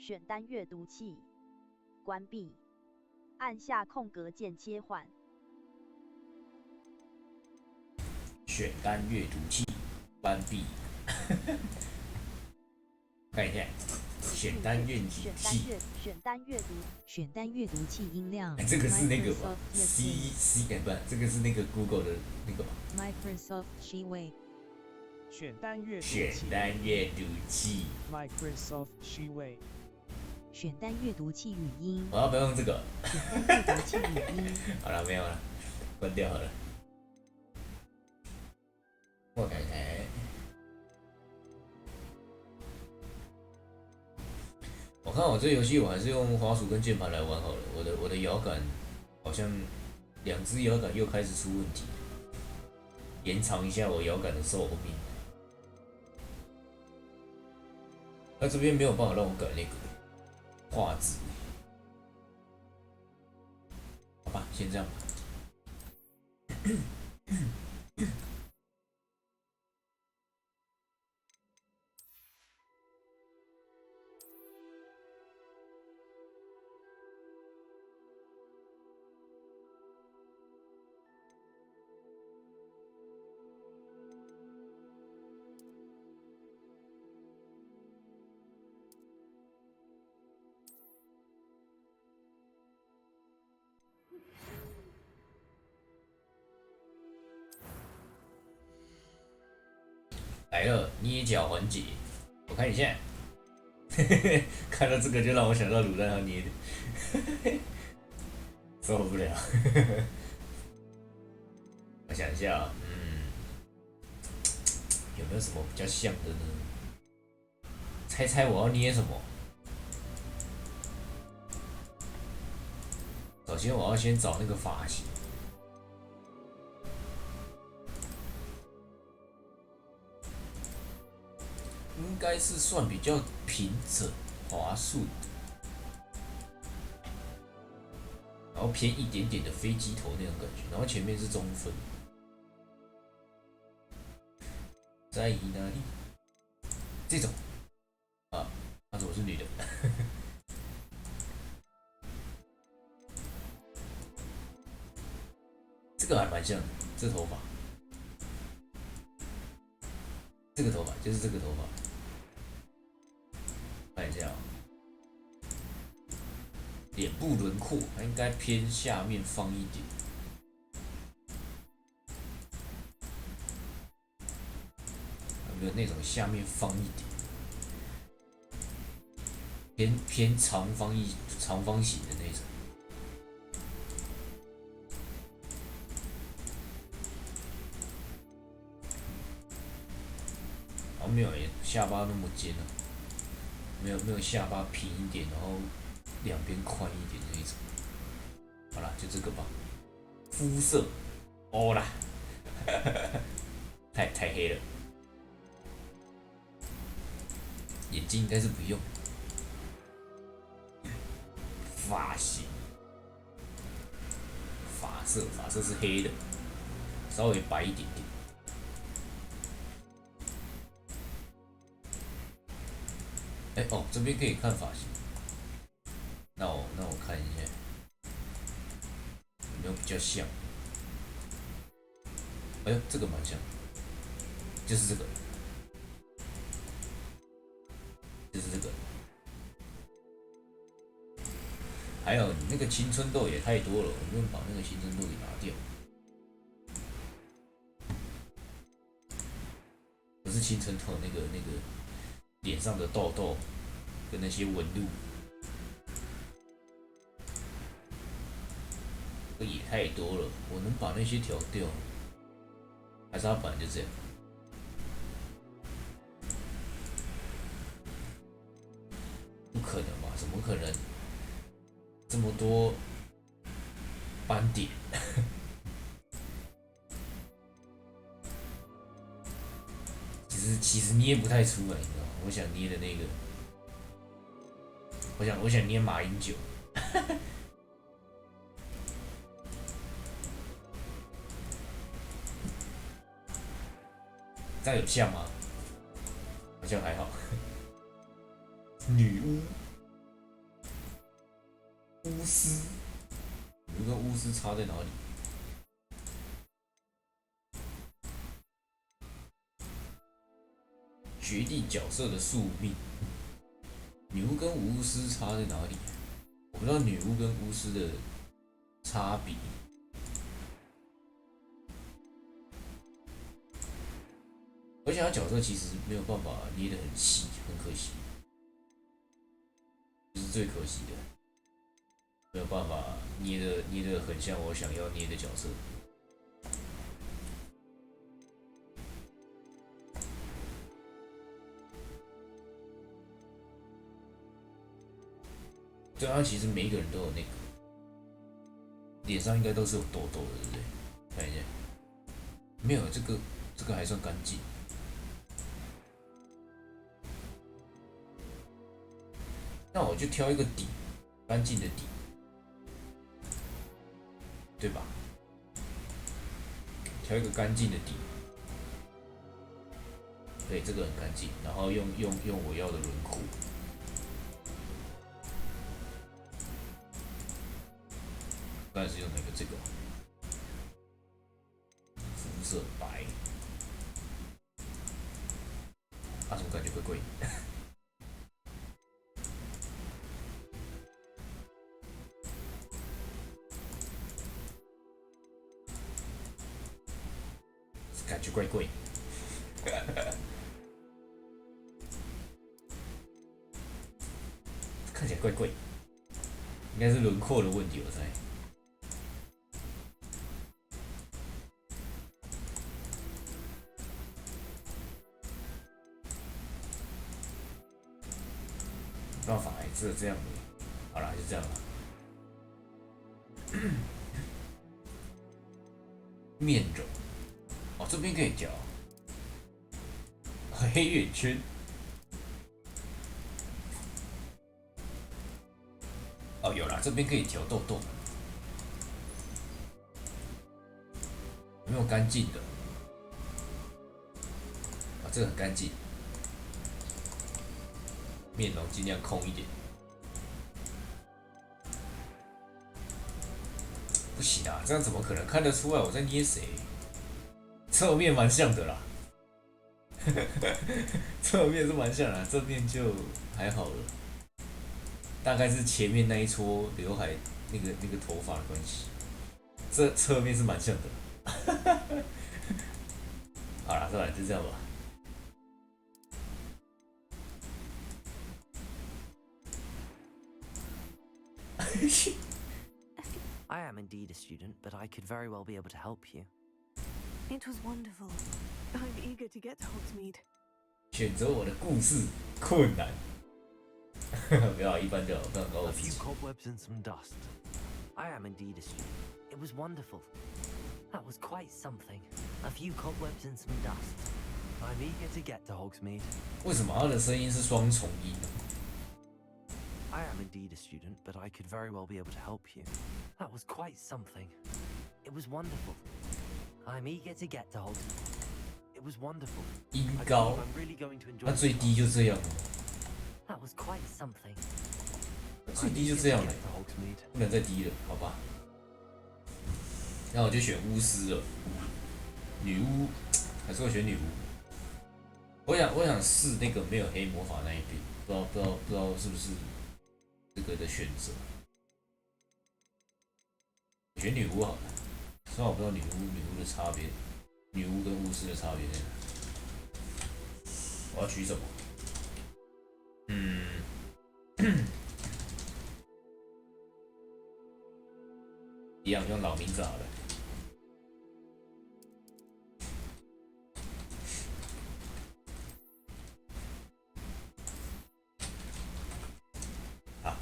选单阅读器，关闭，按下空格键切换。选单阅读器，关闭。看一下，选单阅读器，选单阅读器音量。这个是那个吧 ？C 不，这个是那个 Google 的那个吧 ？Microsoft Sheway。选单阅读器 Microsoft Sheway。选单阅读器语音。我要不要用这个？选单阅读器语音。好了，没有了，关掉好了。我看看。我看我这游戏我还是用滑鼠跟键盘来玩好了。我的摇杆好像2只摇杆又开始出问题，延长一下我摇杆的寿命。那这边没有办法让我改那个画质，好吧，先这样吧。来了，捏脚环节，我看一下，看到这个就让我想到卤蛋他捏的，受不了。我想一下，有没有什么比较像的呢？猜猜我要捏什么？首先我要先找那个发型。应该是算比较平整、滑顺，然后偏一点点的飞机头那种感觉，然后前面是中分。在哪里？这种啊，但是我是女的。这个还蛮像的，这头发，这个头发就是这个头发。看一下、哦，脸部轮廓它应该偏下面方一点，有没有那种下面方一点，偏长方形的那种？好像没有下巴那么尖啊。没有下巴平一点，然后两边宽一点那一种。好啦，就这个吧。肤色，哦啦，太黑了。眼睛应该是不用。发型，发色是黑的，稍微白一点点。这边可以看发型。那我看一下，有没有比较像？哎呦，这个蛮像，就是这个，还有你那个青春痘也太多了，我们把那个青春痘给拿掉。不是青春痘，那个脸上的痘痘跟那些纹路。也太多了，我能把那些调掉，还是它本来就这样？不可能吧？怎么可能这么多斑点？其实捏不太出来，你知道吗？我想捏的那个，我想捏马英九。这样有像吗？好像还好。女巫，巫师，女巫跟巫师差在哪里？决定角色的宿命。女巫跟巫师差在哪里？我不知道女巫跟巫师的差别。而且他角色其实没有办法捏得很细，很可惜，这是最可惜的，没有办法捏得很像我想要捏的角色。对啊，其实每一个人都有那个，脸上应该都是有痘痘的，对不对？看一下，没有，这个还算干净。那我就挑一个底，干净的底，对吧？挑一个干净的底，对，这个很干净。然后用我要的轮廓，刚才是用哪个？这个肤色白，啊，怎么感觉怪怪的？感觉怪怪。看起来怪怪，应该是轮廓的问题，我猜。没办法，只有这样的。好啦，就这样吧。面容，哦，这边可以调黑眼圈。哦，有啦，这边可以调痘痘。有没有干净的？啊，这个很干净。面容尽量空一点。不行啊，这样怎么可能看得出来我在捏谁？侧面蛮像的啦，侧面是蛮像的，正面就还好了。大概是前面那一撮刘海那个头发的关系，这侧面是蛮像的。好啦，算了，就这样吧。I am indeed a student, but I could very well be able to help you. It was wonderful. I'm eager to get to Hogsmeade. 选择我的故事困难，不要一般就好，不要搞 A 我自 few 己。 cobwebs and some dust. I am indeed a student. It was wonderful. That was quite something. A few cobwebs and some dust. I'm eager to get to Hogsmeade. 为什么他的声音是双重音呢？ I am indeed a student, but I could very well be able to help you. That was quite something. It was wonderful. I'm eager to get to Hogsmeade. It was wonderful. 音 I 高 believe，I'm really going to enjoy 那最低就这样了， That was quite something. 最低就这样 Get 了， to Hogsmeade. 不能再低了，好吧？那我就选巫师了，女巫还是会选女巫。我想试那个没有黑魔法那一边，不知道是不是这个的选择。我选女巫好了，虽然我不知道女巫的差别，女巫跟巫师的差别在哪。我要取什么？一样用老名字好了。好。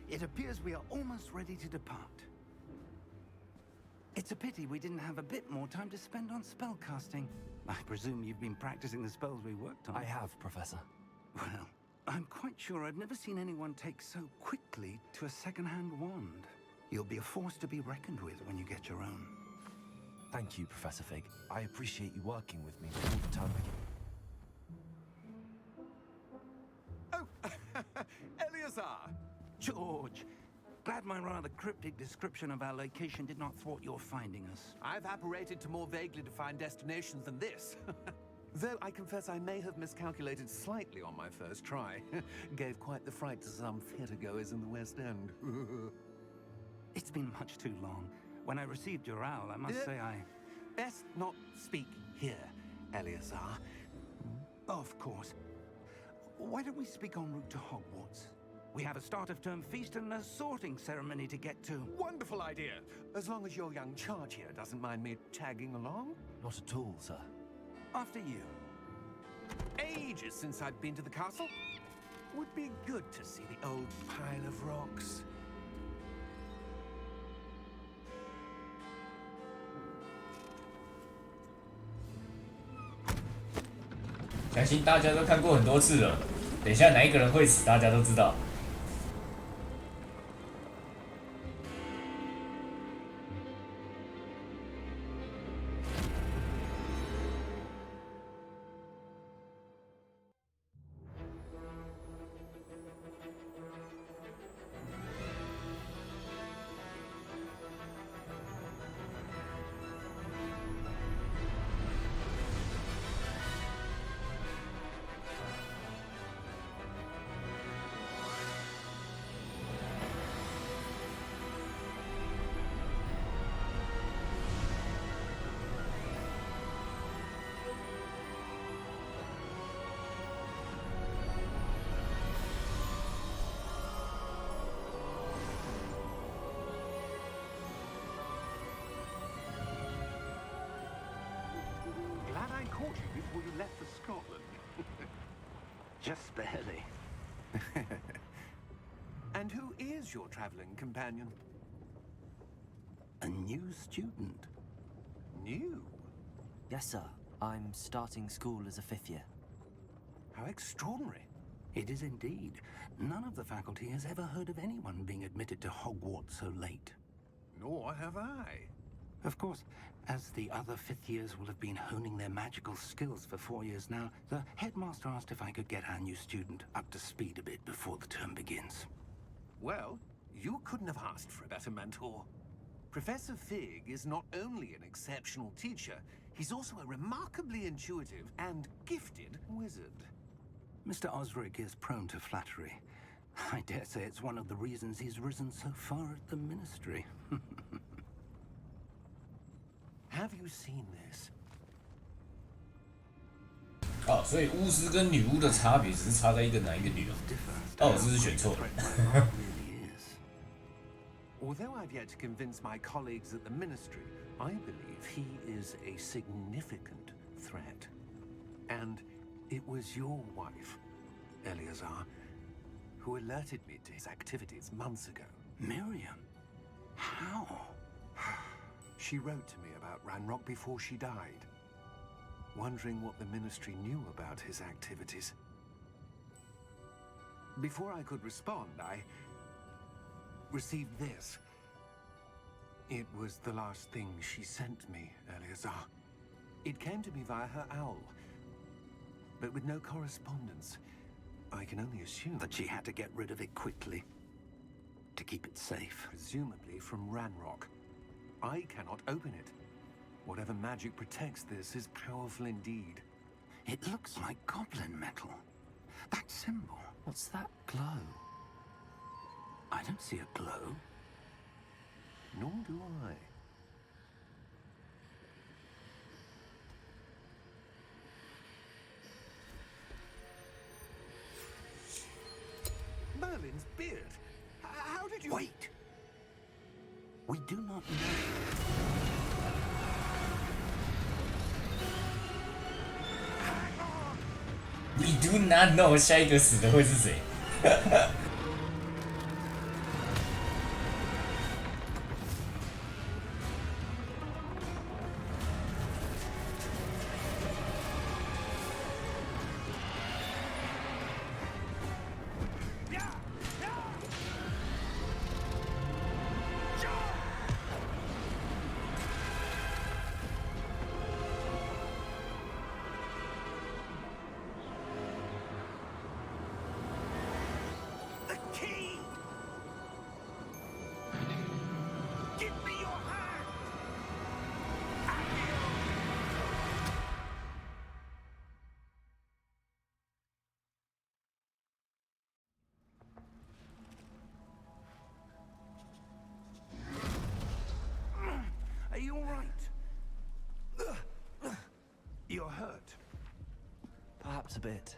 It appears we are almost ready to depart. It's a pity we didn't have a bit more time to spend on spellcasting. I presume you've been practicing the spells we worked on. I have, Professor. Well, I'm quite sure I've never seen anyone take so quickly to a second-hand wand. You'll be a force to be reckoned with when you get your own. Thank you, Professor Fig. I appreciate you working with me all the time again. Oh, Eleazar! George! Glad my rather cryptic description of our location did not thwart your finding us. I've apparated to more vaguely defined destinations than this. Though I confess I may have miscalculated slightly on my first try. Gave quite the fright to some theatergoers in the West End. It's been much too long. When I received your owl, I must say I... Best not speak here, Eleazar. Of course. Why don't we speak en route to Hogwarts? We have a start-of-term feast and a sorting ceremony to get to. Wonderful idea. As long as your young charge here doesn't mind me tagging along. Not at all, sir. After you. Ages since I'd been to the castle. Would be good to see the old pile of rocks. 相信大家都看过很多次了。等一下哪一个人会死，大家都知道。Glad I caught you before you left for Scotland. Just barely. And who is your traveling companion? A new student. New? Yes, sir. I'm starting school as a 5th year. How extraordinary. It is indeed. None of the faculty has ever heard of anyone being admitted to Hogwarts so late. Nor have I. Of course, as the other 5th years will have been honing their magical skills for 4 years now, the headmaster asked if I could get our new student up to speed a bit before the term begins. Well, you couldn't have asked for a better mentor. Professor Fig is not only an exceptional teacher, he's also a remarkably intuitive and gifted wizard. Mr. Osric is prone to flattery. I dare say it's one of the reasons he's risen so far at the ministry. Have you seen this? 哦，所以巫师跟女巫的差别只是差在一个男一个女哦。哦，我这是选错了。Although I've yet to convince my colleagues at the ministry, I believe he is a significant threat. And it was your wife, Eleazar, who alerted me to his activities months ago. Miriam? How? She wrote to me about Ranrock before she died, wondering what the ministry knew about his activities. Before I could respond, I received this. It was the last thing she sent me, Eleazar. It came to me via her owl, but with no correspondence. I can only assume That she had to get rid of it quickly, to keep it safe. presumably from Ranrock. I cannot open it. Whatever magic protects this is powerful indeed. It looks like goblin metal. That symbol. What's that glow? I don't see a glow. Nor do I. Merlin's beard. How did you... Wait! We do not know. We do not know 下一个死的会是谁。you're hurt. Perhaps a bit.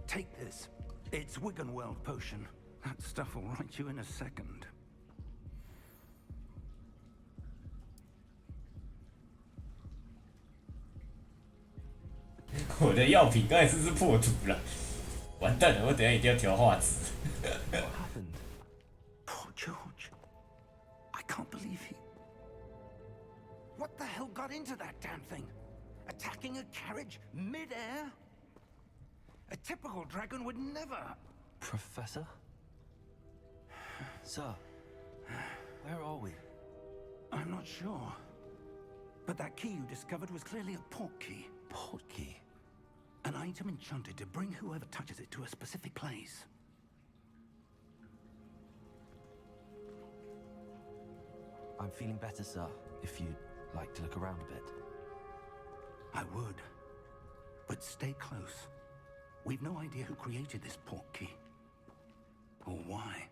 Take this. It's Wiggenweld potion. That stuff will right you in a second. 我的药品刚才是破图了，完蛋了！我等一下一定要调画质。What happened? Poor George. I can't believe he... What the hell got into that damn thing? Attacking a carriage mid-air? A typical dragon would never... Professor? Sir, where are we? I'm not sure. But that key you discovered was clearly a port key. Port key? An item enchanted to bring whoever touches it to a specific place. I'm feeling better, sir, if you'd like to look around a bit. I would. But stay close. We've no idea who created this port key. Or why.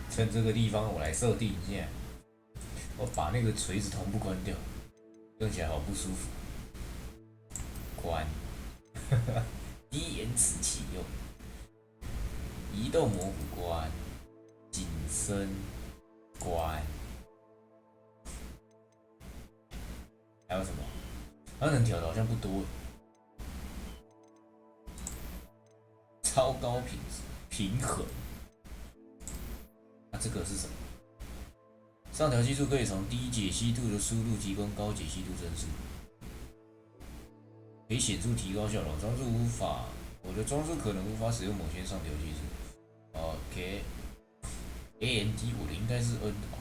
趁这个地方我来设定一下，我把那个锤子同步关掉，用起来好不舒服。关，低延迟启用，移动模糊关，景深关，还有什么？它能调的好像不多。超高品质，平衡。那这个是什么？上调技术可以从低解析度的输入提供高解析度帧数，可以显著提高效能。装置无法，我的装置可能无法使用某些上调技术。OK，AMD 我的应该是 N 的吧？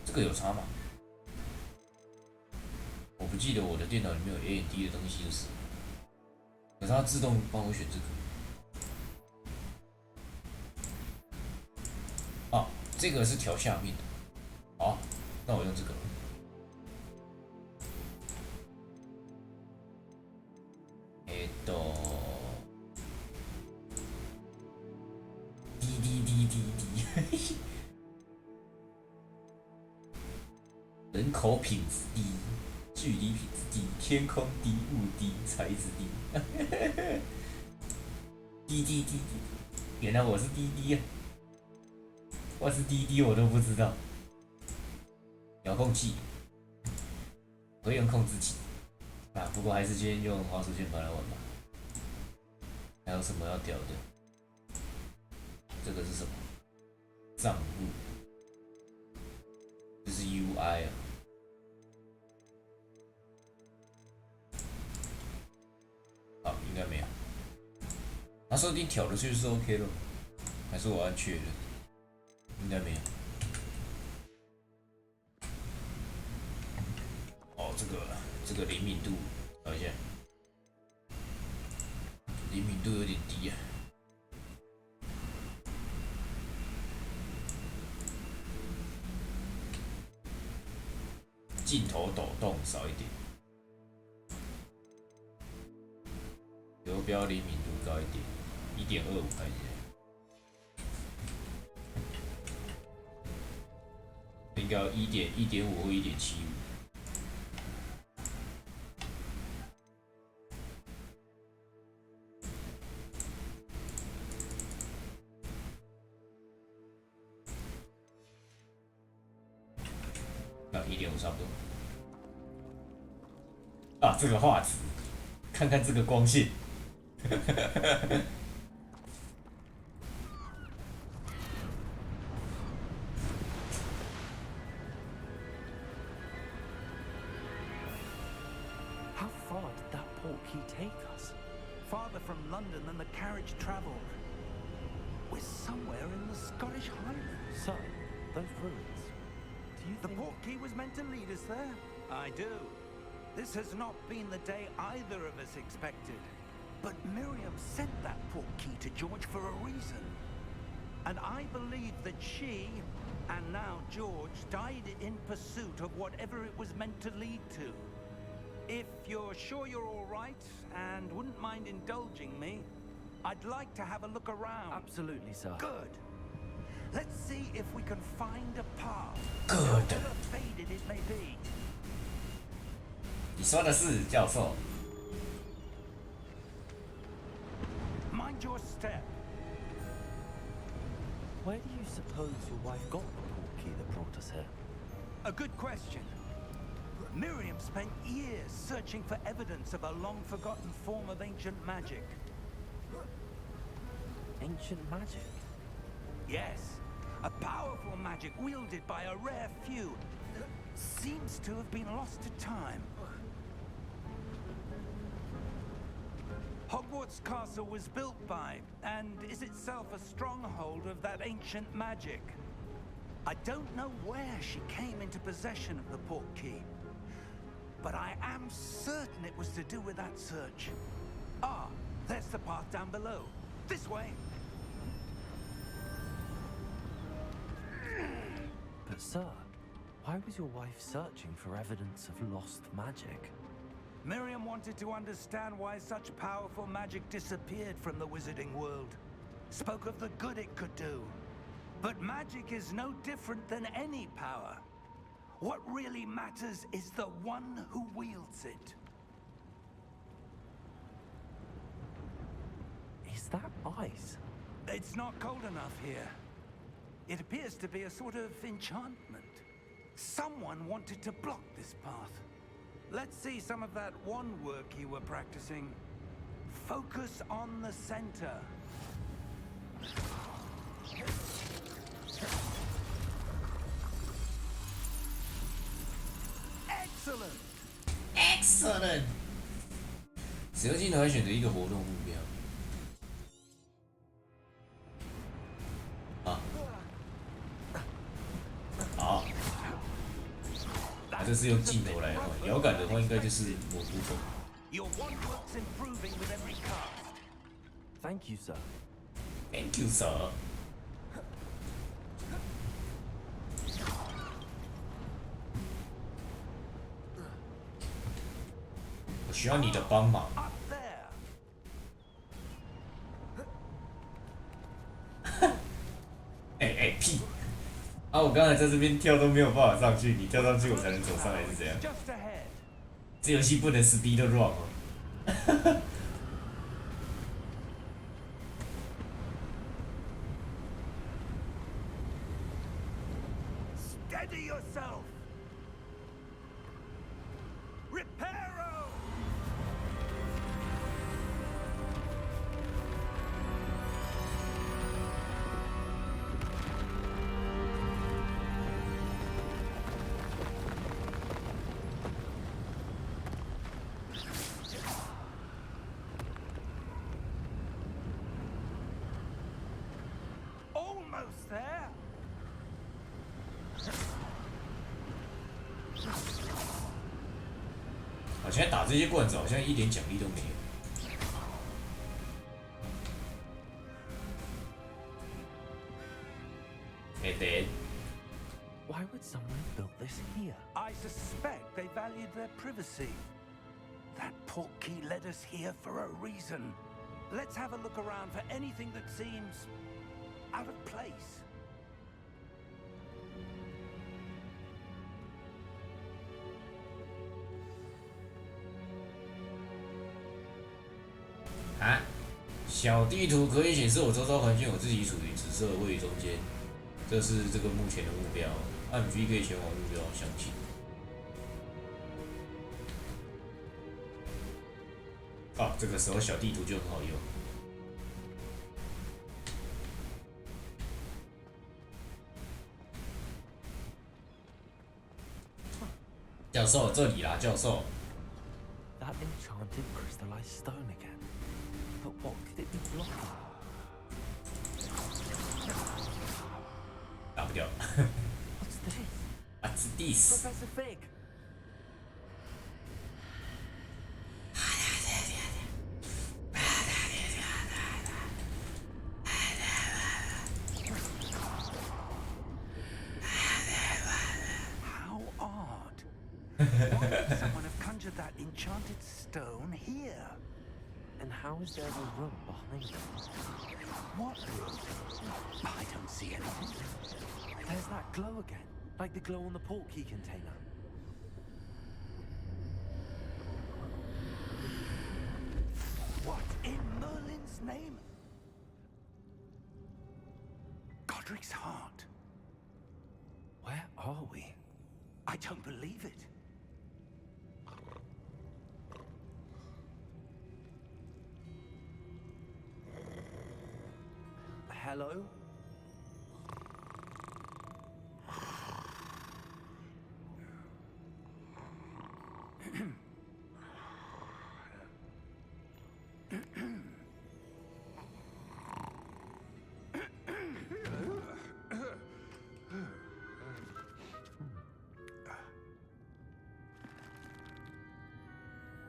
这个有差吗？我不记得我的电脑里面有 AMD 的东西就是，可是它自动帮我选这个。啊，这个是调下面的。好，那我用这个。滴，人口品质低，距离品质低，天空低，雾低，材质低。滴，原来我是滴滴啊！我是滴滴，我都不知道。遥控器，会用控制器啊，不过还是先用滑鼠键盘来玩吧。还有什么要屌的？这个是什么？账户，这是 UI 啊。好，应该没有。它设定调的就是 OK 了，还是我按确认？应该没有。哦，这个灵敏度调一下，灵敏度有点低啊。镜头抖动少一点，游标灵敏度高一点，1.25看一下。应该要1.5或1.75。那1.5差不多。啊，这个画质，看看这个光线。How far did that port key take us? Farther from London than the carriage travelled. We're somewhere in the Scottish Highlands. Sir, those ruins. Do you The think... port key was meant to lead us there? I do. This has not been the day either of us expected. But Miriam sent that port key to George for a reason. And I believe that she, and now George, died in pursuit of whatever it was meant to lead to. If you're sure you're all right and wouldn't mind indulging me, I'd like to have a look around. Absolutely, sir. Good. Let's see if we can find a path, Good. however faded it may be. 你说的是教授。 Mind your step. Where do you suppose your wife got the portkey that brought us here? A good question. Miriam spent years searching for evidence of a long-forgotten form of ancient magic. Ancient magic? Yes, a powerful magic wielded by a rare few that seems to have been lost to time. Hogwarts Castle was built by, and is itself a stronghold of that ancient magic. I don't know where she came into possession of the portkey, but I am certain it was to do with that search. Ah, there's the path down below. This way. But sir, why was your wife searching for evidence of lost magic? Miriam wanted to understand why such powerful magic disappeared from the wizarding world. Spoke of the good it could do. But magic is no different than any power. What really matters is the one who wields it. Is that ice? It's not cold enough here. It appears to be a sort of enchantment. Someone wanted to block this path. Let's see some of that wand work you were practicing. Focus on the center. Excellent. Excellent。使用镜头会选择一个活动目标。啊，好。这是用镜头来换，摇杆的话应该就是蘑菇头。Your wand work's improving with every cast. Thank you, sir. Thank you, sir. 我需要你的帮忙。Up there. 屁！啊，我刚才在这边跳都没有办法上去，你跳上去我才能走上来是怎样？ Just ahead. 这游戏不能 speed run 吗？ Steady yourself. Reparo. Almost there. 好像打这些罐子好像一点奖励都没有。And then, Why would someone have built this here? I suspect they valued their privacy. That portkey led us here for a reason. Let's have a look around for anything that seems out of place. 啊，小地图可以显示我周遭环境，我自己处于紫色的位置中间，这是这个目前的目标。按 V 可以前往目标详情。啊，这个时候小地图就很好用。教授，这里啦，教授。 That enchanted crystallized stone again. But what could it be blocking? 打不掉。 What's this? What's this? Professor Fig! How odd. Why would someone have conjured that enchanted stone here? And how is there a room behind it? What room? I don't see anything. Glow again, like the glow on the portkey container. What in Merlin's name? Godric's heart. Where are we? I don't believe it. Hello?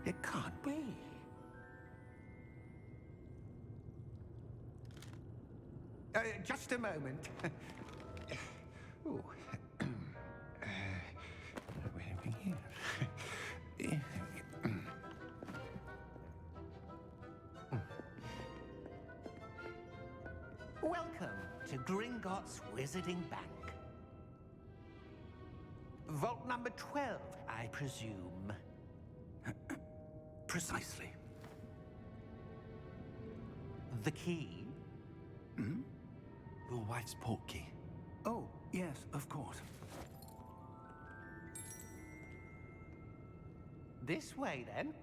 It can't be. Just a moment. Ooh. Where are we here? Welcome to Gringotts Wizarding Bank. Vault number 12, I presume. Precisely. The key? Hmm? Your wife's portkey. Oh, yes, of course. This way, then.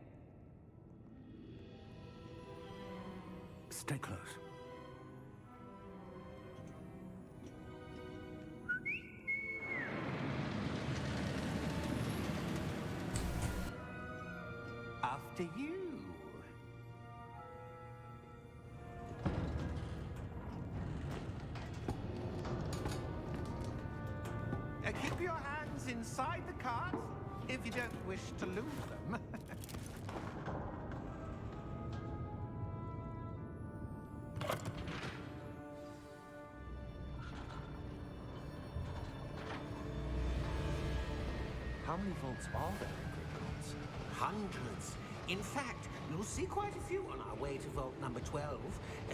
Stay close. After you. Keep your hands inside the cart if you don't wish to lose them. How many vaults are there in Gringotts? Hundreds. In fact, you'll see quite a few on our way to vault number 12.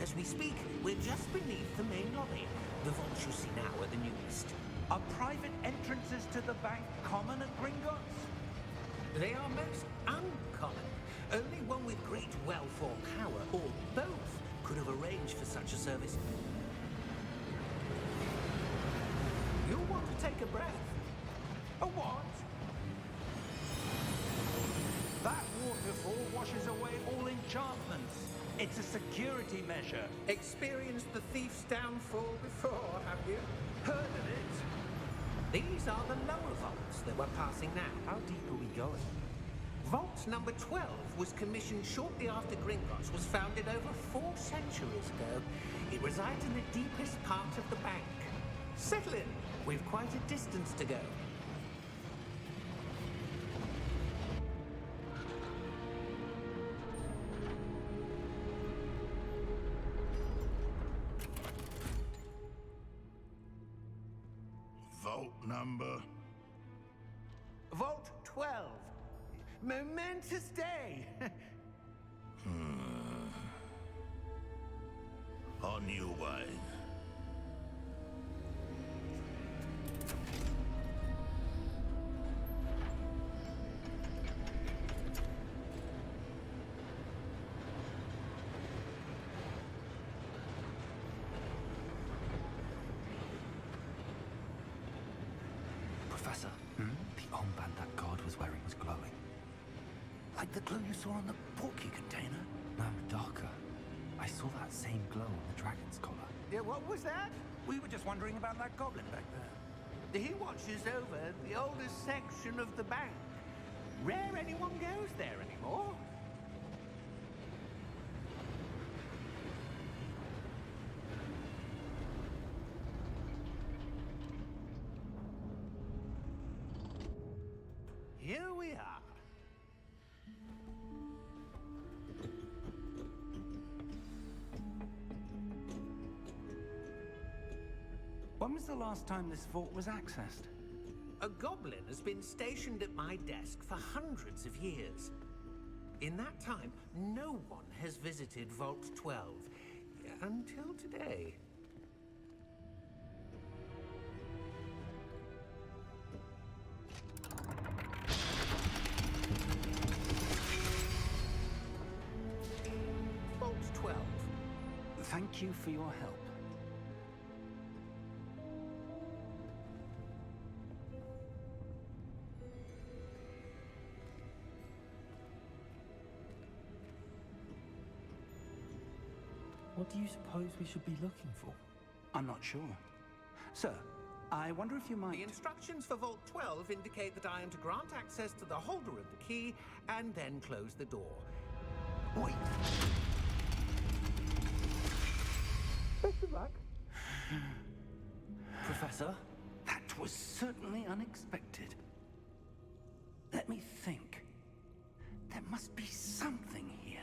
As we speak, we're just beneath the main lobby. The vaults you see now are the newest. Are private entrances to the bank common at Gringotts? They are most uncommon. Only one with great wealth or power, or both, could have arranged for such a service. You'll want to take a breath. A what? That waterfall washes away all enchantments. It's a security measure. Experienced the thief's downfall before, have you? Heard of it? These are the lower vaults that we're passing now. How deep are we going? Vault number 12 was commissioned shortly after Gringotts was founded over 4 centuries ago. It resides in the deepest part of the bank. Settle in. We've quite a distance to go. Vault number? Vault 12. Momentous day. On your way. Professor, the armband that guard was wearing was glowing. Like the glue you saw on the portkey container? No, darker. I saw that same glow on the dragon's collar. Yeah, what was that? We were just wondering about that goblin back there. He watches over the oldest section of the bank. Rare anyone goes there anymore. Here we are. When was the last time this vault was accessed? A goblin has been stationed at my desk for hundreds of years. In that time, no one has visited Vault 12 until today. Thank you for your help. What do you suppose we should be looking for? I'm not sure. Sir, I wonder if you might... The instructions for Vault 12 indicate that I am to grant access to the holder of the key and then close the door. Wait. Best of luck. Professor? That was certainly unexpected. Let me think. There must be something here.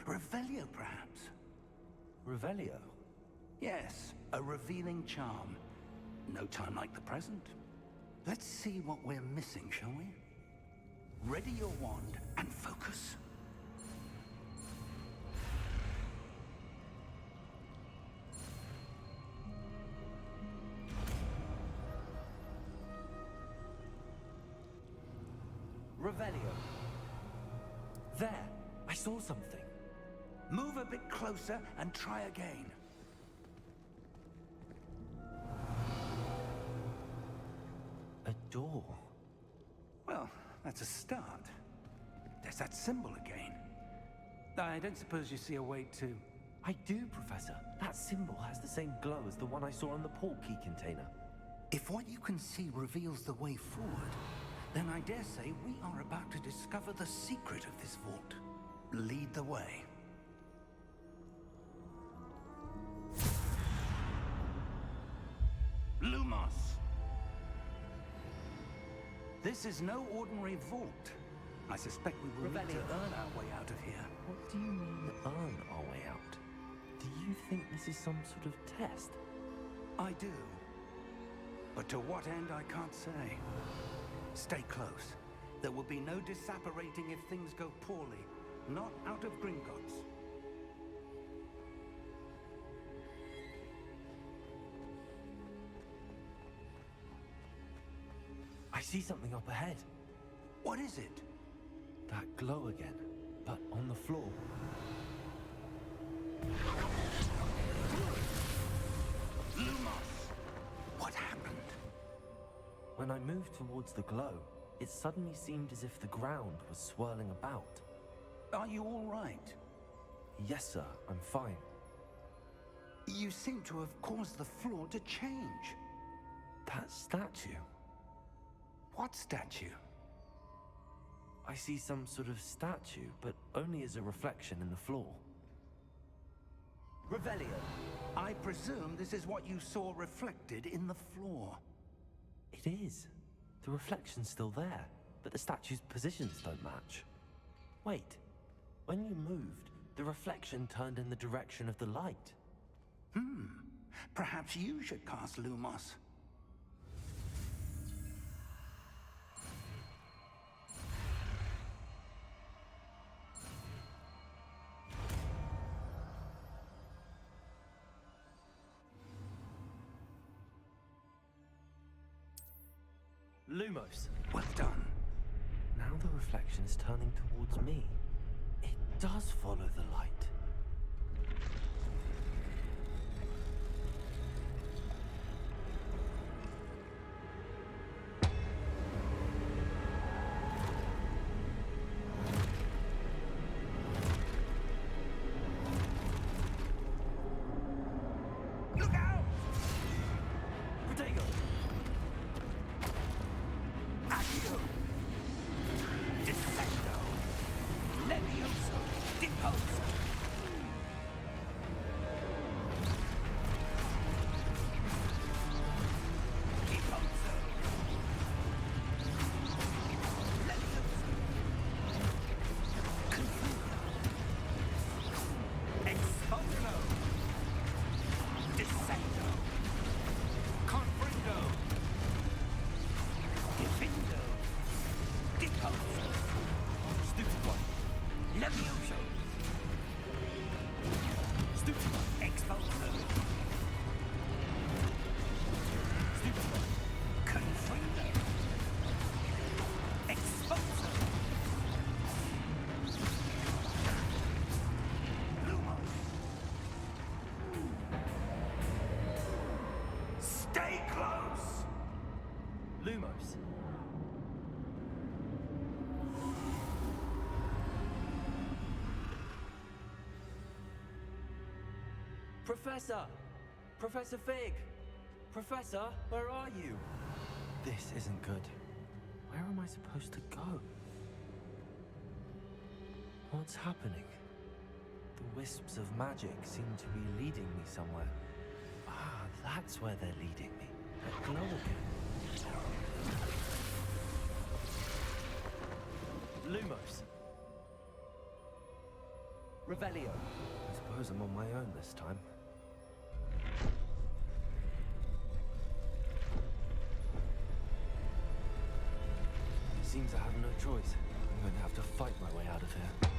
Revelio, perhaps. Revelio? Yes, a revealing charm. No time like the present. Let's see what we're missing, shall we? Ready your wand and focus. Revelio. There, I saw something. Move a bit closer and try again. A door. Well, that's a start. There's that symbol again. I don't suppose you see a way to... I do, Professor. That symbol has the same glow as the one I saw on the port key container. If what you can see reveals the way forward, then I dare say we are about to discover the secret of this vault. Lead the way. Lumos! This is no ordinary vault. I suspect we will need to earn our way out of here. What do you mean, earn our way out? Do you think this is some sort of test? I do. But to what end, I can't say. Stay close. There will be no disapparating if things go poorly. Not out of Gringotts. I see something up ahead. What is it? That glow again, but on the floor. Lumos! What happened? When I moved towards the glow, it suddenly seemed as if the ground was swirling about. Are you all right? Yes, sir, I'm fine. You seem to have caused the floor to change. That statue. What statue? I see some sort of statue, but only as a reflection in the floor. Revelio, I presume this is what you saw reflected in the floor. It is. The reflection's still there, but the statue's positions don't match. Wait, when you moved, the reflection turned in the direction of the light. Perhaps you should cast Lumos. Lumos. Well done. Now the reflection is turning towards me. It does follow the light. Look out! Protego! Accio! Descendo! Levioso! Deposo! Lumos. Professor! Professor Fig! Professor, where are you? This isn't good. Where am I supposed to go? What's happening? The wisps of magic seem to be leading me somewhere. Ah, that's where they're leading me. That glow again. Lumos. Revelio. I suppose I'm on my own this time. Seems I have no choice. I'm going to have to fight my way out of here.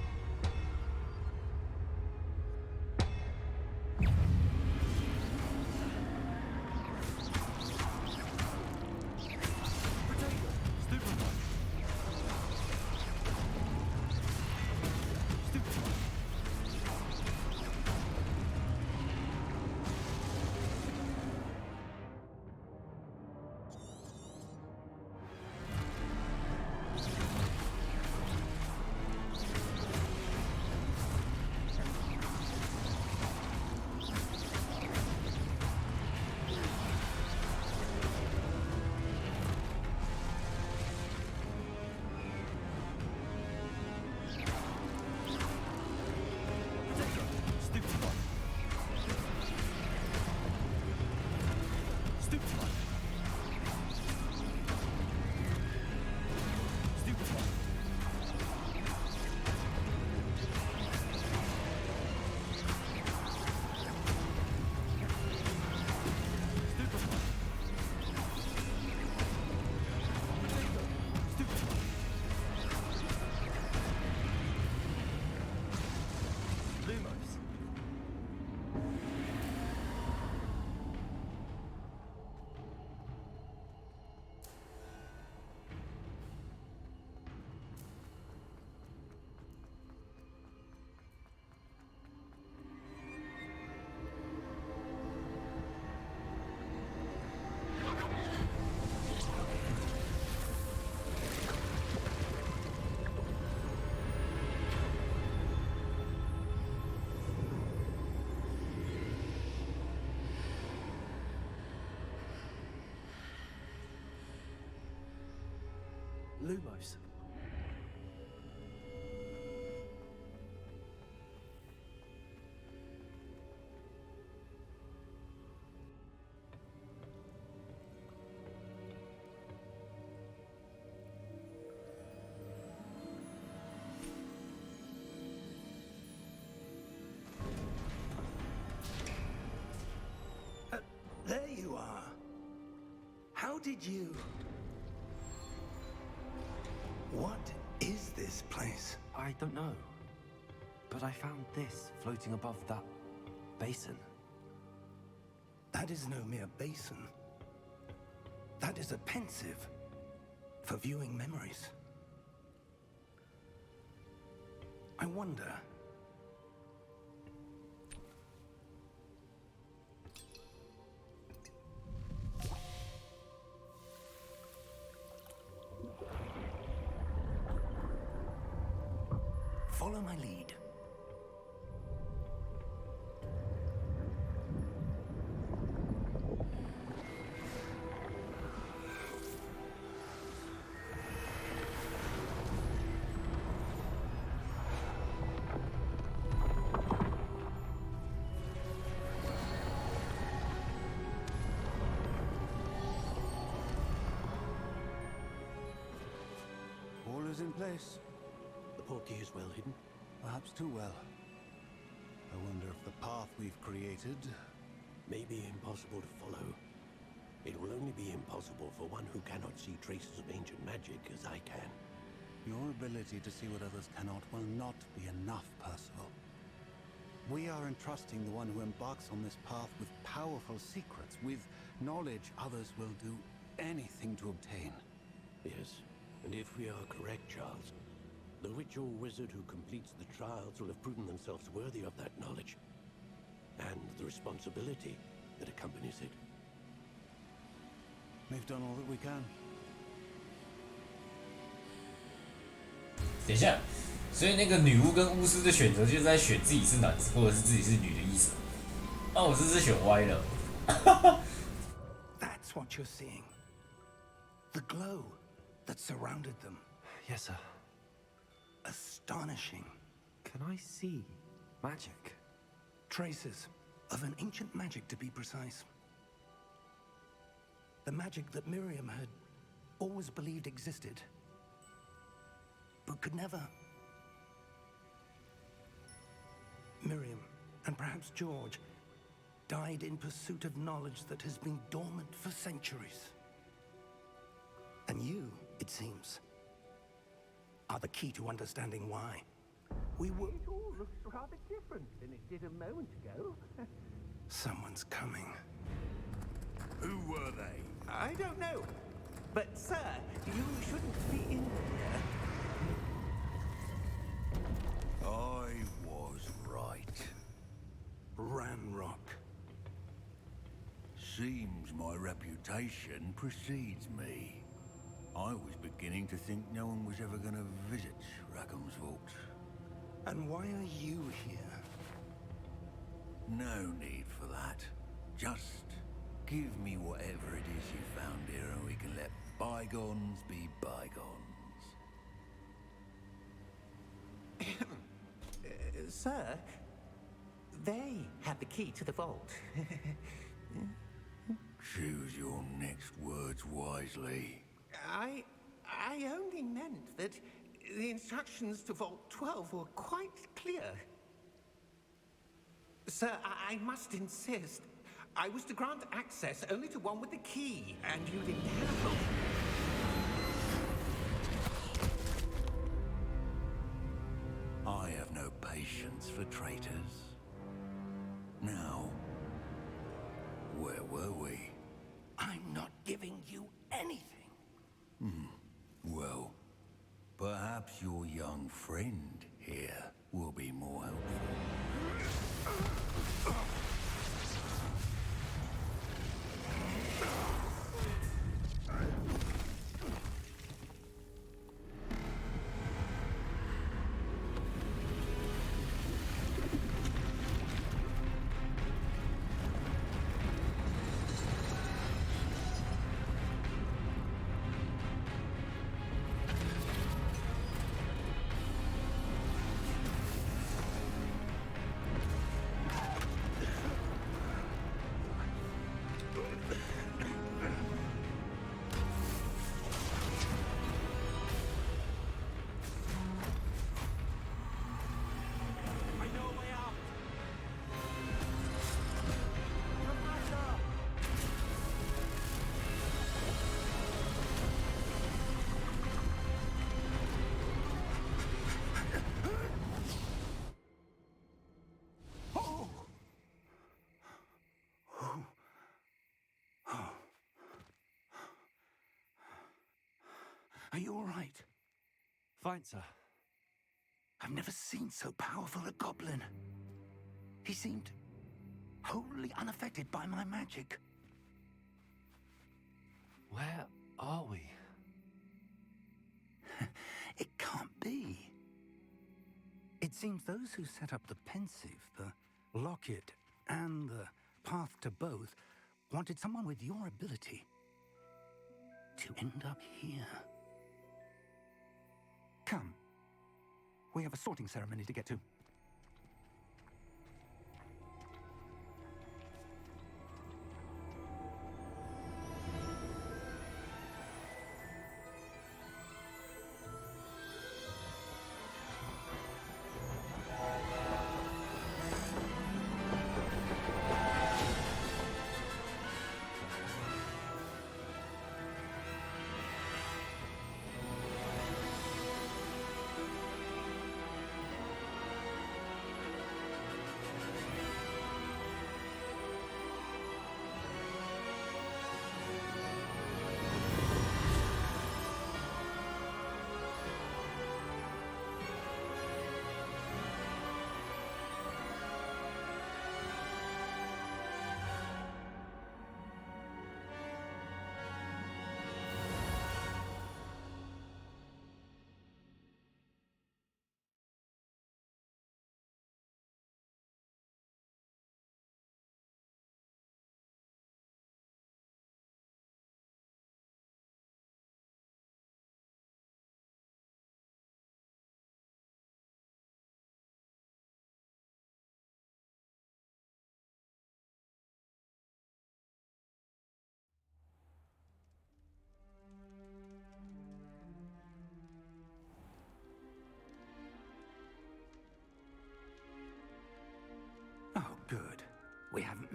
Lumos. There you are. How did you... What is this place? I don't know. But I found this floating above that basin. That is no mere basin. That is a pensive for viewing memories. I wonder... Follow my lead. All is in place. The portkey is well hidden. Perhaps too well. I wonder if the path we've created... May be impossible to follow. It will only be impossible for one who cannot see traces of ancient magic as I can. Your ability to see what others cannot will not be enough, Percival. We are entrusting the one who embarks on this path with powerful secrets, with knowledge others will do anything to obtain. Yes, and if we are correct, Charles, the witch or wizard who completes the trials will have proven themselves worthy of that knowledge, and the responsibility that accompanies it. We've done all that we can. 等一下，所以那个女巫跟巫师的选择就是在选自己是男或者是自己是女的意思。那我这是选歪了。That's what you're seeing. The glow that surrounded them. Yes, sir. Astonishing. Can I see magic? Traces of an ancient magic, to be precise. The magic that Miriam had always believed existed, but could never. Miriam, and perhaps George, died in pursuit of knowledge that has been dormant for centuries. And you, it seems, are the key to understanding why. We were... It all looks rather different than it did a moment ago. Someone's coming. Who were they? I don't know. But, sir, you shouldn't be in here. I was right. Ranrock. Seems my reputation precedes me. I was beginning to think no one was ever going to visit Rackham's vault. And why are you here? No need for that. Just give me whatever it is you found here and we can let bygones be bygones. Sir, they have the key to the vault. Choose your next words wisely. I only meant that the instructions to Vault 12 were quite clear. Sir, I must insist. I was to grant access only to one with the key, and you didn't have it. I have no patience for traitors. Now, where were we? I'm not giving you anything. Well, perhaps your young friend here will be more helpful. Are you all right? Fine, sir. I've never seen so powerful a goblin. He seemed wholly unaffected by my magic. Where are we? It can't be. It seems those who set up the pensive, the locket, and the path to both wanted someone with your ability to end up here. Come. We have a sorting ceremony to get to.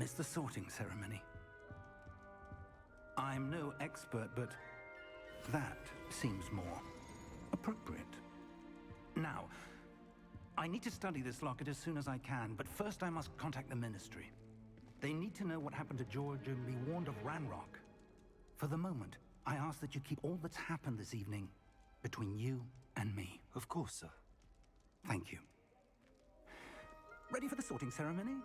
Miss the sorting ceremony. I'm no expert, but that seems more appropriate. Now, I need to study this locket as soon as I can, but first I must contact the Ministry. They need to know what happened to George and be warned of Ranrock. For the moment, I ask that you keep all that's happened this evening between you and me. Of course, sir. Thank you. Ready for the sorting ceremony?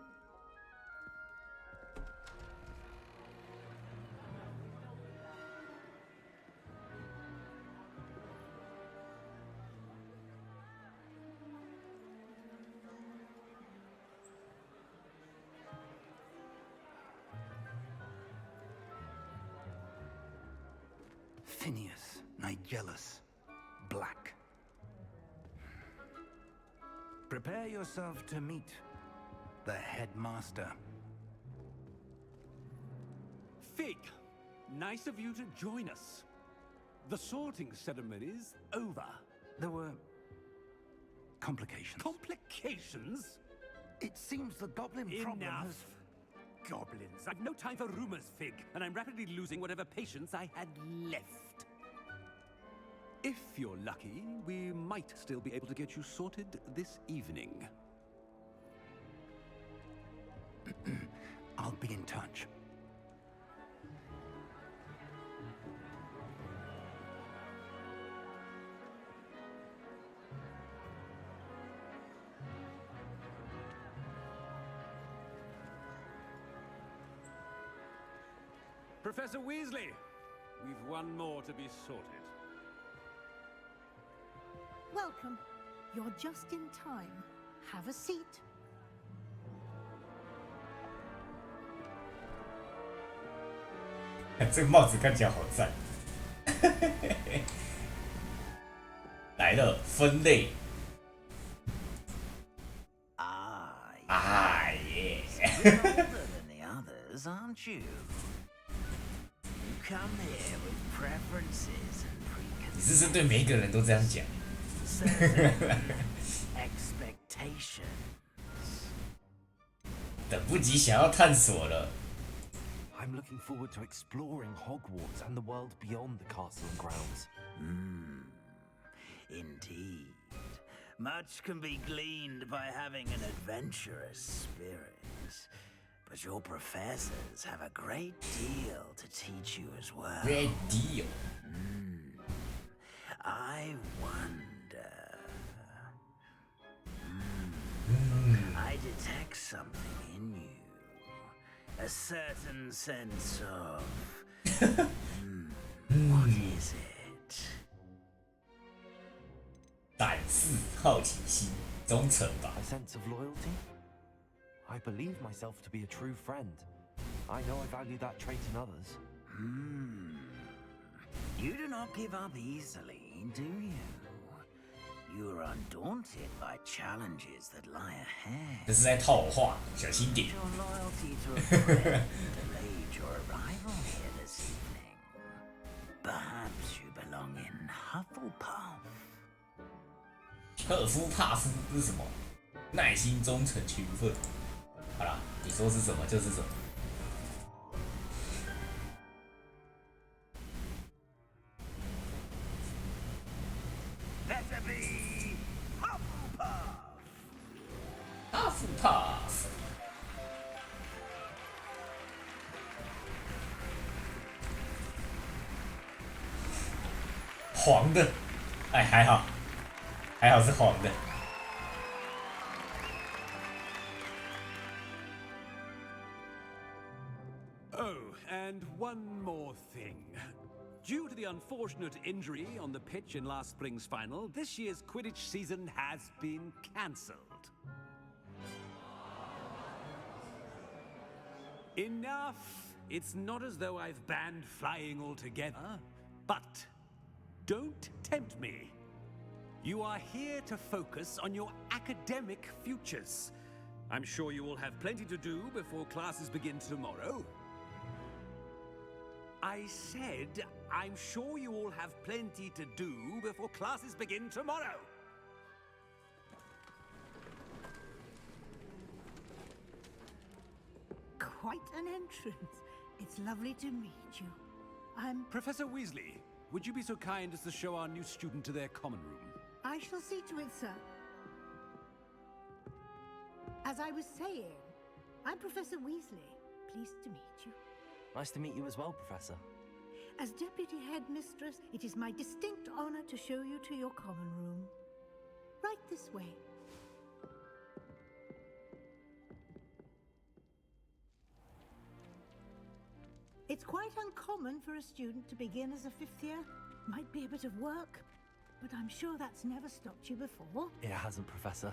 Phineas, Nigellus, Black. Prepare yourself to meet the headmaster. Fig, nice of you to join us. The sorting ceremony's over. There were complications. Complications? It seems the goblin problem Enough. has... Goblins. I've no time for rumors, Fig, and I'm rapidly losing whatever patience I had left. If you're lucky, we might still be able to get you sorted this evening. I'll be in touch. Professor Weasley, we've one more to be sorted. Welcome. You're just in time. Have a seat. 这个帽子看起来好赞。来了，分类。啊耶！ You're older than the others, aren't you? You come here with preferences and 你是不是对每一个人都这样讲？ expectations. 等不及想要探索了。 I'm looking forward to exploring Hogwarts and the world beyond the castle and grounds. Indeed. Much can be gleaned by having an adventurous spirit. But your professors have a great deal to teach you as well. Great deal. I wonder. I detect something in you. A certain sense of... what is it? 胆识、好奇心、忠诚吧。 A sense of loyalty? I believe myself to be a true friend. I know I value that trait in others. You do not give up easily, do you? You are undaunted by challenges that lie ahead. 这是在套我话，小心点。 Your loyalty to a friend delayed your arrival here this evening. Perhaps you belong in Hufflepuff. 赫夫帕夫是什么？耐心、忠诚、勤奋。好啦，你说是什么就是什么。 Better be Hufflepuff. Hufflepuff。黄的，哎，还好，还好是黄的。 Oh, and one more thing. Due to the unfortunate injury on the pitch in last spring's final, this year's Quidditch season has been cancelled. Enough! It's not as though I've banned flying altogether, but don't tempt me. You are here to focus on your academic futures. I'm sure you will have plenty to do before classes begin tomorrow. I said, I'm sure you all have plenty to do before classes begin tomorrow. quite an entrance. It's lovely to meet you. I'm... Professor Weasley, would you be so kind as to show our new student to their common room? I shall see to it, sir. As I was saying, I'm Professor Weasley. Pleased to meet you. Nice to meet you as well, Professor. As Deputy Headmistress, it is my distinct honor to show you to your common room. Right this way. It's quite uncommon for a student to begin as a 5th year. Might be a bit of work, but I'm sure that's never stopped you before. It hasn't, Professor.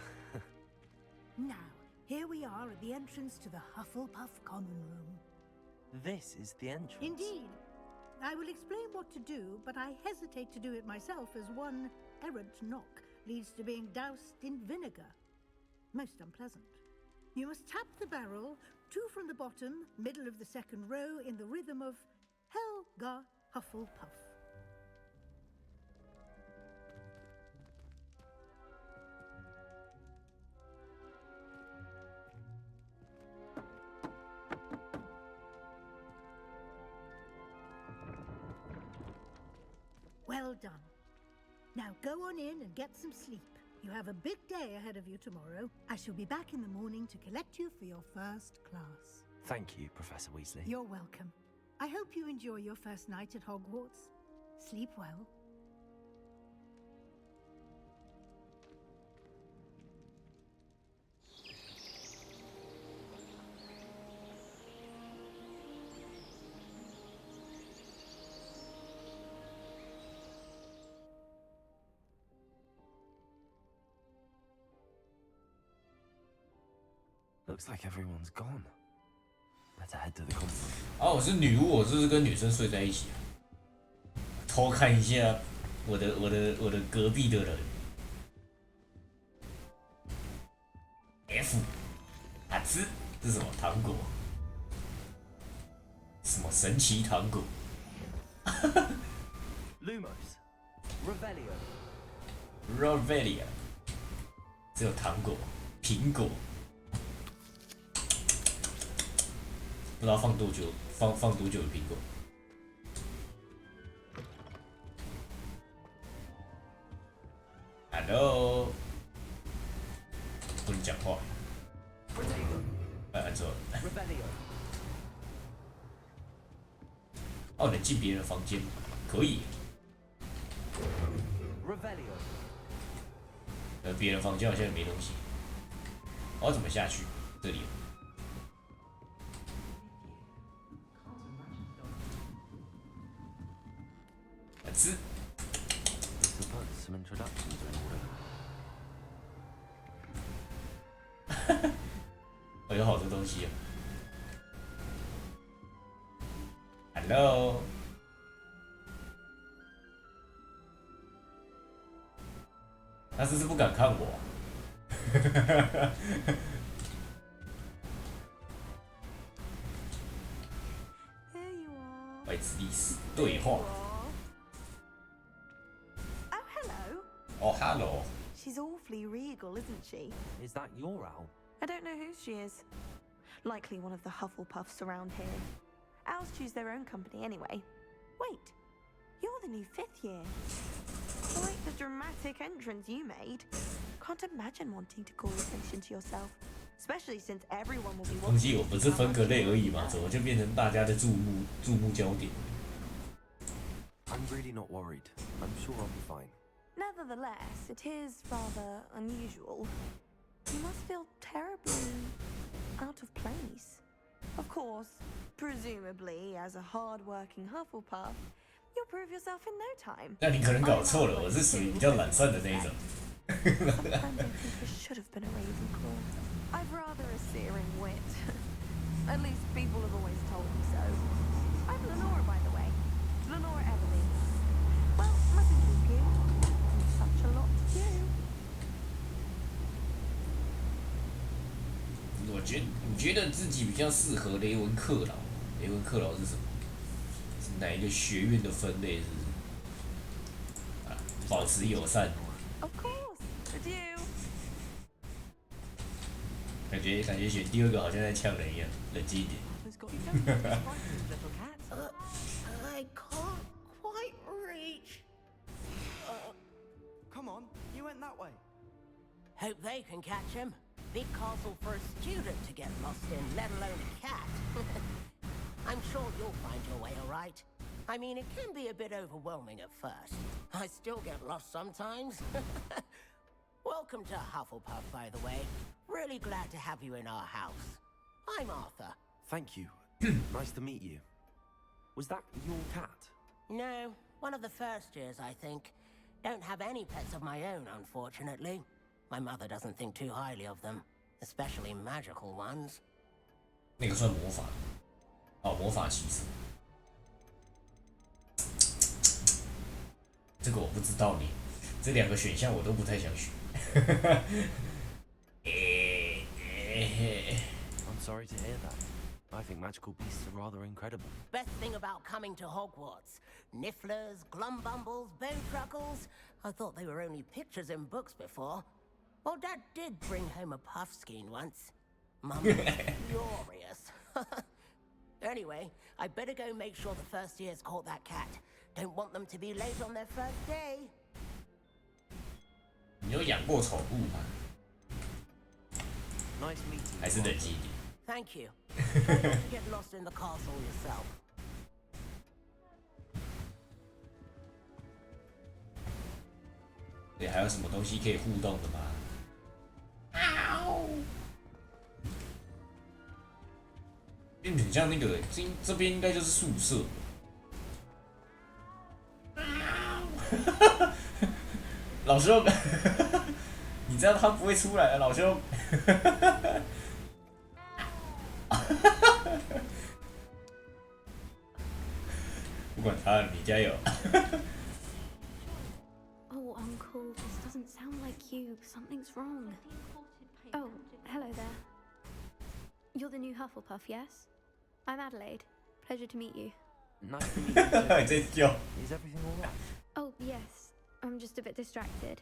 Now, here we are at the entrance to the Hufflepuff common room. This is the entrance? Indeed. I will explain what to do, but I hesitate to do it myself as one errant knock leads to being doused in vinegar. Most unpleasant. You must tap the barrel, 2 from the bottom, middle of the 2nd row, in the rhythm of Helga Hufflepuff. Well done. Now go on in and get some sleep. You have a big day ahead of you tomorrow. I shall be back in the morning to collect you for your first class. Thank you, Professor Weasley. You're welcome. I hope you enjoy your first night at Hogwarts. Sleep well. Looks like everyone's gone. Better head to the conference. 我是女巫，我就是跟女生睡在一起，偷看一下我的隔壁的人。F， 吃，这是什么糖果？什么神奇糖果 Lumos. Revelio. Revelio， 只有糖果，苹果。不知道放多久，放多久的苹果。Hello， 不能讲话。按错了。哦，能进别人的房间，可以。别人房间好像也没东西。我要怎么下去？这里。吃。Some introductions in order. 有好多东西啊。Hello。他是不是不敢看我？白纸历史对话。Oh, hello. She's awfully regal, isn't she? Is that your owl? I don't know who she is. Likely one of the Hufflepuffs around here. Owls choose their own company anyway. Wait, you're the new 5th year. Quite the dramatic entrance you made. Can't imagine wanting to call attention to yourself, especially since everyone will be watching. 忘记我不是分个类而已嘛，怎么就变成大家的注目焦点 I'm really not worried. I'm sure I'll be fine. Nevertheless, it is rather unusual. You must feel terribly out of place. Of course, presumably, as a hard-working Hufflepuff, you'll prove yourself in no time. 那你可能搞错了，我是属于比较懒散的那一种。Sometimes I think I should have been a Ravenclaw. I've rather a searing wit. At least people have always told me so. I'm Lenora, by the way. Lenora Everly. Well, mustn't keep you. Such a lot to do. 你觉得自己比较适合雷文克劳？雷文克劳是什么？是哪一个学院的分类？是不是？啊，保持友善。Of course, it's you. 感觉选第二个好像在呛人一样，冷静一点。Was got you going. It's frightened, little cat. I can't quite reach. Come on, you went that way. Hope they can catch him. Big castle for a student to get lost in, let alone a cat. I'm sure you'll find your way all right. I mean, it can be a bit overwhelming at first. I still get lost sometimes. Welcome to Hufflepuff, by the way. Really glad to have you in our house. I'm Arthur. Thank you. Nice to meet you. Was that your cat? No, one of the first years, I think. Don't have any pets of my own, unfortunately. My mother doesn't think too highly of them, especially magical ones. 那个算魔法哦，魔法骑士。这个我不知道呢，这两个选项我都不太想选。I'm sorry to hear that. I think magical beasts are rather incredible. Best thing about coming to Hogwarts. Nifflers, Glumbumbles, Bowtruckles. I thought they were only pictures in books before. Well, Dad did bring home a Puffskein once. Mum was furious. Anyway, I better go make sure the first years caught that cat. Don't want them to be late on their first day. 你有养过宠物吗？ Nice meeting you. 还是冷静一点。 Thank you. Try not to get lost in the castle yourself. 对，还有什么东西可以互动的吗？很像那个，这边应该就是宿舍。老兄，你知道他不会出来啊，老兄。不管他了，你加油。Oh, Uncle, this doesn't sound like you. Something's wrong. Oh, hello there. You're the new Hufflepuff, yes? I'm Adelaide. Pleasure to meet you. Nice to meet you. Is everything all right? Oh, yes. I'm just a bit distracted.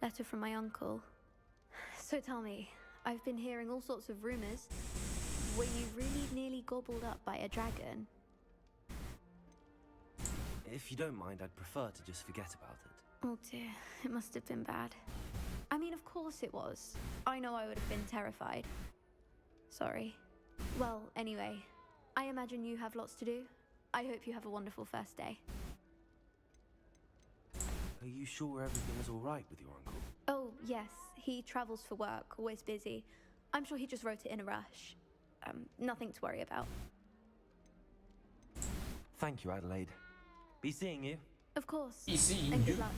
Letter from my uncle. So tell me, I've been hearing all sorts of rumors. Were you really nearly gobbled up by a dragon? If you don't mind, I'd prefer to just forget about it. Oh dear, it must have been bad. I mean, of course it was. I know I would have been terrified. Sorry. Well, anyway, I imagine you have lots to do. I hope you have a wonderful first day. Are you sure everything is all right with your uncle? Oh, yes. He travels for work, always busy. I'm sure he just wrote it in a rush. Nothing to worry about. Thank you, Adelaide. Be seeing you. Of course. Be seeing and you. Good luck.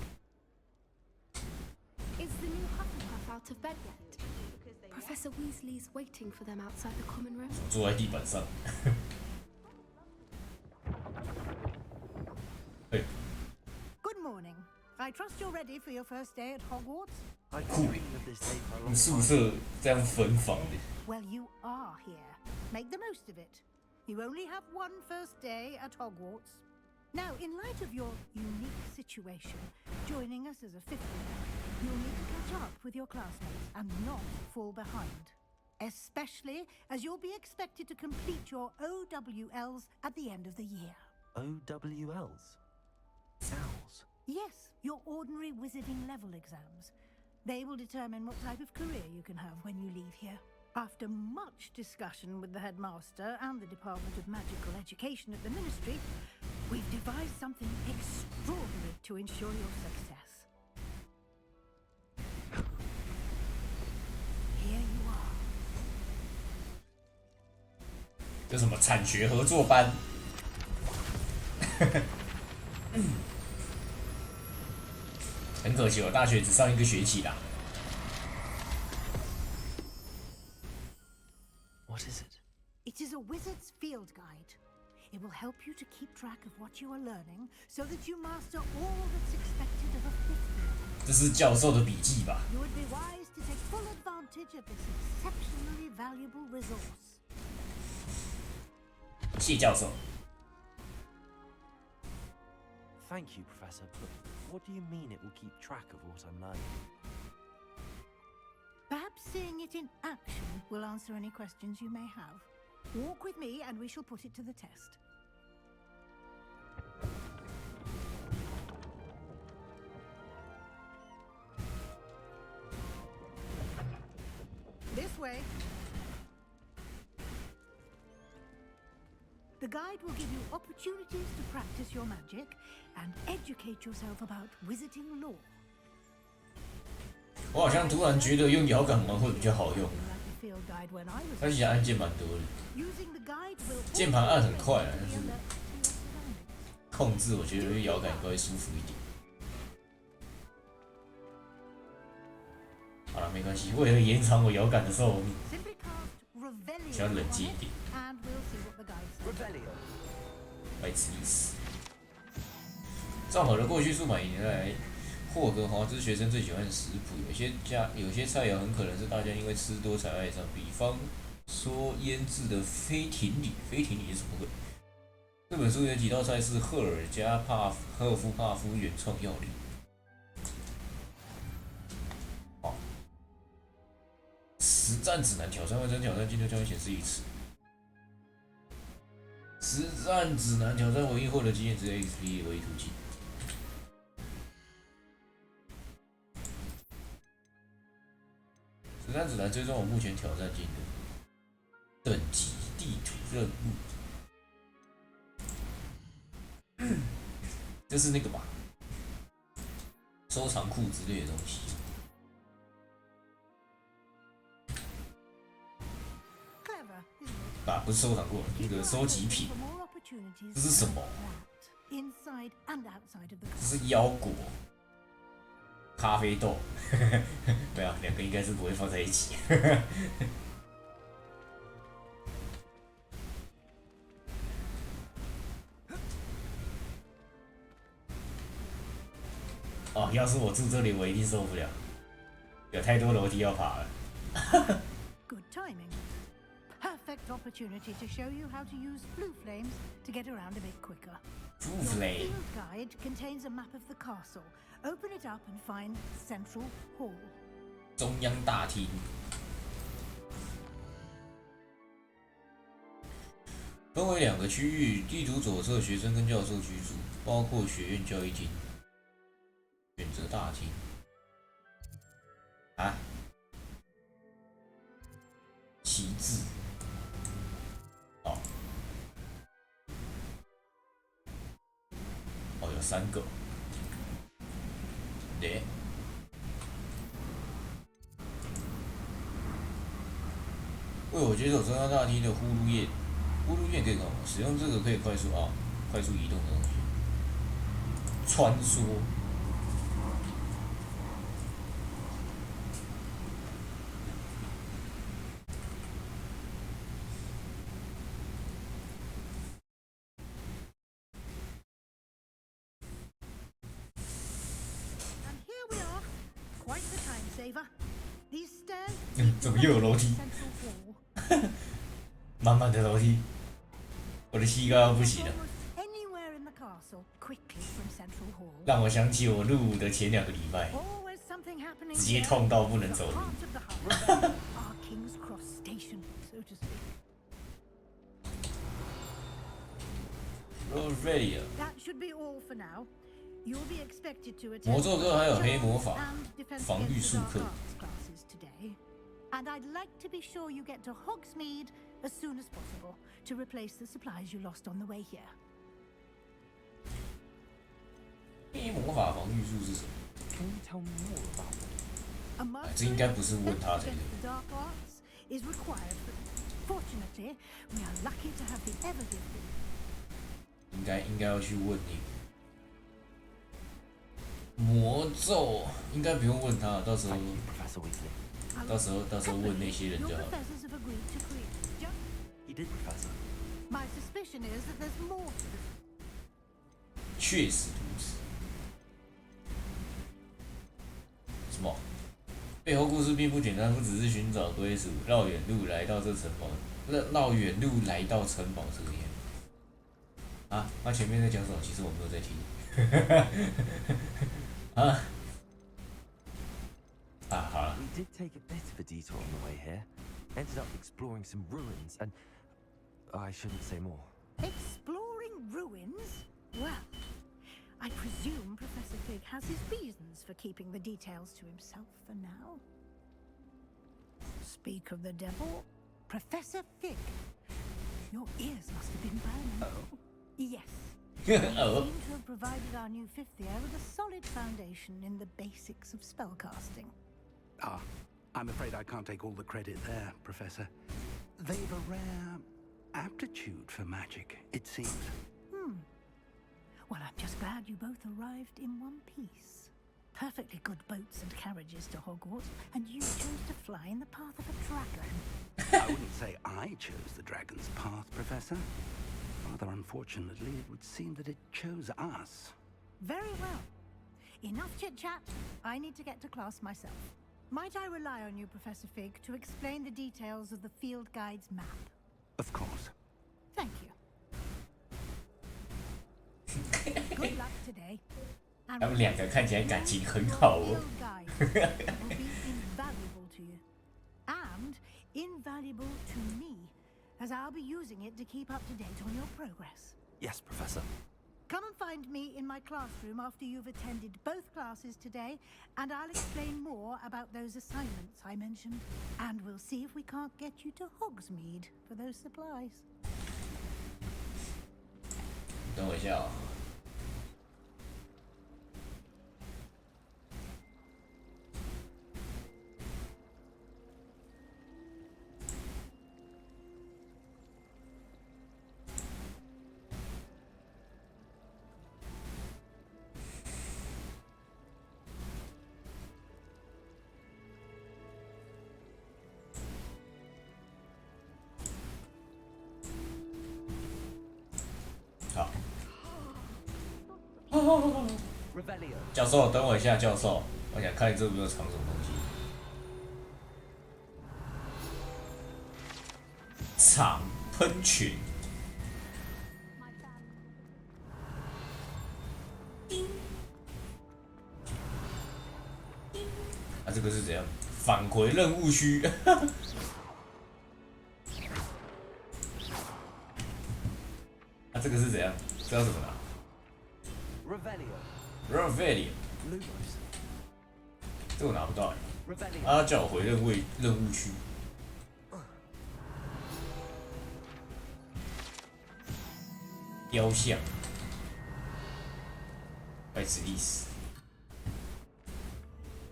Is the new Hufflepuff out of bed yet? Professor Weasley's waiting for them outside the common room. 坐在地板上。Good morning. I trust you're ready for your first day at Hogwarts. I've been dreaming of this day for a long 宿舍这样分房的。 Well, you are here. Make the most of it. You only have one first day at Hogwarts. Now, in light of your unique situation, joining us as a fifth year, you'll need to catch up with your classmates and not fall behind. Especially as you'll be expected to complete your OWLs at the end of the year. OWLs? Owls? Yes, your ordinary wizarding level exams. They will determine what type of career you can have when you leave here. After much discussion with the headmaster and the Department of Magical Education at the Ministry, we've devised something extraordinary to ensure your success. Here you are. 这什么产学合作班？很可惜，我大学只上一个学期啦。 What is it? It is a wizard's field guide. It will help you to keep track of what you are learning so that you master all that's expected of a fifth year. 这是教授的笔记吧？ You would be wise to take full advantage of this exceptionally valuable resource. 谢教授。 Thank you, Professor, but what do you mean it will keep track of what I'm learning? Perhaps seeing it in action will answer any questions you may have. Walk with me and we shall put it to the test. This way. The guide will give you opportunities to practice your magic and educate yourself about wizarding lore. 我好像突然觉得用摇杆玩会比较好用，而且按键蛮多的，键盘按很快啊，但是控制我觉得用摇杆应该会舒服一点。好了，没关系，为了延长我摇杆的寿命，需要冷静一点。白痴意思。造好的过去数百年来，霍格华兹学生最喜欢的食谱，有些菜肴很可能是大家因为吃多才爱上，比方说腌制的飞艇里，飞艇里是什么鬼？这本书有几道菜是赫尔夫帕夫原创要领。好，实战指南挑战完成挑战进度将会显示一次。实战指南挑战唯一获得经验值 XP 唯一途径。实战指南追踪我目前挑战进度。等级地图任务，这是那个吧？收藏库之类的东西。啊，不是收藏库，那个收集品。这是什么？这是腰果、咖啡豆，没有，两个应该是不会放在一起。哦，要是我住这里，我一定受不了，有太多楼梯要爬了。Good timing. Perfect opportunity to show you how to use blue flames to get around a bit quicker. Blue Your flame. field guide contains a map of the castle. Open it up and find Central Hall. 中央大厅。分为两个区域，地图左侧学生跟教授居住，包括学院教育厅。选择大厅。啊？旗帜。哦。哦，有3个。对。为我解锁中央大厅的呼噜焰，呼噜焰可以干嘛？使用这个可以快速移动的东西。穿梭。怎么又有楼梯？满满的楼梯，我的膝盖要不行了。让我想起我入伍的前2个礼拜，直接痛到不能走路。Ready 了。魔咒课还有黑魔法防御术课。And I'd like to be sure you get to Hogsmeade as soon as possible to replace the supplies you lost on the way here. 黑魔法防御术是什么？ Can you tell me more about it? 这应该不是问他才对。Is required, but fortunately, we are lucky to have the ever-gifted. 应该要去问你。魔咒应该不用问他，到时候问那些人就好了。确实如此。什么？背后故事并不简单，不只是寻找归属，绕远路来到这城堡，绕远路来到城堡这个样。啊，他前面在讲什么？其实我没有在听。啊。好了。 We did take a bit of a detour on the way here. Ended up exploring some ruins and I shouldn't say more. Exploring ruins? Well, I presume Professor Fig has his reasons for keeping the details to himself for now. Speak of the devil, Professor Fig. Your ears must have been burning. Oh? Yes. Oh. You seem to have provided our new fifth year with a solid foundation in the basics of spellcasting. Ah, I'm afraid I can't take all the credit there, Professor. They've a rare aptitude for magic, it seems. Well, I'm just glad you both arrived in one piece. Perfectly good boats and carriages to Hogwarts, and you chose to fly in the path of a dragon. I wouldn't say I chose the dragon's path, Professor. Rather unfortunately, it would seem that it chose us. Very well. Enough chit-chat. I need to get to class myself. Might I rely on you, Professor Fig, to explain the details of the field guide's map? Of course. Thank you. Good luck today. 他们两个看起来感情很好哦。 will be invaluable to you. And invaluable to me, as I'll be using it to keep up to date on your progress. Yes, Professor. Come and find me in my classroom after you've attended both classes today, and I'll explain more about those assignments I mentioned. And we'll see if we can't get you to Hogsmeade for those supplies. 等我一下啊。教授，等我一下，教授，我想看你这边有藏什么东西。藏喷泉。啊，这个是怎样？返回任务区。啊，这个是怎样？这要怎么拿？ Revelio， 这我拿不到哎。他叫我回任务区。雕像，白纸意思。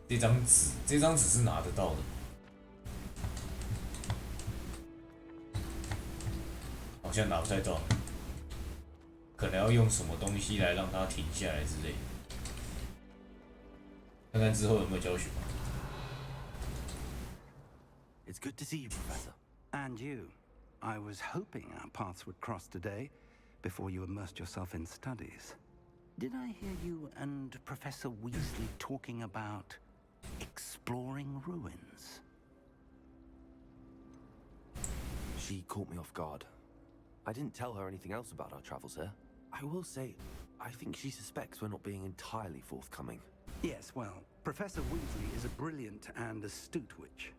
这张纸是拿得到的。好像拿不太到。 可能要用什么东西来让它停下来之类的，看看之后有没有教学吧。It's good to see you, Professor. And you. I was hoping our paths would cross today, before you immersed yourself in studies. Did I hear you and Professor Weasley talking about exploring ruins? She caught me off guard. I didn't tell her anything else about our travels here. I will say, I think she suspects we're not being entirely forthcoming. Yes, well, Professor Weasley is a brilliant and astute witch.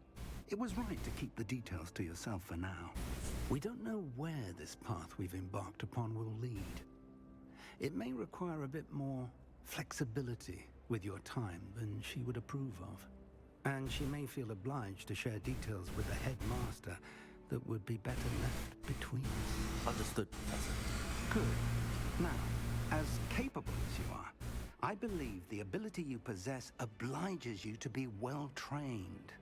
It was right to keep the details to yourself for now. We don't know where this path we've embarked upon will lead. It may require a bit more flexibility with your time than she would approve of. And she may feel obliged to share details with the headmaster that would be better left between us. Understood, Professor. Good. Now, as capable as you are, I believe the ability you possess obliges you to be well trained.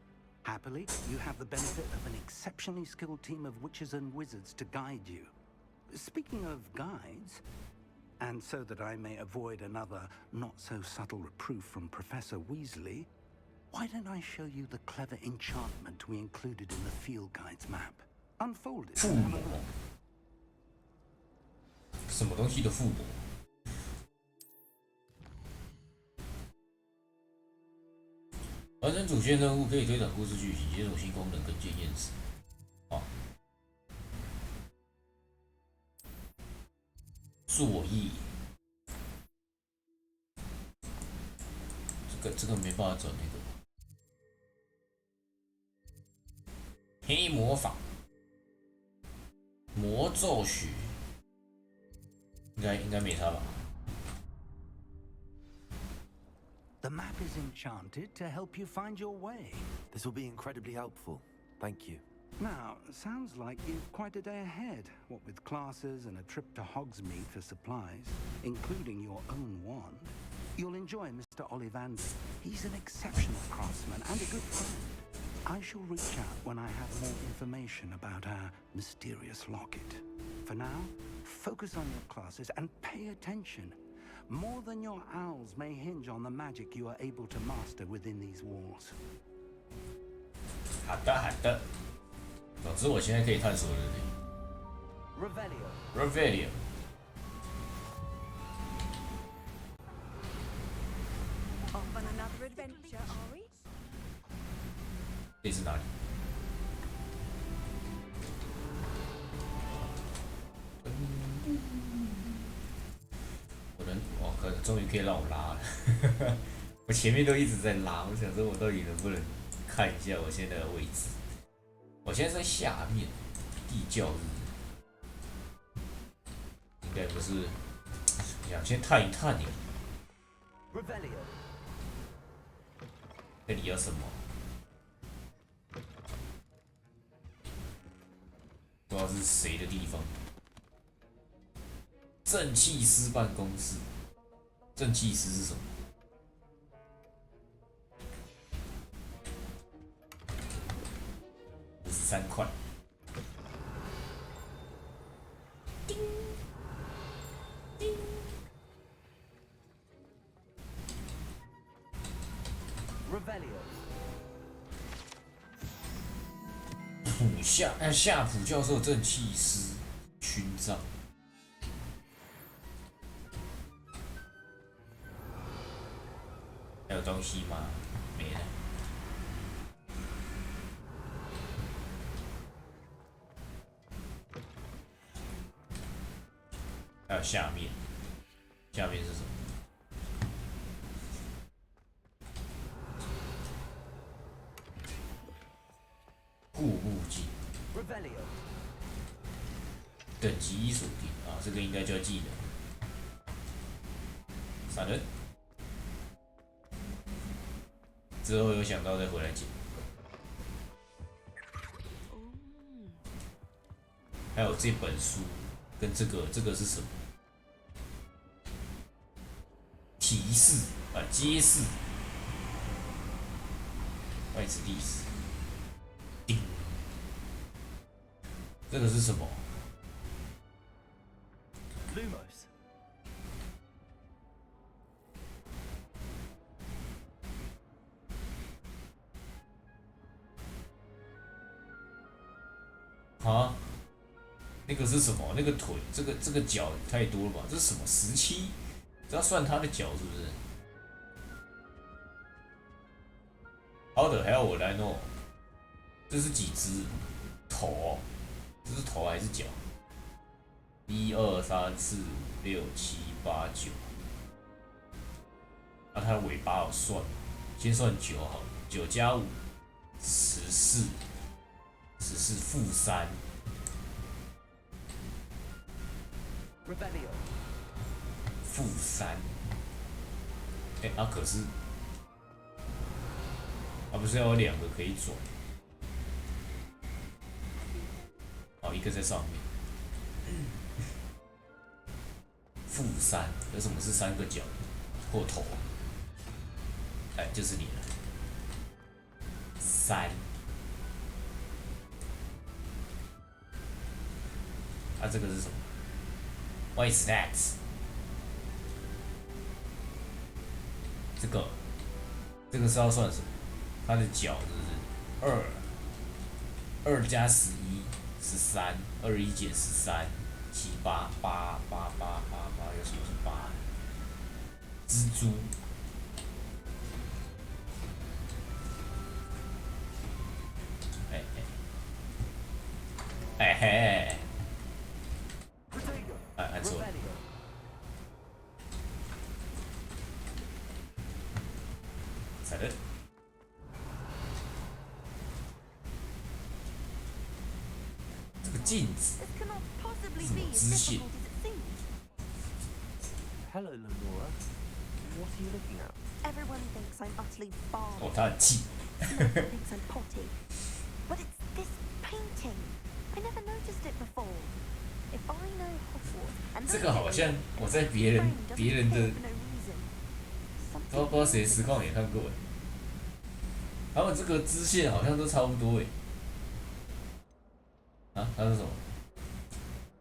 Happily, you have the benefit of an exceptionally skilled team of witches and wizards to guide you. Speaking of guides, and so that I may avoid another not-so-subtle reproof from Professor Weasley, why don't I show you the clever enchantment we included in the field guide's map? Unfold it. 什么东西的附魔？完成主线任务可以推展故事剧情，解锁新功能跟检验值。好，作业，这个没办法转那个黑魔法。魔咒学，应该没差吧？ The map is enchanted to help you find your way. This will be incredibly helpful. Thank you. Now, sounds like you've quite a day ahead, what with classes and a trip to Hogsmeade for supplies, including your own wand. You'll enjoy Mr. Ollivander. He's an exceptional craftsman and a good friend. I shall reach out when I have more information about our mysterious locket. For now, focus on your classes and pay attention. More than your owls may hinge on the magic you are able to master within these walls. 好的，好的。总之，我现在可以探索的。Revelio。Off on another adventure, are we? 这是哪里？终于可以让我拉了，我前面都一直在拉，我想说我到底能不能看一下我现在的位置？我现在在下面，地窖日，应该不是，想先探一探你。这里有什么？不知道是谁的地方。正气师办公室。 正气师是什么？53块。叮叮。夏普教授正气师勋章。 还有东西吗？没了。还有下面，下面是什么？护目镜。等级一锁定啊，这个应该叫技能。闪人。 之后有想到再回来捡。还有这本书跟这个是什么？提示啊，揭示外子历史。叮，这个是什么 ？Lumos。 啊，那个是什么？那个腿，这个脚太多了吧？这是什么？17？这要算他的脚是不是？好的，还要我来弄。这是几只头？这是头还是脚？1、2、3、4、5、6、7、8、9。那它的尾巴有算，先算9好了，9加5，14。 14负3，负3。哎，啊，可是，啊，不是要有2个可以转？哦，一个在上面。负3，有什么是3个角或头？哎，就是你了。3。 啊，这个是什么 ？What is that？ 这个是要算什么？它的角是2加11 13，21减13 7 8 8 8 8 8 8，有什么是8？蜘蛛。哎嘿。 按错了。闪人。这个镜子。be as 支线。 difficult as it seems. Hello, Lenora. What are you looking at? Everyone thinks I'm utterly barred. 哦，他很气。 Everyone thinks I'm potty. But it's this painting. I never noticed it before. If I know Hogwarts and 这个好像我在别人的，不知道谁实况也看过哎。他们这个支线好像都差不多哎。啊，它是什么？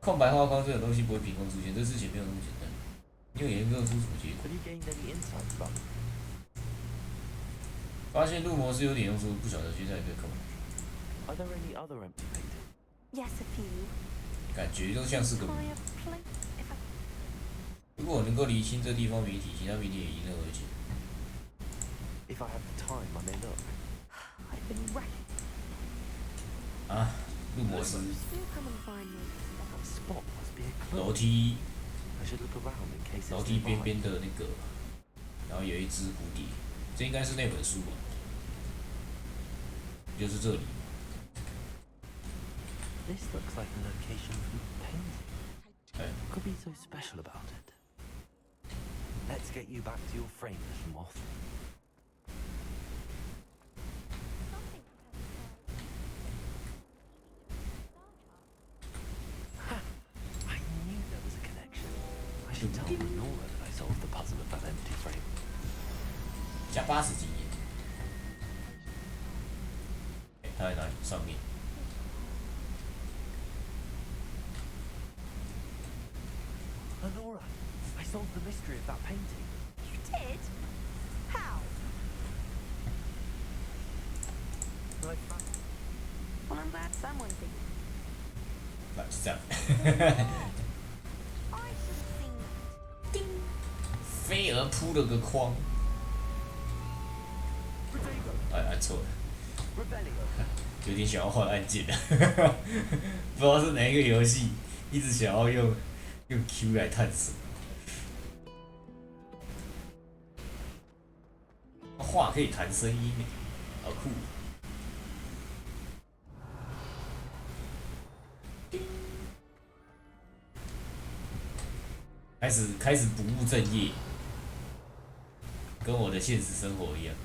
空白画框这种东西不会凭空出现，这事情没有那么简单。你有研究出什么结果？发现入魔是有点用处，不晓得现在可以干嘛。 Are there any other empty paintings? Yes, a few. 感觉都像是个。如果我能够理清这地方谜题，其他谜题也迎刃而解。If I have the time, I may look. I've been wrecked. 啊，入魔师。 You come and find me. That spot must be a clue. 楼梯。 I should look around in case it's 楼梯边边的那个，然后有一只蝴蝶，这应该是那本书吧？就是这里。 This looks like the location from the painting. What could be so special about it? Let's get you back to your frame, little moth. Ha! I knew there was a connection. I should tell Lenora that I solved the puzzle of that empty frame. 加80经验。它在哪里？上面。 Lenora, I solved the mystery of that painting. You did? How? Well, Well, I'm glad someone did. 那是这样。 I should have seen that. 飞蛾扑了个框。哎，按错了。有点想要换按键，不知道是哪一个游戏，一直想要用 Q 来探索。画可以弹声音，好酷！开始不务正业，跟我的现实生活一样。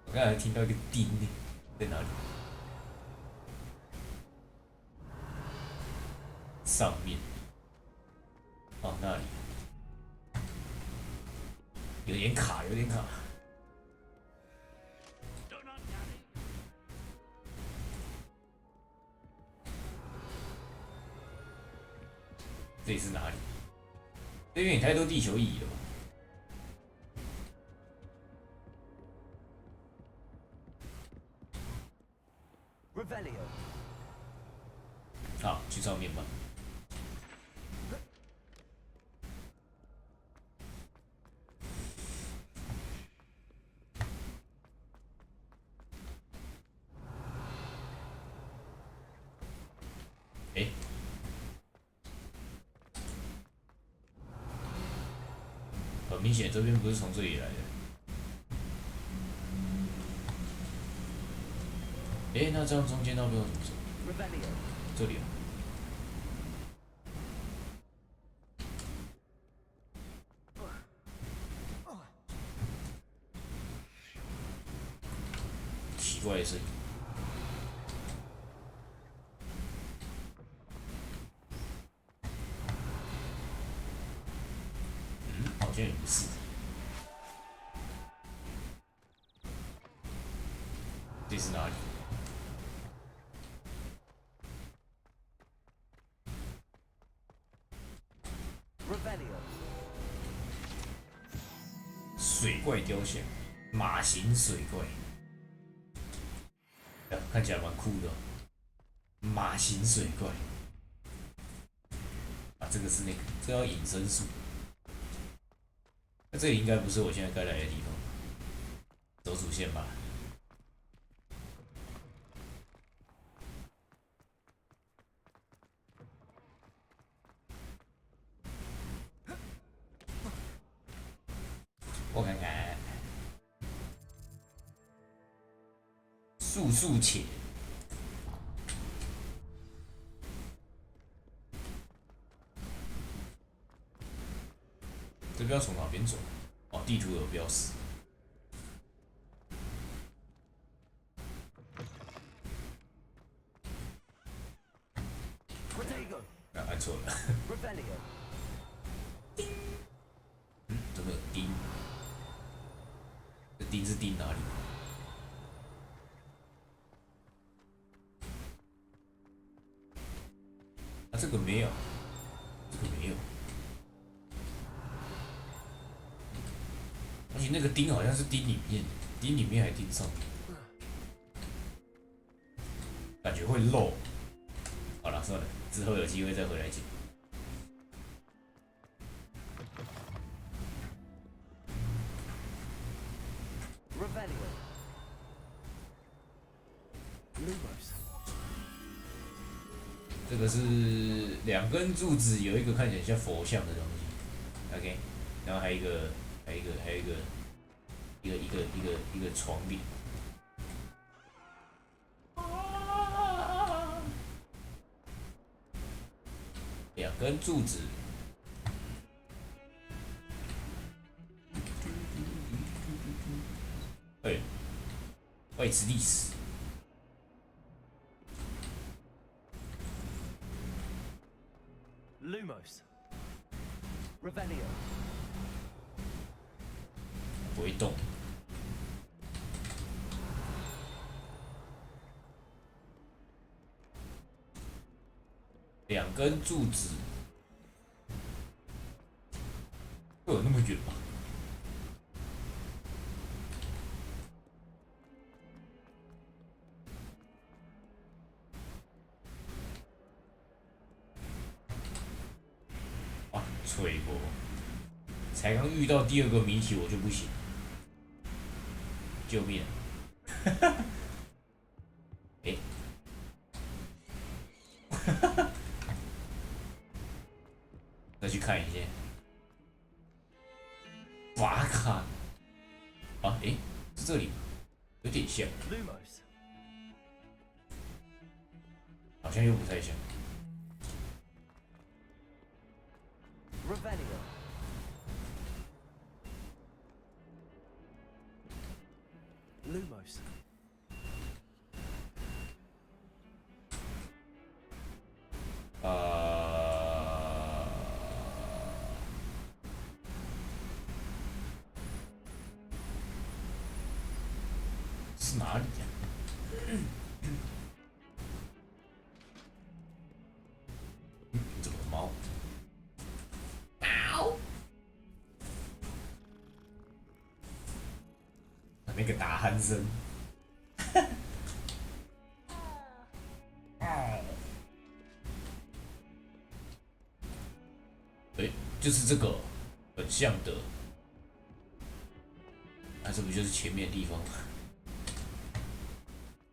我刚才听到一个叮，在哪里？上面。哦，那里。有点卡，有点卡。这里是哪里？这边也太多地球仪了吧？ Revelio。好，去上面吧。哎，很明显，这边不是从这里来的。 哎，那这样中间那边要怎么走？这里啊。奇怪的声音。嗯，好像也不是。这是哪里？ 水怪雕像，马形水怪，看起来蛮酷的、哦。马形水怪，啊，这个是那个，这叫隐身术。那这里应该不是我现在该来的地方，走主线吧。 我看看，速速且。这边要从哪边走？哦，地图有标识。啊，按错了。怎么有钉？这钉是钉哪里？啊，这个没有，这个没有。而且那个钉好像是钉里面，钉里面还钉上面，感觉会漏。好了，算了，之后有机会再回来捡。这个是2根柱子，有一个看起来像佛像的东西 ，OK， 然后还有一个床帘。2根柱子，哎，外资历史。Lumos. Revelio. 不会动。2根柱子，会有那么远吗？啊，吹过，才刚遇到第2个谜题我就不行，救命！哎。再去看一下。哇卡！啊，诶，是这里吗？有点像，好像又不太像。Lumos. 是哪里呀？怎么猫？那个打鼾声。哎，就是这个，很像的。那这不就是前面的地方吗？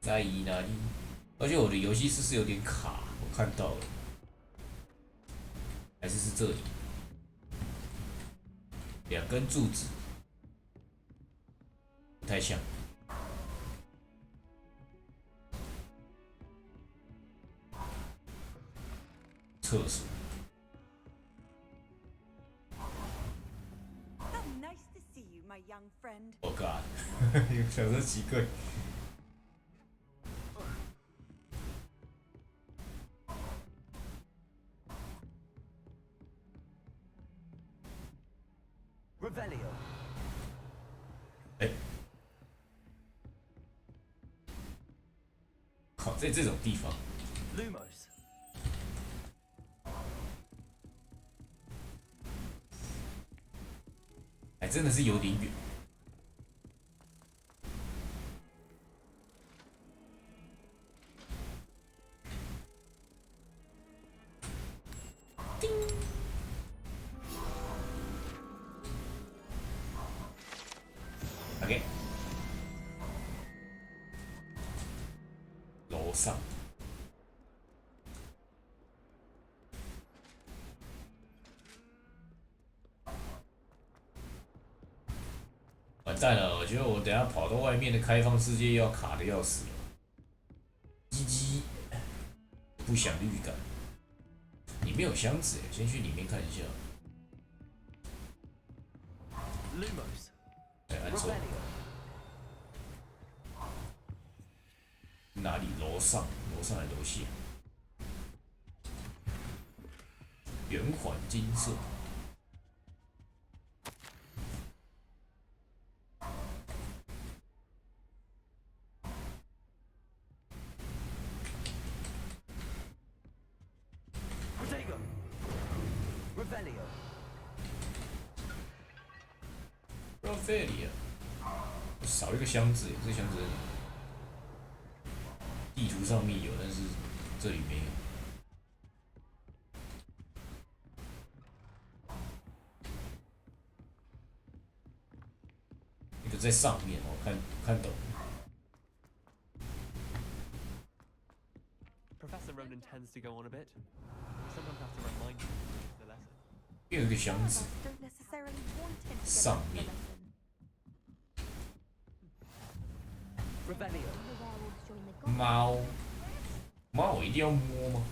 在哪里？而且我的游戏是有点卡，我看到了，还是这里，2根柱子，不太像。厕所。Oh God， 想说奇怪。Revelio. 哎，好，在这种地方。Lumos. 还真的是有点远。叮。OK。楼上。完蛋了！我觉得我等下跑到外面的开放世界要卡的要死了。不祥预感。里面有箱子耶，先去里面看一下。Lumos. 对，按错。哪里？楼上？楼上还是楼下？圆环金色。Revelio， 少一个箱子，这箱子地图上面有，但是这里没有。一个在上面，我看懂。Professor Ronan tends to go on a bit. Sometimes have to remind him of the lesson. 又有一个箱子，上面。猫，猫我一定要摸吗？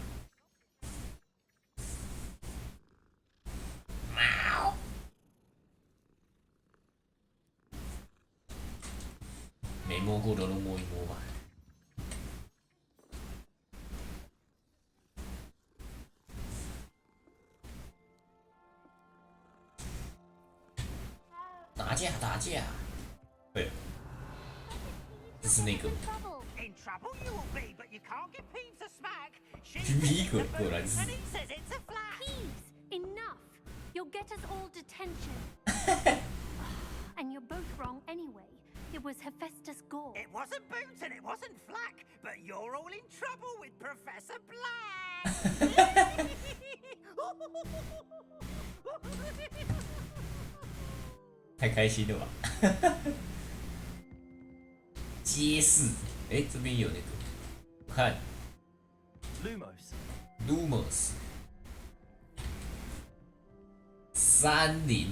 猫，没摸过的都摸一摸吧。打架，对，就是那个。In trouble you will be, but you can't give Peeves a smack. 皮果果然是。 Peeves, enough! You'll get us all detention. And you're both wrong anyway. It was Hephaestus Gore. It wasn't Boots and it wasn't Flack, but you're all in trouble with Professor Black. 太开心了吧！揭示，哎，这边有那个，我看 Lumos 305，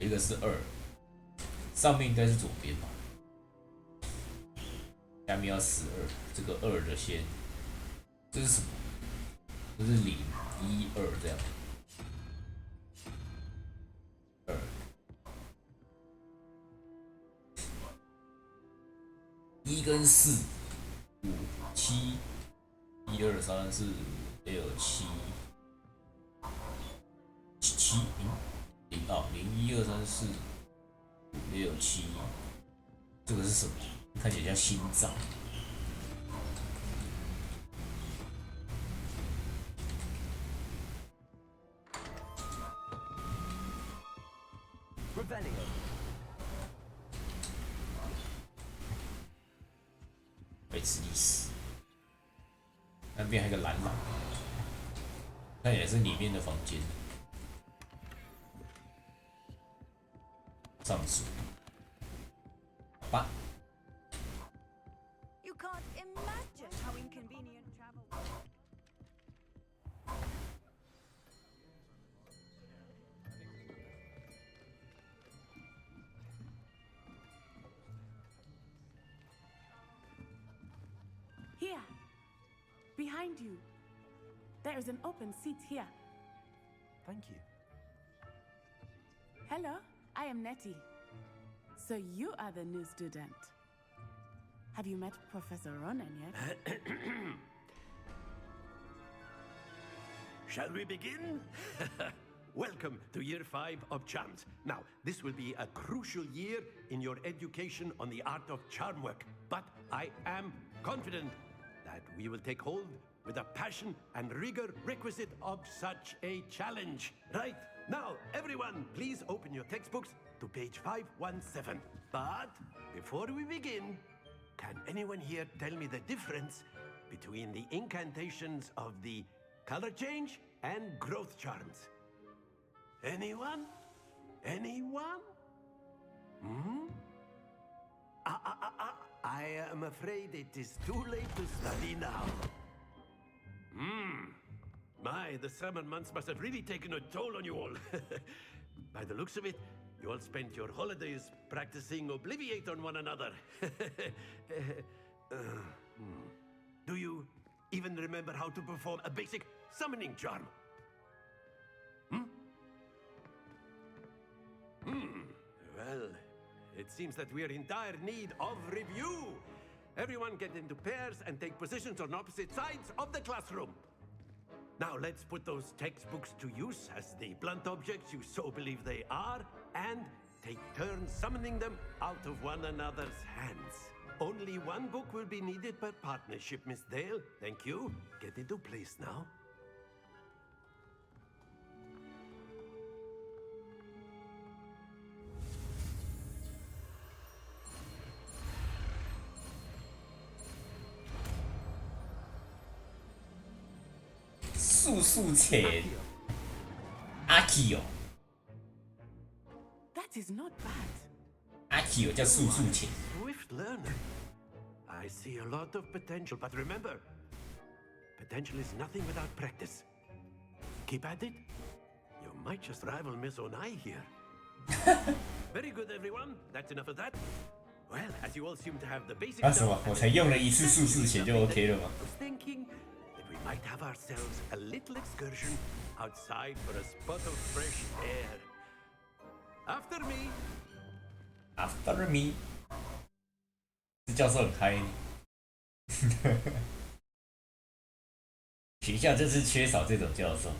一个是2，上面应该是左边吧，下面要12，这个2的先，这是什么？这是0、1、2这样。 1跟4、5、7、1、2、3、4、5、6、7、7、0、1、2、3、4、5、6、7，这个是什么？看起来像心脏。被吃力死。那边还有个蓝狼，看起来是里面的房间。上锁。8。 You can't imagine how inconvenient travel. Here, behind you. There is an open seat here. Thank you. Hello, I am Nettie. So you are the new student. Have you met Professor Ronan yet? Shall we begin? Welcome to Year 5 of Charms. Now, this will be a crucial year in your education on the art of charm work, but I am confident that we will take hold with the passion and rigor requisite of such a challenge. Right, now, everyone, please open your textbooks to page 517. But before we begin, can anyone here tell me the difference between the incantations of the color change and growth charms? Anyone? Anyone? Hmm? I am afraid it is too late to study now. My, the summer months must have really taken a toll on you all. By the looks of it, you all spent your holidays practicing Obliviate on one another. Do you even remember how to perform a basic summoning charm. Well, it seems that we are in dire need of review. Everyone get into pairs and take positions on opposite sides of the classroom. Now let's put those textbooks to use as the blunt objects you so believe they are, and take turns summoning them out of one another's hands. Only one book will be needed per partnership, Miss Dale. Thank you. Get into place now. Akio That is not bad. Akio 叫速速前。 Swift learner. I see a lot of potential, but remember, potential is nothing without practice. Keep at it. You might just rival Miss Onai here. Very good, everyone. That's enough of that. Well, as you all seem to have the basic. 啊什么？我才用了一次速速前就 OK 了吗？ Thinking that we might have ourselves a little excursion outside for a spot of fresh air. After me. After me. 这教授很开。学校就是缺少这种教授。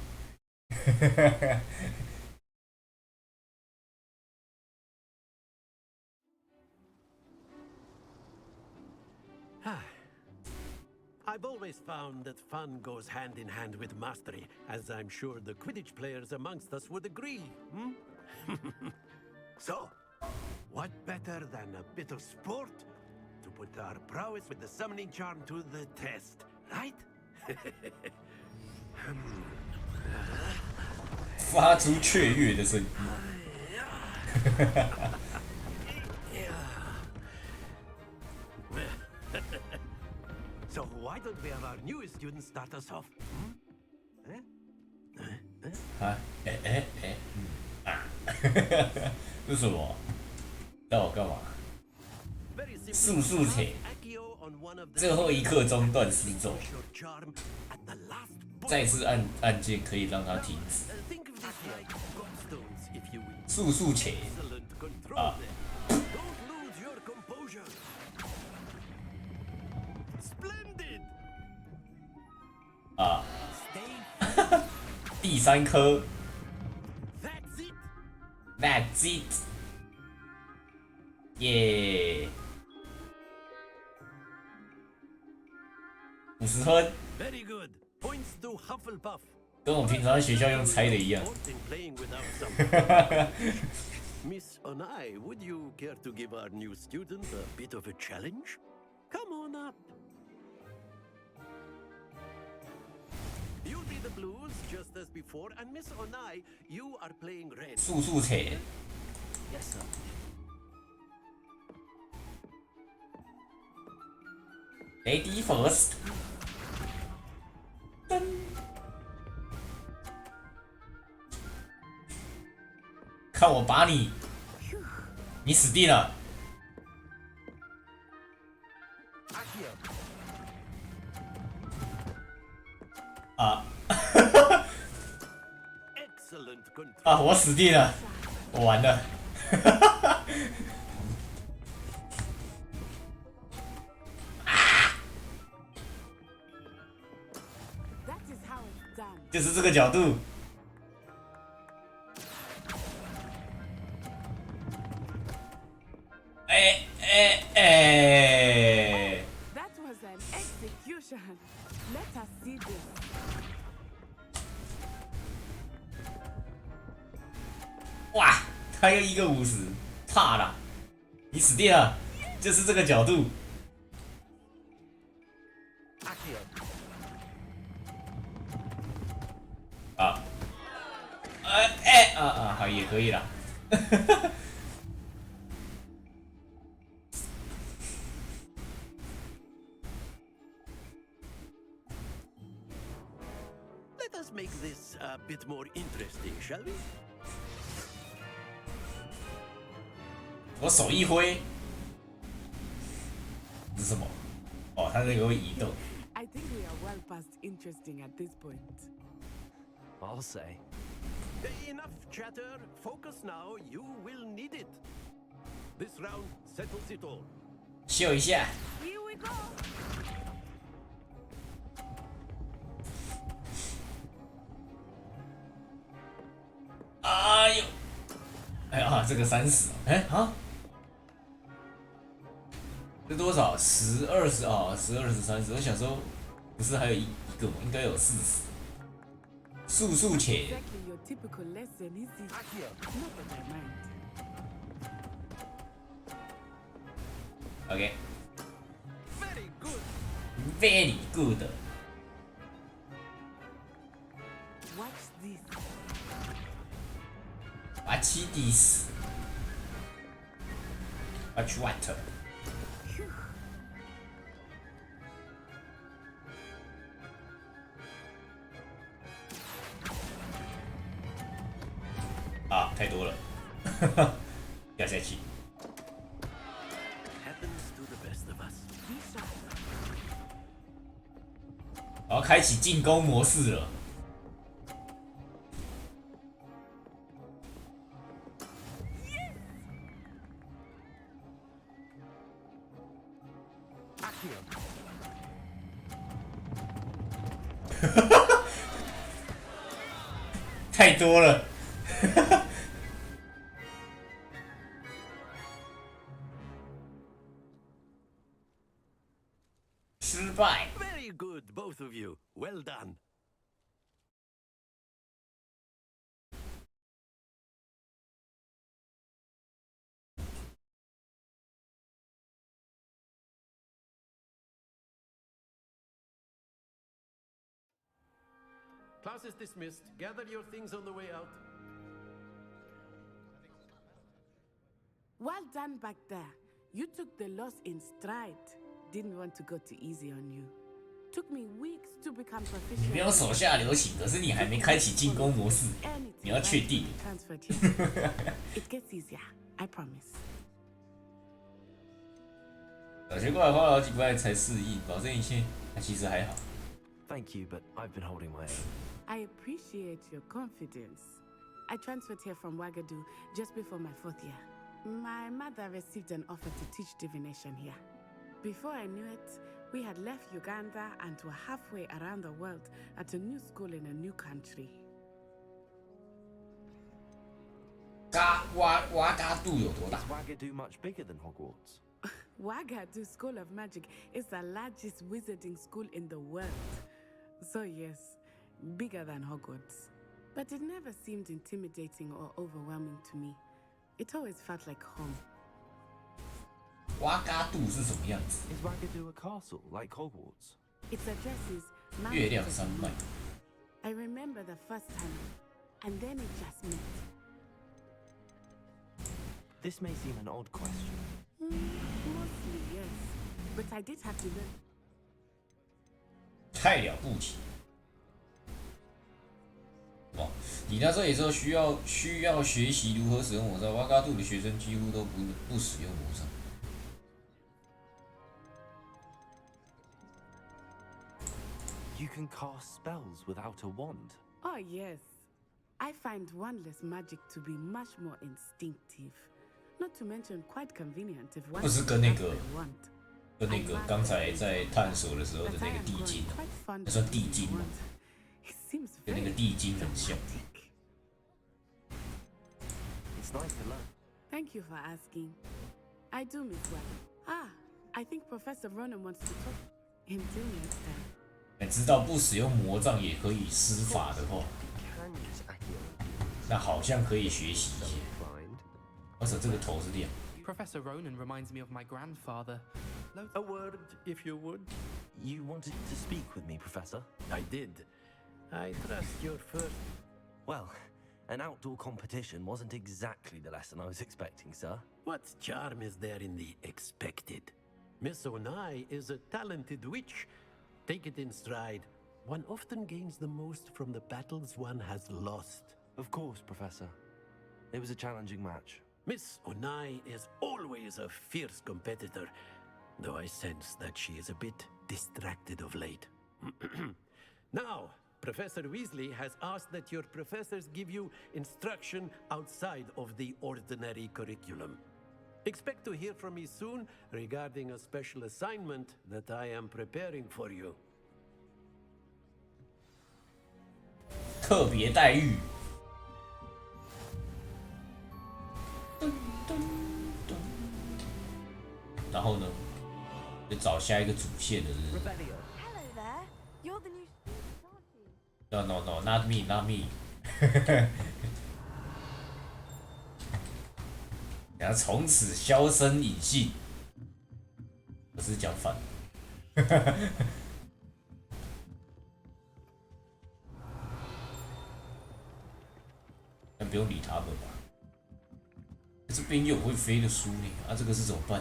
I've always found that fun goes hand in hand with mastery, as I'm sure the Quidditch players amongst us would agree. So, what better than a bit of sport to put our prowess with the summoning charm to the test, right? 发出雀跃的声音。So why don't we have our newest student start us off? 啊，这是什么？让我干嘛？速速前，最后一刻中断失重，再次按键可以让它停止。速速前，啊。 啊，第三颗 ，That's it， 耶，50分，跟我平常在学校用猜的一样。Miss Onai, would you care to give our new student a bit of a challenge? Come on up. You'll be the blues just as before, and Miss Onai, you are playing red. 速速前 Yes, sir. Lady first。看我把你，你死定了！啊！啊！我死定了，我完了。就是这个角度。That was an execution. Let us see this. 哇，他又一个50，怕了，你死定了，就是这个角度。啊，好也可以了。Let us make this a bit more interesting, shall we? 我手一挥，这是什么？哦，它那个会移动。I think we are well past interesting at this point. I'll say. Enough chatter. Focus now. You will need it. This round settles it all. 秀一下。 Here we go. 哎呦，哎啊，这个30，哎啊，这多少？10、20啊，10、20、30。我想说，不是还有一个吗？应该有40。速且。 Exactly your typical lesson, is it? Not that I mind. OK。 Very good. Very good. Watch this. Watch this. Watch what? 啊，太多了，掉下去。 Happens to the best of us. 我要开启进攻模式了。太多了。失败。 Very good, both of you. Well done. Class is dismissed. Gather your things on the way out. Well done back there. You took the loss in stride. Didn't want to go too easy on you. Took me weeks to become 你没 proficient. 有手下留情，可是你还没开启进攻模式，你要确定。 It gets easier, I promise. 小学过来花了好几个月才适应，保证一切，其实还好。 Thank you, but I've been holding my own. I appreciate your confidence. I transferred here from Wagadu just before my 4th year. My mother received an offer to teach divination here. Before I knew it, we had left Uganda and were halfway around the world at a new school in a new country. 瓦嘎杜有多大 Is Wagadu much bigger than Hogwarts? Wagadu School of Magic is the largest wizarding school in the world. So yes, bigger than Hogwarts. But it never seemed intimidating or overwhelming to me. It always felt like home. 瓦嘎杜是什么样子？ Is Wagadu a castle like Hogwarts? Its addresses 月亮山脉。 I remember the first time, and then it just met. This may seem an odd question. Mostly, yes. But I did have to learn. 太了不起！哇，你那时候也说需要学习如何使用魔杖，瓦嘎杜的学生几乎都不使用魔杖。 You can cast spells without a wand. Oh, yes. I find wandless magic to be much more instinctive. Not to mention quite convenient if one 不是跟那个 want. 跟那个刚才在探索的时候的那个地精，那算地精吗？跟那个地精很像。 It's nice to learn. Thank you for asking. I do miss well. I think Professor Ronan wants to talk. Until next time. 知道不使用魔杖也可以施法的话，那好像可以学习一些。而且这个头是亮。 Professor Ronan reminds me of my grandfather. A word, if you would. You wanted to speak with me, Professor? I did. I trust your first... Well, an outdoor competition wasn't exactly the lesson I was expecting, sir. What charm is there in the expected? Miss Onai is a talented witch. Take it in stride. One often gains the most from the battles one has lost. Of course, Professor. It was a challenging match. Miss Onai is always a fierce competitor, though I sense that she is a bit distracted of late. Now, Professor Weasley has asked that your professors give you instruction outside of the ordinary curriculum. Expect to hear from me soon regarding a special assignment that I am preparing for you. 特别待遇。然后呢，就找下一个主线的是。Hello there. You're the new student, aren't you? No, no, no, not me, not me. 然后从此销声匿迹。我是讲反。但不用理他们吧。这边又有会飞的书呢，啊，这个是怎么办？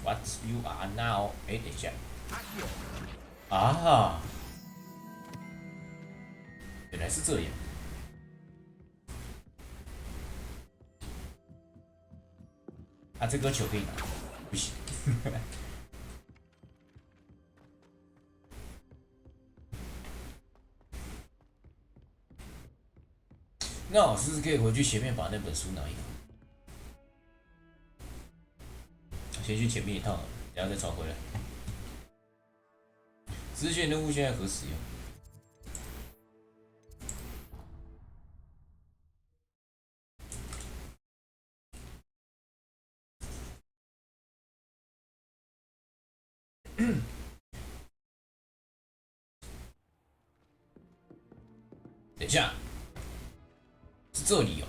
What you are now？ 哎，等一下，啊，原来是这样。啊，这个球可以拿，不行。那我是不是可以回去前面把那本书拿一个？ 先去前面一趟，等下再传回来。支线任务现在可使用？等一下，是这里哦。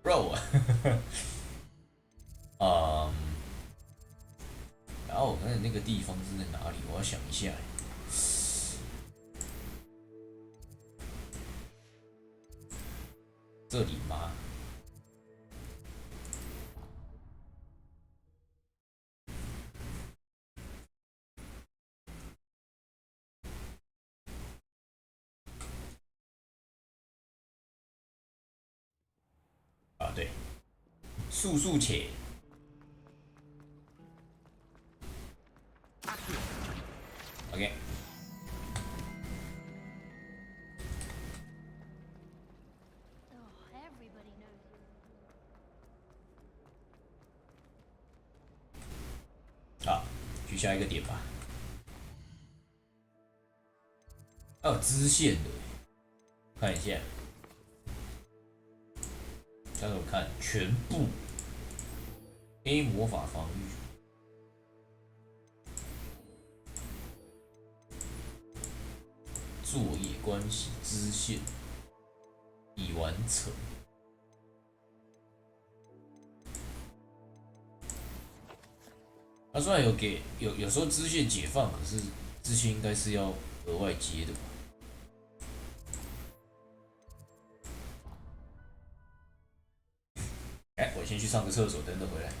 肉啊，然后我看那个地方是在哪里？我要想一下。这里吗？啊，对，速速且。 OK， 好，去下一个点吧。哦，支线的，看一下，让我看全部 A 魔法防御。 作业关系支线已完成。他虽然有给有时候支线解放，可是支线应该是要额外接的吧？哎，我先去上个厕所，等等回来。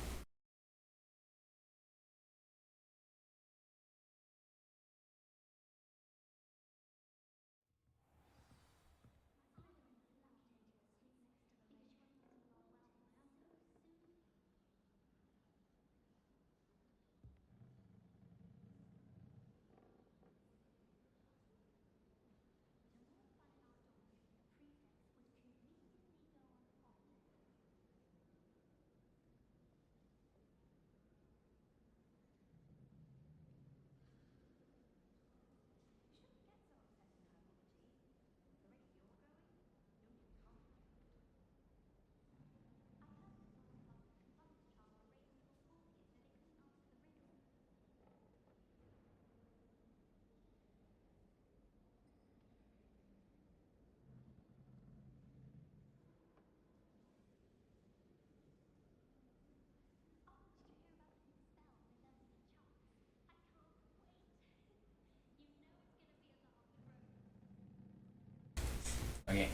OK，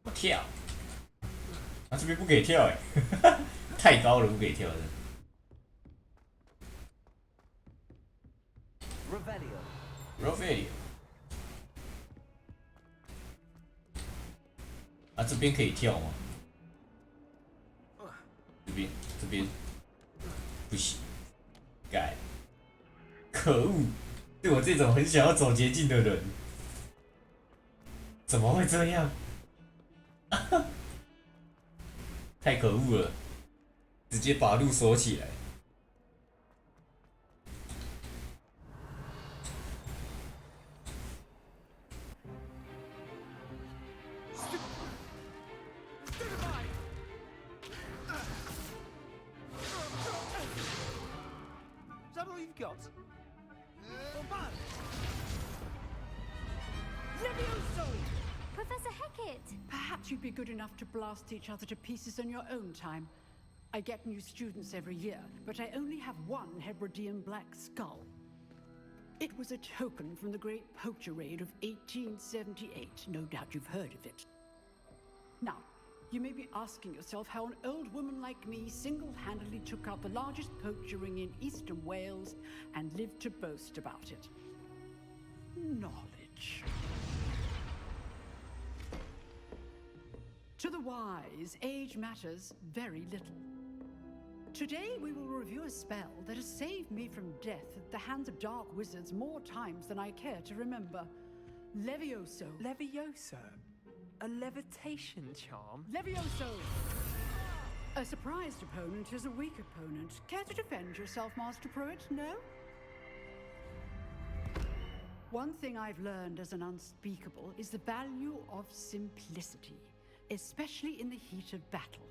我跳，啊这边不可以跳哎，太高了不可以跳的。Revelio。这边可以跳吗？这边不行，改。可恶！对我这种很想要走捷径的人，怎么会这样？太可恶了！直接把路锁起来。Is that all you've got? Levioso! Professor Hecat! Perhaps you'd be good enough to blast each other to pieces in your own time. I get new students every year, but I only have one Hebridean black skull. It was a token from the Great Poacher Raid of 1878. No doubt you've heard of it. Now, you may be asking yourself how an old woman like me single-handedly took out the largest poacher ring in eastern Wales and lived to boast about it. Knowledge. To the wise, age matters very little. Today we will review a spell that has saved me from death at the hands of dark wizards more times than I care to remember. Levioso. Levioso? A levitation charm? Levioso! A surprised opponent is a weak opponent. Care to defend yourself, Master Pruitt? No? One thing I've learned as an unspeakable is the value of simplicity, especially in the heat of battle.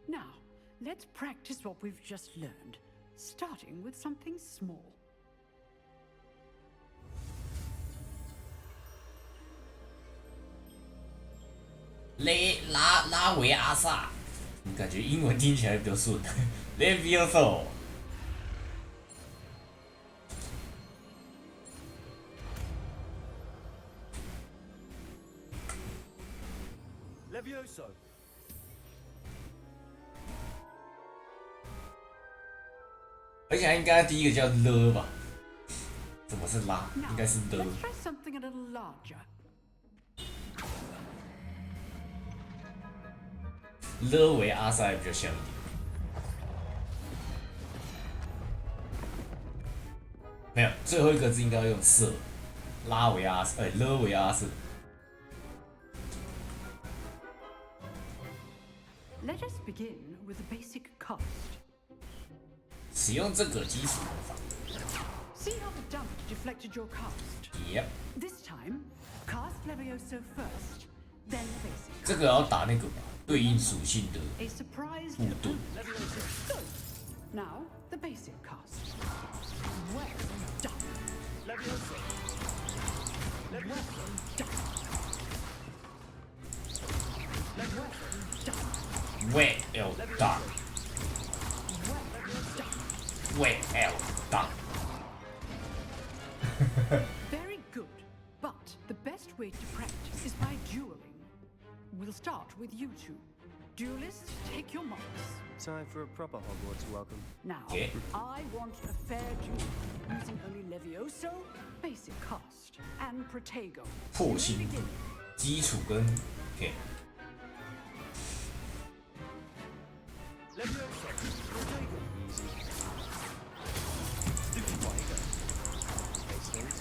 Now, let's practice what we've just learned, starting with something small. 拉维阿萨，感觉英文听起来比较顺。Levioso。Levioso. 而且它应该第一个叫了吧？怎么是拉？应该是了。 Let's try something a little larger. 勒维阿萨也比较像一点。没有，最后一个字应该要用色。拉维阿瑟，勒维阿瑟。 Let us begin with the basic cost. 使用这个基础魔法。 See how the dump deflected your cast? Yep. This time, cast Levioso first, then the basic. 这个要打那个吧，对应属性的 A surprised 护盾。 Now, the basic cast. Well done. Levioso. Well done. Well done. Well done. Very good. But the best way to practice is by dueling. We'll start with you two. Duelists, take your marks. Time for a proper Hogwarts welcome. Now, Okay. I want a fair duel using only Levioso, basic cast, and Protego. 破心度、基础跟 OK。 Levioso. Protego. Easy. Protego. Makes sense.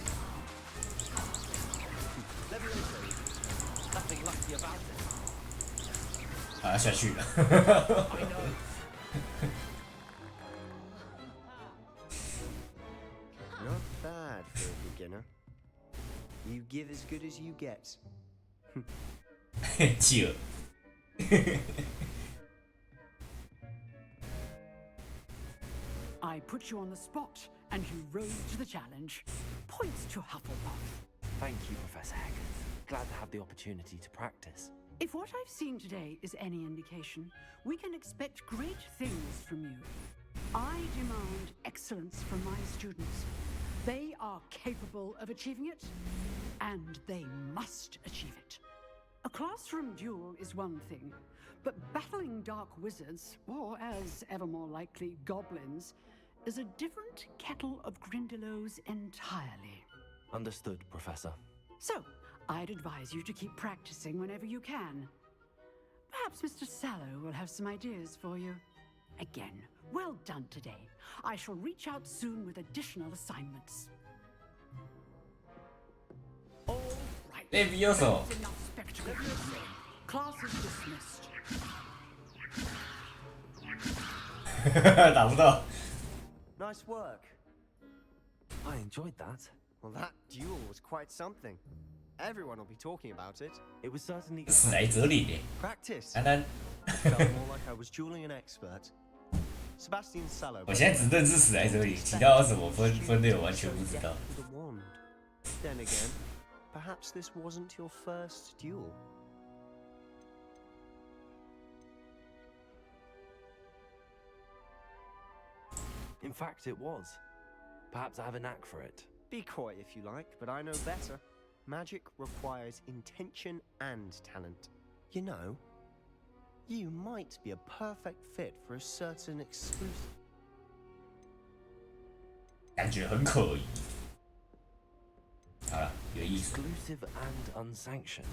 Levioso. Nothing lucky about it. 啊，下去了。 I know. Not bad for a beginner. You give as good as you get. 企鹅。I put you on the spot, and you rose to the challenge. Points to Hufflepuff. Thank you, Professor Haggard. Glad to have the opportunity to practice. If what I've seen today is any indication, we can expect great things from you. I demand excellence from my students. They are capable of achieving it, and they must achieve it. A classroom duel is one thing, but battling dark wizards, or as ever more likely, goblins, is a different kettle of Grindylows entirely. Understood, Professor. So, I'd advise you to keep practicing whenever you can. Perhaps Mr. Sallow will have some ideas for you. Again, well done today. I shall reach out soon with additional assignments. All right. Levioso. That's enough spectacle. Class is dismissed. 打不到。 Nice work. I enjoyed that. Well, that duel was quite something. Everyone will be talking about it. It was certainly 史莱哲林耶。 Practice. 安安。 Felt more like I was dueling an expert. Sebastian Sallow. 我现在只认识史莱哲林，其他有什么分类我完全不知道。 The wand. Then again, perhaps this wasn't your first duel. In fact, it was. Perhaps I have a knack for it. Be coy if you like, but I know better. Magic requires intention and talent. You know, you might be a perfect fit for a certain exclusive. 感觉很可疑。好了，有意思。 Exclusive and unsanctioned.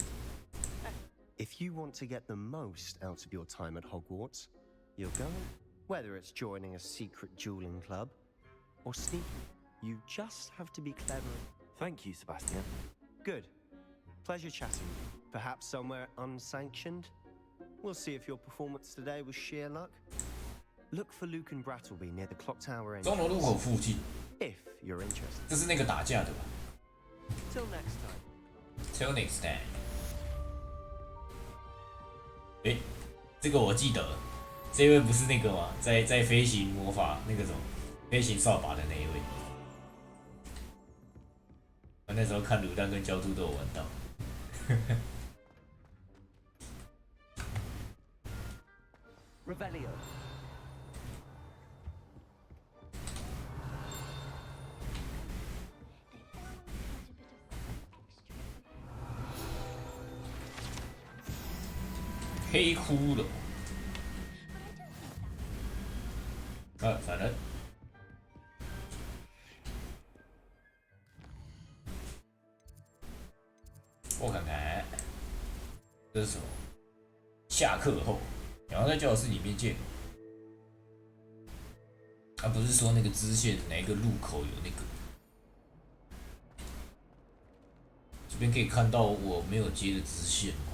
If you want to get the most out of your time at Hogwarts, you'll go. Whether it's joining a secret dueling club or sneaking, you just have to be clever. Thank you, Sebastian. Good. Pleasure chatting. Perhaps somewhere unsanctioned? We'll see if your performance today was sheer luck. Look for Luke and Brattleby near the clock tower 钟楼路口附近。 If you're interested. 这是那个打架的吧 Till next time.？Till next time。诶，这个我记得，这位不是那个吗？在飞行魔法那个什么飞行扫把的那一位。我那时候看卤蛋跟焦兔都有玩到。Revelio. 黑骷髅。反正。我看看，这是什么？下课后，然后在教室里面见。他不是说那个支线哪一个路口有那个？这边可以看到我没有接的支线吗？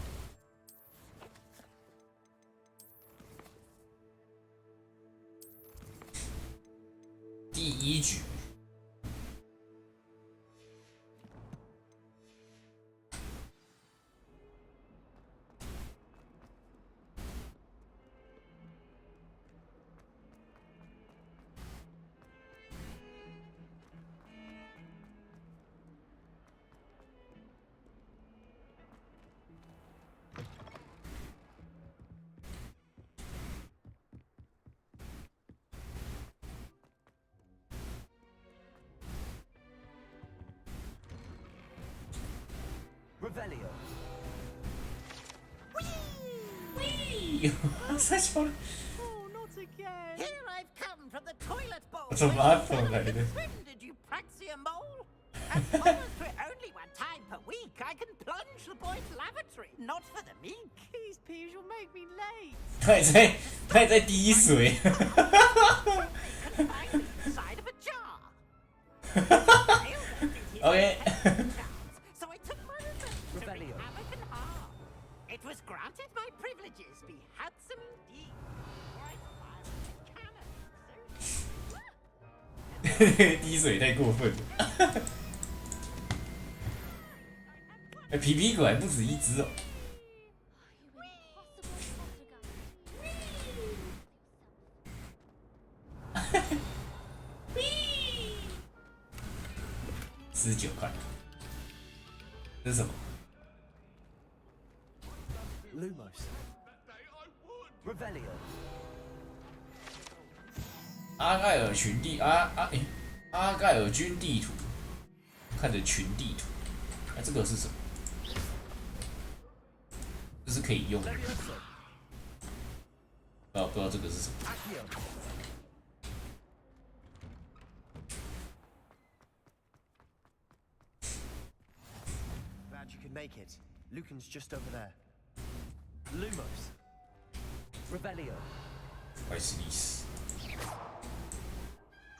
第一局。 Revelio. Whee! Such a... Oh, not again. Here I've come from the toilet bowl. That's a bad one, lady. Did you praxia mole? As long as for only one time per week, I can plunge the boy's lavatory. Not for the meek. These peas will make me late. 他也在滴水。 Inside of a jar. OK。 So I took my revenge to wreak havoc and harm. It was granted my privileges be handsome indeed. For I fired cannon. 滴水太过分了。皮皮狗还不止一只哦。19块，这是什么 Lumos. Revelio. 阿盖尔群地阿盖尔军地图，看着群地图，那这个是什么？这是可以用的。不知道这个是什么。 Glad you could make it. Lucan's just over there. Lumos. Revelio. 快死历史。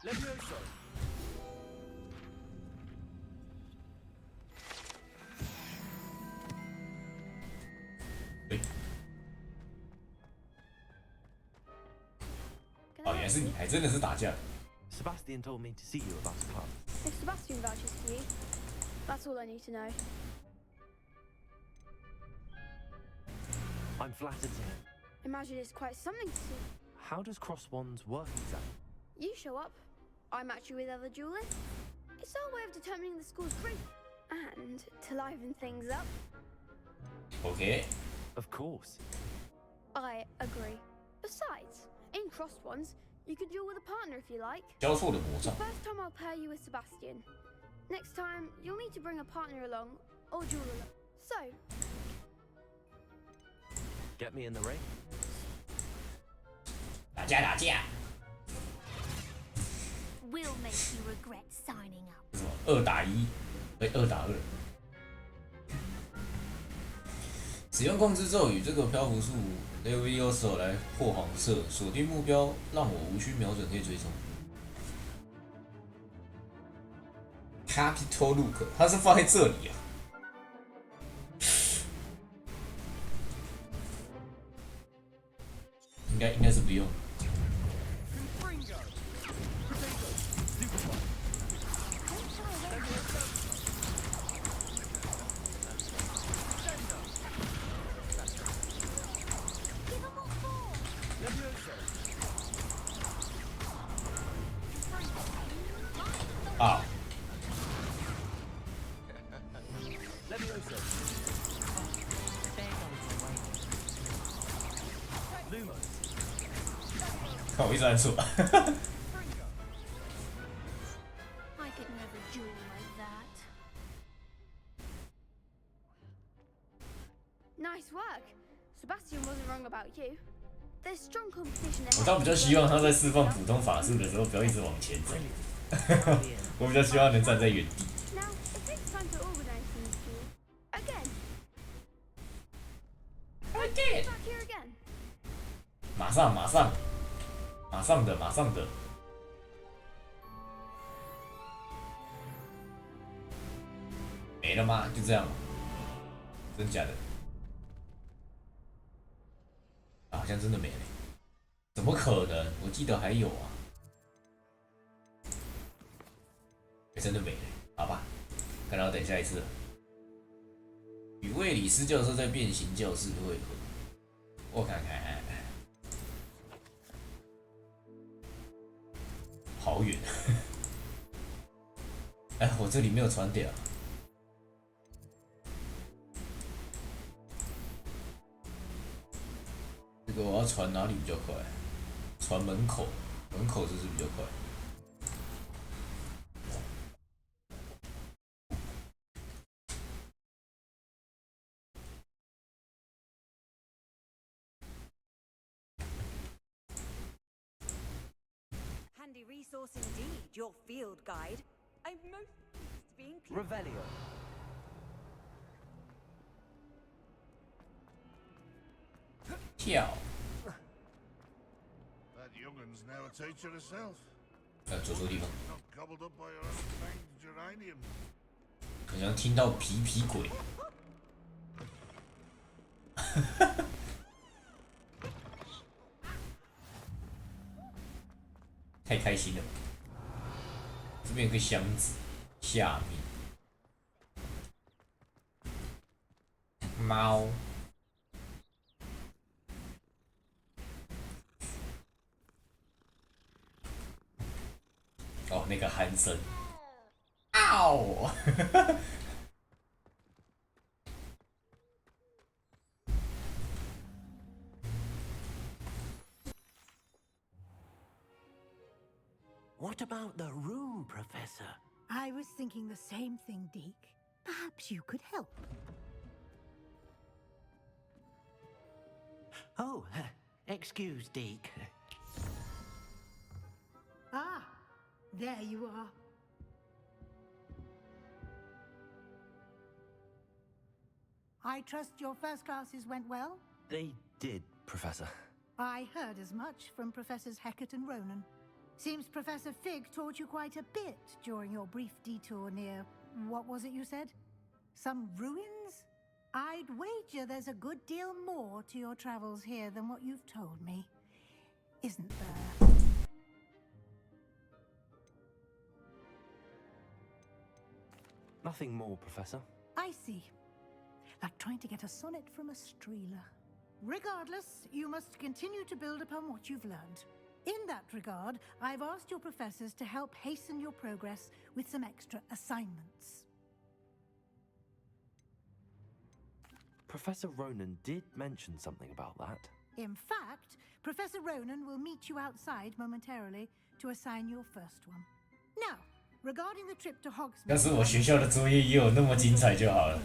Levioso. 哦，原来是你，还真的是打架。 Sebastian told me to see you about a club. If Sebastian vouches for you, that's all I need to know. I'm flattered to hear. Imagine it's quite something to see. How does cross wands work exactly? You show up, I match you with other duelists. It's our way of determining the school's grade. And to liven things up, Okay. Of course. I agree. Besides, in crossed ones, you could duel with a partner if you like. 交错的魔 The 杖。 first time I'll pair you with Sebastian. Next time, you'll need to bring a partner along, or duel along. So, Get me in the ring. 打架打架。 We'll make you regret signing up. 什么？2打1，对，2打2。使用控制咒语这个漂浮术 Levioso 来破黄色，锁定目标，让我无需瞄准可以追踪。Capital Look， 它是放在这里啊。应该是不用。 啊！ 看我一直按错。 I could never duel like that. nice work. Sebastian wasn't wrong about you. There's strong competition 我 ahead. 倒比较希望他在释放普通法术的时候不要一直往前走。我比较希望能站在原地。 Now, it takes time to organize these duels. Again. Again. Back here again. 马上的。没了吗？就这样吗？真假的？好像真的没了。怎么可能？我记得还有啊。真的没了。好吧，看来要等下一次了。与卫里斯教授在变形教室会合。我看看。 好远！哎，我这里没有传点啊。这个我要传哪里比较快？传门口，门口就是比较快。Handy resource indeed, your field guide. I'm most pleased to be included. Revelio. That youngun's now a teacher herself. 走错地方。 Not gobbled up by her own fanged geranium. 好像听到皮皮鬼。太开心了！这边有个箱子，下面猫。哦，那个鼾声，嗷！What about the room, Professor? I was thinking the same thing, Deke. Perhaps you could help. Oh, excuse, Deke. Ah, there you are. I trust your first classes went well? They did, Professor. I heard as much from Professors Hecat and Ronan. Seems Professor Fig taught you quite a bit during your brief detour near... what was it you said? Some ruins? I'd wager there's a good deal more to your travels here than what you've told me. Isn't there? Nothing more, Professor. I see. Like trying to get a sonnet from a streeler. Regardless, you must continue to build upon what you've learned. In that regard, I've asked your professors to help hasten your progress with some extra assignments. Professor Ronan did mention something about that. In fact, Professor Ronan will meet you outside momentarily to assign your first one. Now, regarding the trip to Hogsmeade... 要是我学校的作业也有那么精彩就好了，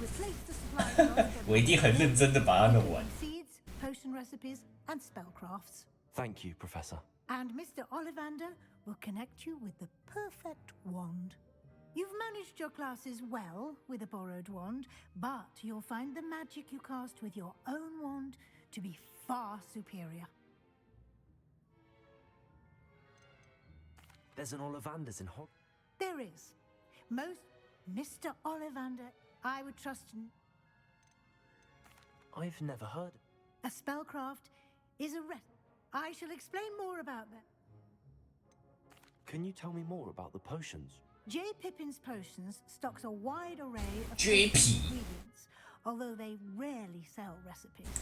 我一定很认真的把它弄完。 Seeds, potion recipes, and spellcrafts. Thank you, Professor. And Mr. Ollivander will connect you with the perfect wand. You've managed your classes well with a borrowed wand, but you'll find the magic you cast with your own wand to be far superior. There's an Ollivander's in Hogwarts. There is. Mr. Ollivander, I would trust in... I've never heard. A spellcraft is a I shall explain more about that. Can you tell me more about the potions? J. Pippin's Potions stocks a wide array of JP ingredients, although they rarely sell recipes.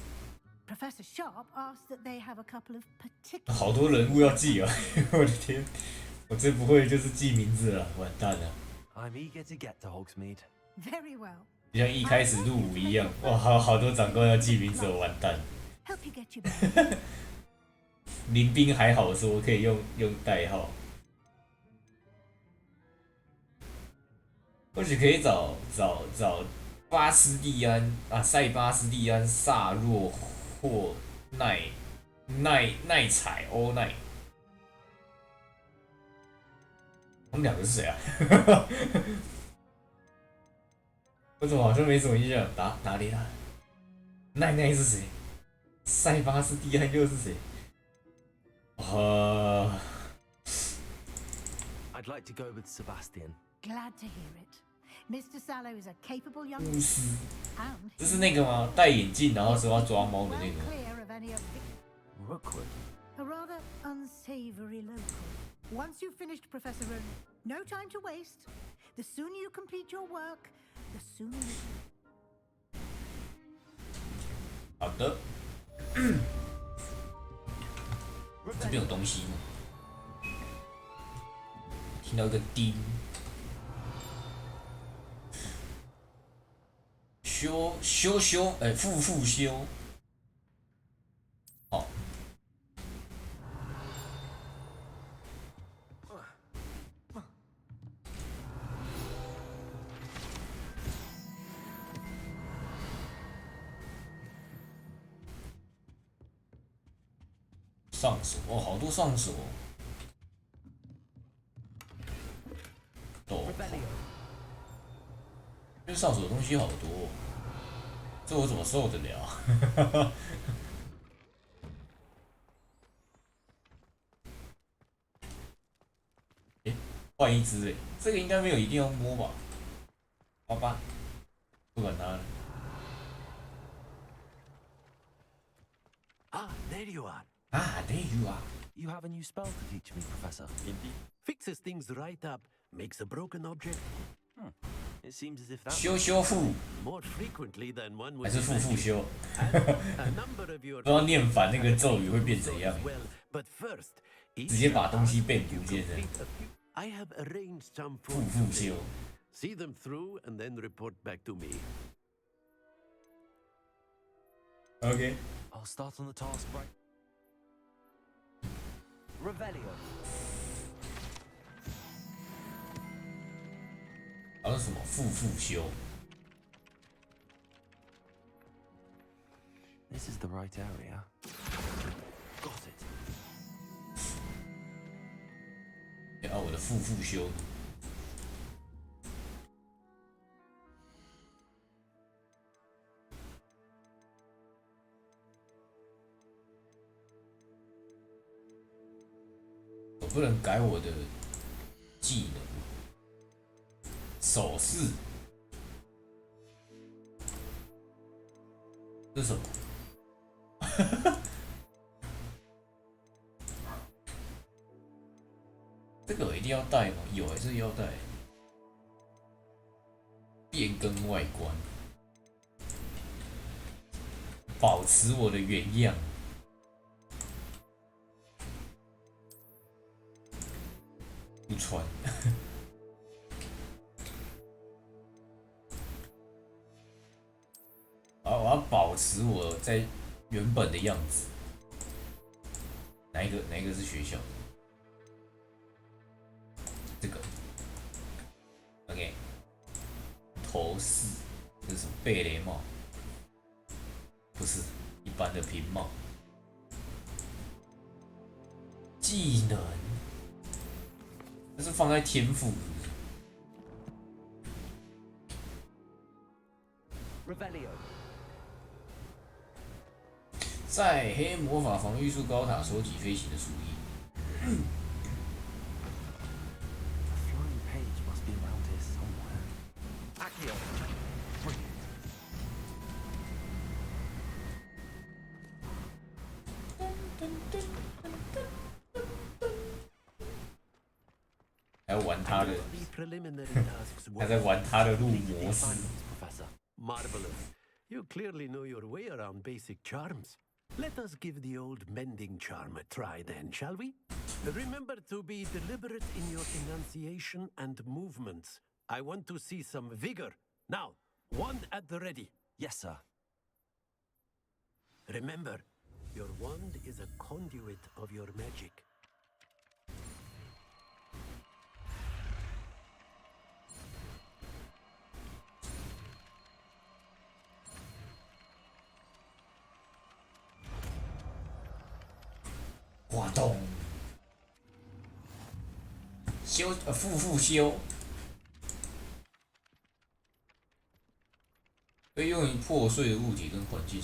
Professor Sharp asked that they have a couple of particular... 好多人物要记啊！我的天，我最不会就是记名字了，完蛋了。I'm eager to get to Hogsmeade. Very well. 就像一开始入伍一样，哇，好多长官要记名字，我完蛋。Help you get your back. 林兵还好说，我可以用代号。或许可以找巴斯蒂安啊，塞巴斯蒂安、萨洛或奈采欧奈，他们两个是谁啊？我怎么好像没什么印象？哪里啊？奈是谁？塞巴斯蒂安又是谁？I'd like to go with Sebastian. Glad to hear it. Mr. Sallow is a capable young 巫师， and 这是那个吗？戴眼镜然后说要抓猫的那个。 clear of any of Rookwood. a rather unsavory local. Once you've finished, Professor Ronan, no time to waste. The sooner you complete your work, the sooner you... 好的。这边有东西吗？听到一个叮。修，复修。好。上手哦，好多上手。这上手的东西好多，这我怎么受得了？哎，换一只哎，这个应该没有一定要摸吧？好吧，不管它了。 Ah, there you are. Ah, there you are. You have a new spell to teach me, Professor. Indeed. Fixes things right up, makes a broken object. It seems as if that 修复 more frequently than one 还 would 是复修？ A number of 不 your 知道念反那个咒语会变怎样？ well, but first, 直接把东西变不见的。 I have arranged some for 复修。 See them through and then report back to me. Okay. I'll start on the task right. Revelio. 好像什么复修？ This is the right area. Got it. 啊，我的复修。 Professor 不能改我的技能？手势，这是什么？这个我一定要带吗？有还是要带？变更外观，保持我的原样。不穿。我要保持我在原本的样子。哪一个是学校？这个 ，OK。头饰，这是什么贝雷帽？不是一般的平帽。技能，这是放在天赋。 在黑魔法防御术高塔收集飞行的鼠疫。还要玩他的，他在玩他的路模式。 Marvelous. You clearly know your way around basic charms. Let us give the old mending charm a try then, shall we? Remember to be deliberate in your enunciation and movements. I want to see some vigor. Now, wand at the ready. Yes, sir. Remember, your wand is a conduit of your magic.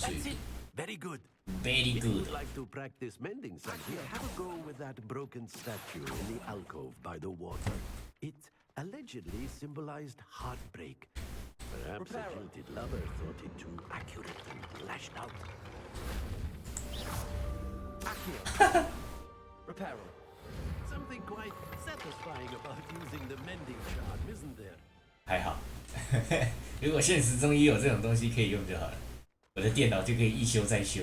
Have Very good. Very If good. you'd like to practice mending something, have a go with that broken statue in the alcove by the water. It allegedly symbolized heartbreak. Perhaps a jilted lover thought it too accurate and lashed out. Repair. Something quite satisfying about using the mending charm, isn't there? 还好，如果现实中也有这种东西可以用就好了，我的电脑就可以一修再修。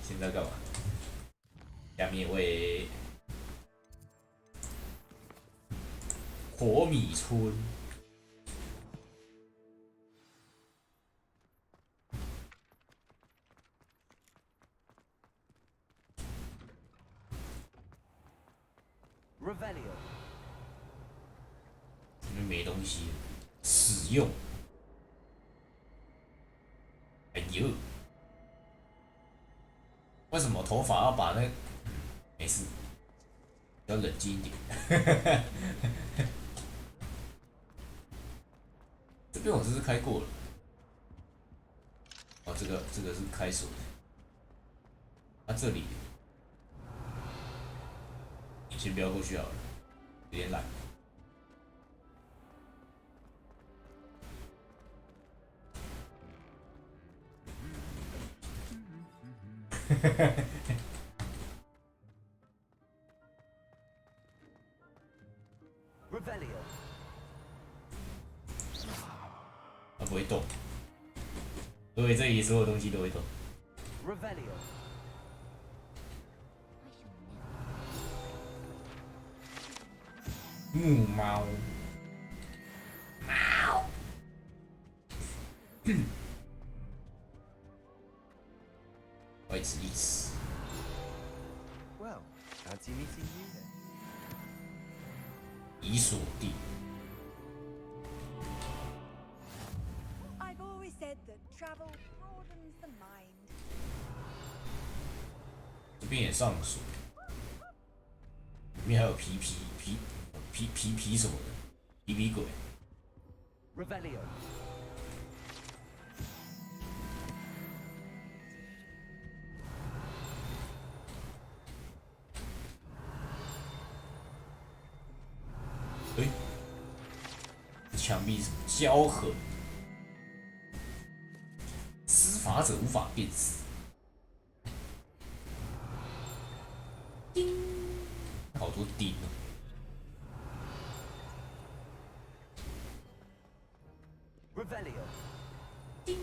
现在干嘛？下面为火米村。 Revelio。这边没东西，使用。哎呦，为什么头发要把那？没事，要冷静一点。这边我这是开过了。哦，这个是开锁的。啊，这里。 先不要过去好了，有点懒。Revelio。它不会动，所以这里所有东西都会动。Revelio。 木猫，猫，我一直一直。Well, fancy meeting you then. 已锁定。 I've always said that travel broadens the mind. 这边也上锁，里面还有皮什么的，皮鬼。 Revelio。 这墙壁什么胶痕，施法者无法辨识。叮，好多钉哦。Revelio. 叮。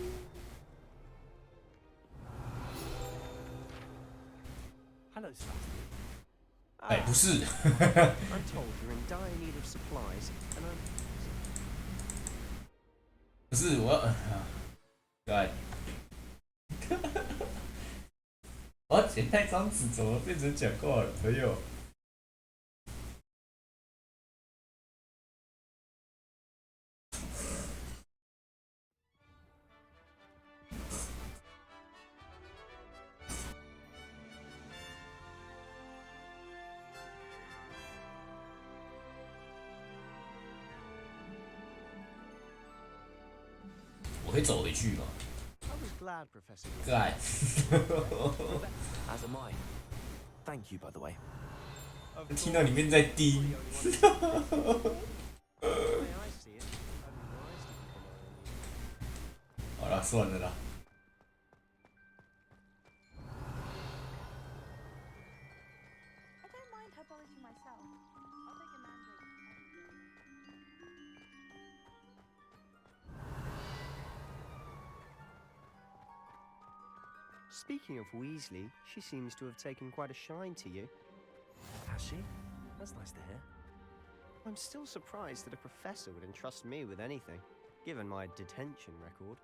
Hello, sir. 哎，不是。I'm told you're in dire need of supplies, and I'm. 不是我要，对，我要剪那张纸，怎么变成讲话了？朋友。我可以走回去吗？ I was glad, Professor. 干。As am I. Thank you, by the way. 听到里面在滴。好了，算了啦。I don't mind herbology myself. I'll take a mandrake. Speaking of Weasley, she seems to have taken quite a shine to you. Has she? That's nice to hear. I'm still surprised that a professor would entrust me with anything, given my detention record.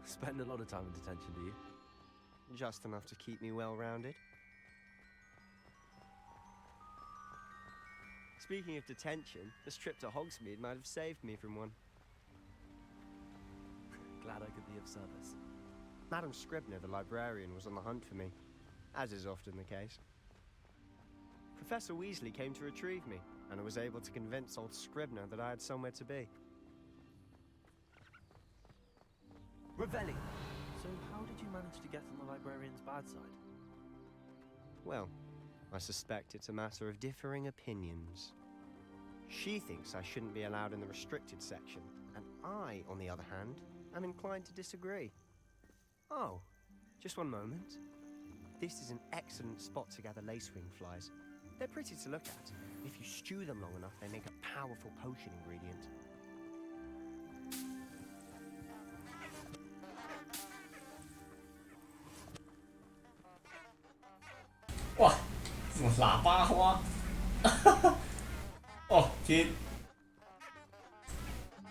Spend a lot of time in detention, do you? Just enough to keep me well-rounded. Speaking of detention, this trip to Hogsmeade might have saved me from one. Glad I could be of service. Madam Scribner, the librarian, was on the hunt for me, as is often the case. Professor Weasley came to retrieve me, and I was able to convince old Scribner that I had somewhere to be. Revelli. So how did you manage to get on the librarian's bad side? Well, I suspect it's a matter of differing opinions. She thinks I shouldn't be allowed in the restricted section, and I, on the other hand, am inclined to disagree. Oh, just one moment. This is an excellent spot to gather lacewing flies. They're pretty to look at. If you stew them long enough, they make a powerful potion ingredient. Wow, 什么喇叭花？哦天！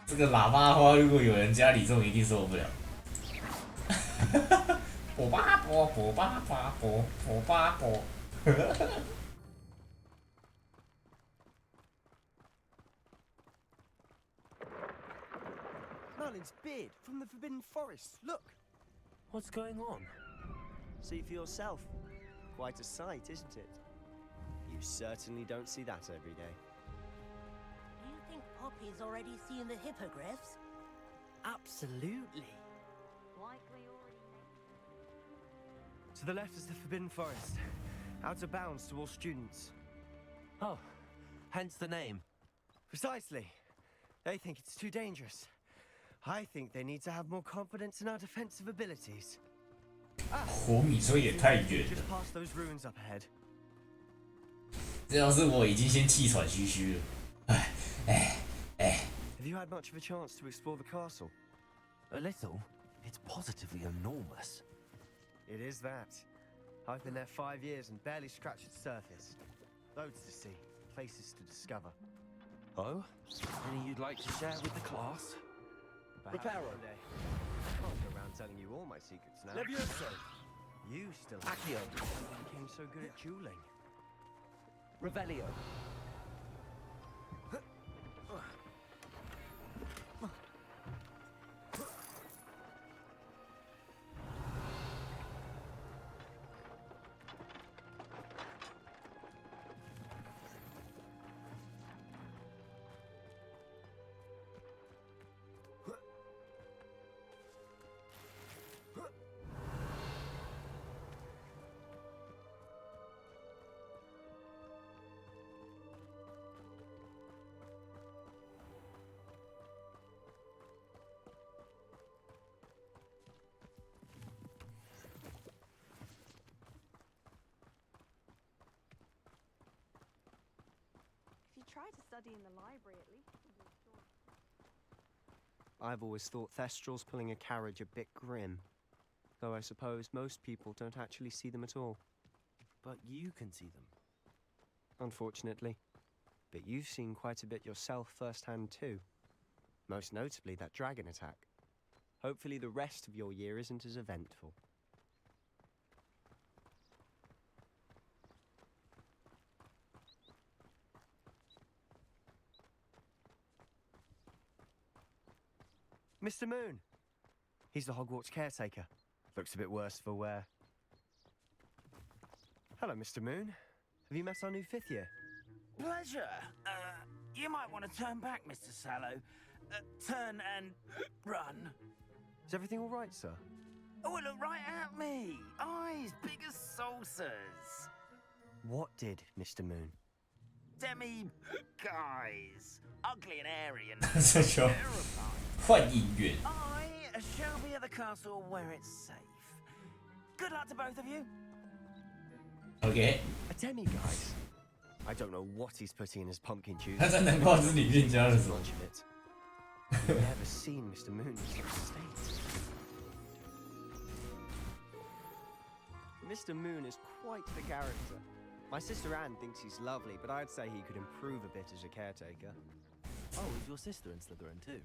这个喇叭花，如果有人家里种，一定受不了。啵吧啵，啵吧吧啵，啵吧啵。Merlin's beard from the Forbidden Forest. Look. What's going on? See for yourself. Quite a sight, isn't it? You certainly don't see that every day. Do you think Poppy's already seen the hippogriffs? Absolutely. Likely already. To the left is the Forbidden Forest. Out of bounds to all students. Oh, hence the name. Precisely. They think it's too dangerous. I think they need to have more confidence in our defensive abilities. 火米说也太远了。 Just past those ruins up ahead. 这要是我已经先气喘吁吁了。Have you had much of a chance to explore the castle? A little. It's positively enormous. It is that. I've been there 5 years and barely scratched its surface. Loads to see, places to discover. Oh? Any you'd like to share with the class? Prepare one day. I can't go around telling you all my secrets now. Levioso. You still Accio. became so good at dueling. Revelio. try to study in the library at least. I've always thought Thestrals pulling a carriage a bit grim. Though I suppose most people don't actually see them at all. But you can see them. Unfortunately. But you've seen quite a bit yourself firsthand too. Most notably that dragon attack. Hopefully the rest of your year isn't as eventful. Mr. Moon! He's the Hogwarts caretaker. Looks a bit worse for wear. Hello, Mr. Moon. Have you met our new 5th year? Pleasure. You might want to turn back, Mr. Sallow. Turn and run. Is everything all right, sir? Oh, look right at me. Eyes big as saucers. What did, Mr. Moon? Guys. Ugly and airy and 这就换音乐。 I shall be at the castle where it's safe. Good luck to both of you. OK。 A demiguise? I don't know what he's putting in his pumpkin juice. 他在南瓜子里面加了什么？ I've never seen Mr. Moon in such state. Mr. Moon is quite the character. My sister Anne thinks he's lovely, but I'd say he could improve a bit as a caretaker. Oh, is your sister in Slytherin too?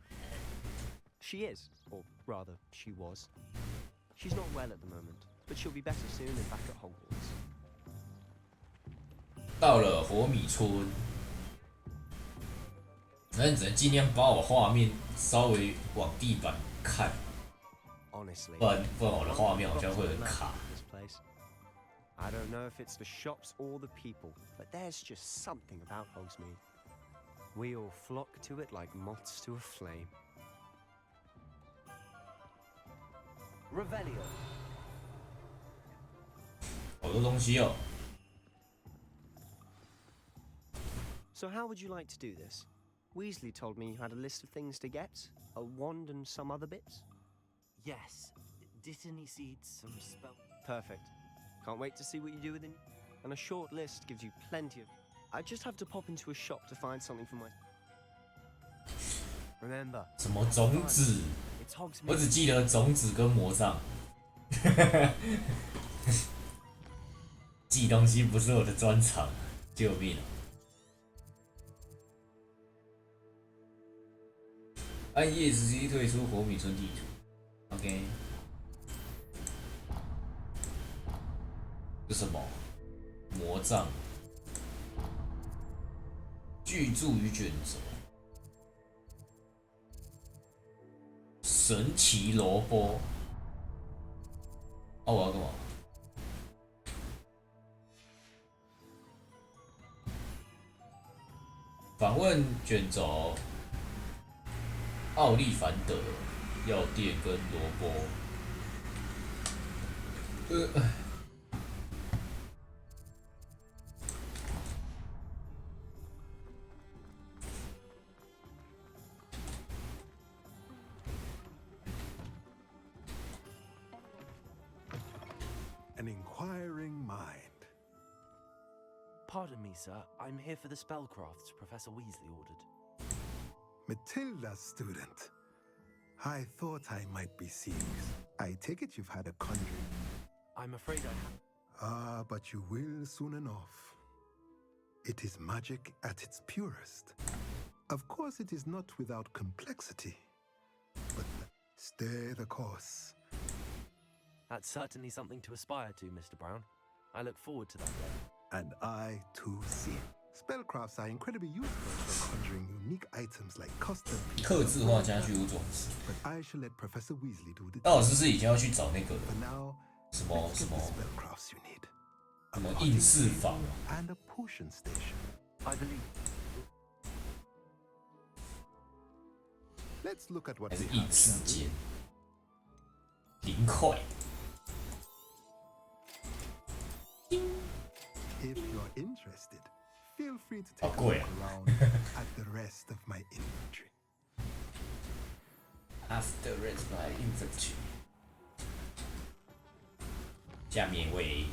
She is, or rather, she was. She's not well at the moment, but she'll be better soon and back at Hogwarts. 到了火米村，那你只能尽量把我画面稍微往地板看， Honestly, 不然我的画面好像会很卡。 I don't know if it's the shops or the people, but there's just something about Hogsmeade. We all flock to it like moths to a flame. Revelio. 好多东西哦。 So how would you like to do this? Weasley told me you had a list of things to get, a wand and some other bits. Yes. Dittany seeds, some spell. Perfect. Can't wait to see what you do with it. And a short list gives you plenty of... I just have to pop into a shop to find something for my... Remember... 什么种子？我只记得种子跟魔杖。记东西不是我的专长，救命！暗夜时期退出火米村地图。OK。 是什么？魔杖，巨柱与卷轴，神奇萝卜。啊，我要干嘛？访问卷轴，奥利凡德药店跟萝卜。An inquiring mind. Pardon me, sir. I'm here for the spellcrafts Professor Weasley ordered. Matilda's student. I thought I might be serious. I take it you've had a conjuring. I'm afraid I have. Ah, but you will soon enough. It is magic at its purest. Of course, it is not without complexity. But stay the course. That's certainly something to aspire to, Mr. Brown. I look forward to that day. And I, too, see. Spellcrafts are incredibly useful for conjuring unique items like custom pieces. 客制化家具屋种子。 But I shall let Professor Weasley do the 那我是不是已经要去找那个 For now, 什么 spellcrafts you need. 什么应试坊 And a potion station. I believe. Let's look at what 还是 we 应 have. 试间0块。 If you're interested, feel free to take a 好贵 look 啊 around at the rest of my inventory. After rest by infantry。下面一位。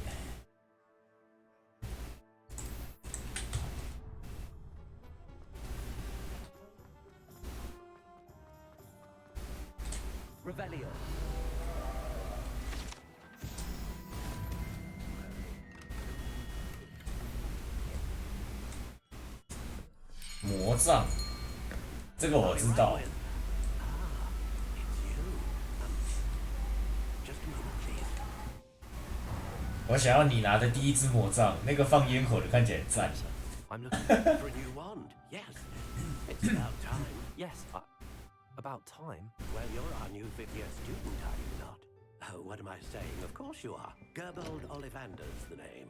杖，这个我知道。我想要你拿的第一支魔杖，那个放烟口的看起来很赞。I'm looking for a new wand. Yes, it's about time. Yes, about time. Well, you're our new fifth-year student, are you not? Oh, what am I saying? Of course you are. Gerbold Ollivander's the name.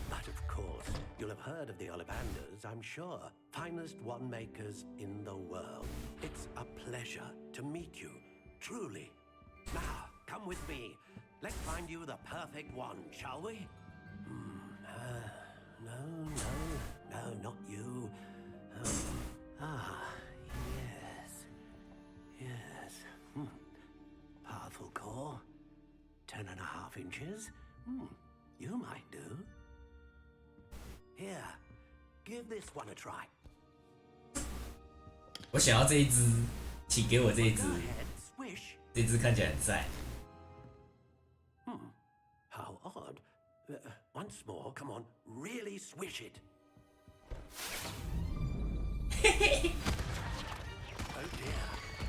But of course, you'll have heard of the Ollivanders, I'm sure. Finest wand makers in the world. It's a pleasure to meet you, truly. Now, come with me. Let's find you the perfect wand, shall we? No, not you. Yes. Powerful core. 10.5 inches. You might do. Here, give this one a try. 我想要这一只，请给我这一只。这只看起来很赞。How odd. Once more, come on, really swish it.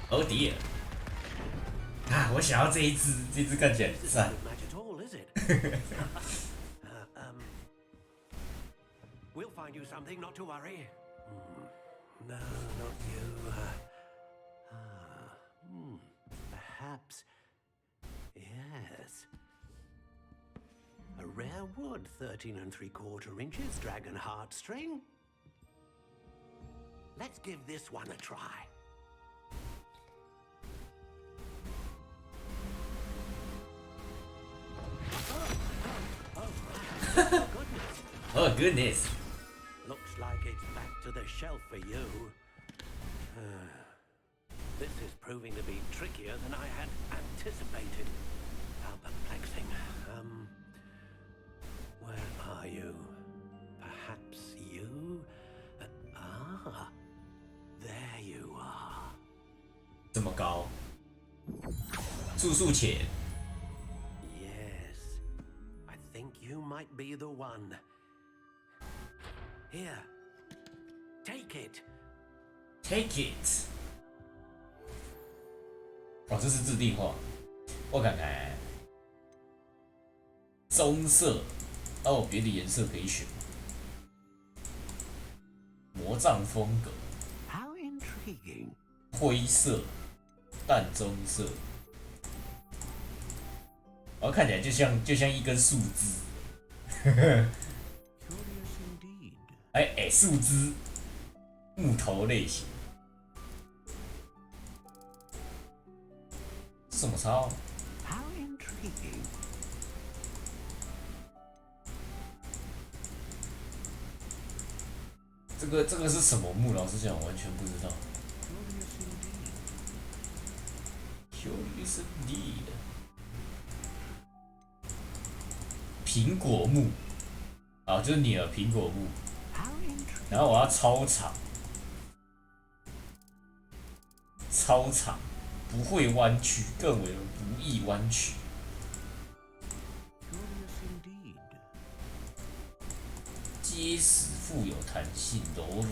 Oh dear. 啊，我想要这一只，这只看起来很赞。We'll find you something, not to worry. No, not you. Perhaps. Yes. A rare wood, 13 3/4 inches, dragon heartstring. Let's give this one a try. Oh goodness. Looks like it's back to the shelf for you. This is proving to be trickier than I had anticipated. How perplexing. Where are you? Perhaps you? There you are. 这么高，住宿前。Yes, I think you might be the one. Here, take it. Take it. 哦，这是自定化。我看看，棕色。哦，别的颜色可以选。魔杖风格。How intriguing. 灰色、淡棕色。然后看起来就像一根树枝。树枝，木头类型。这什么操？ How intriguing. 这个是什么木？老实讲，我完全不知道。Curious indeed. 苹果木，啊，就是你的苹果木。然后我要超长，不会弯曲，更为不易弯曲。结实、富有弹性、柔软，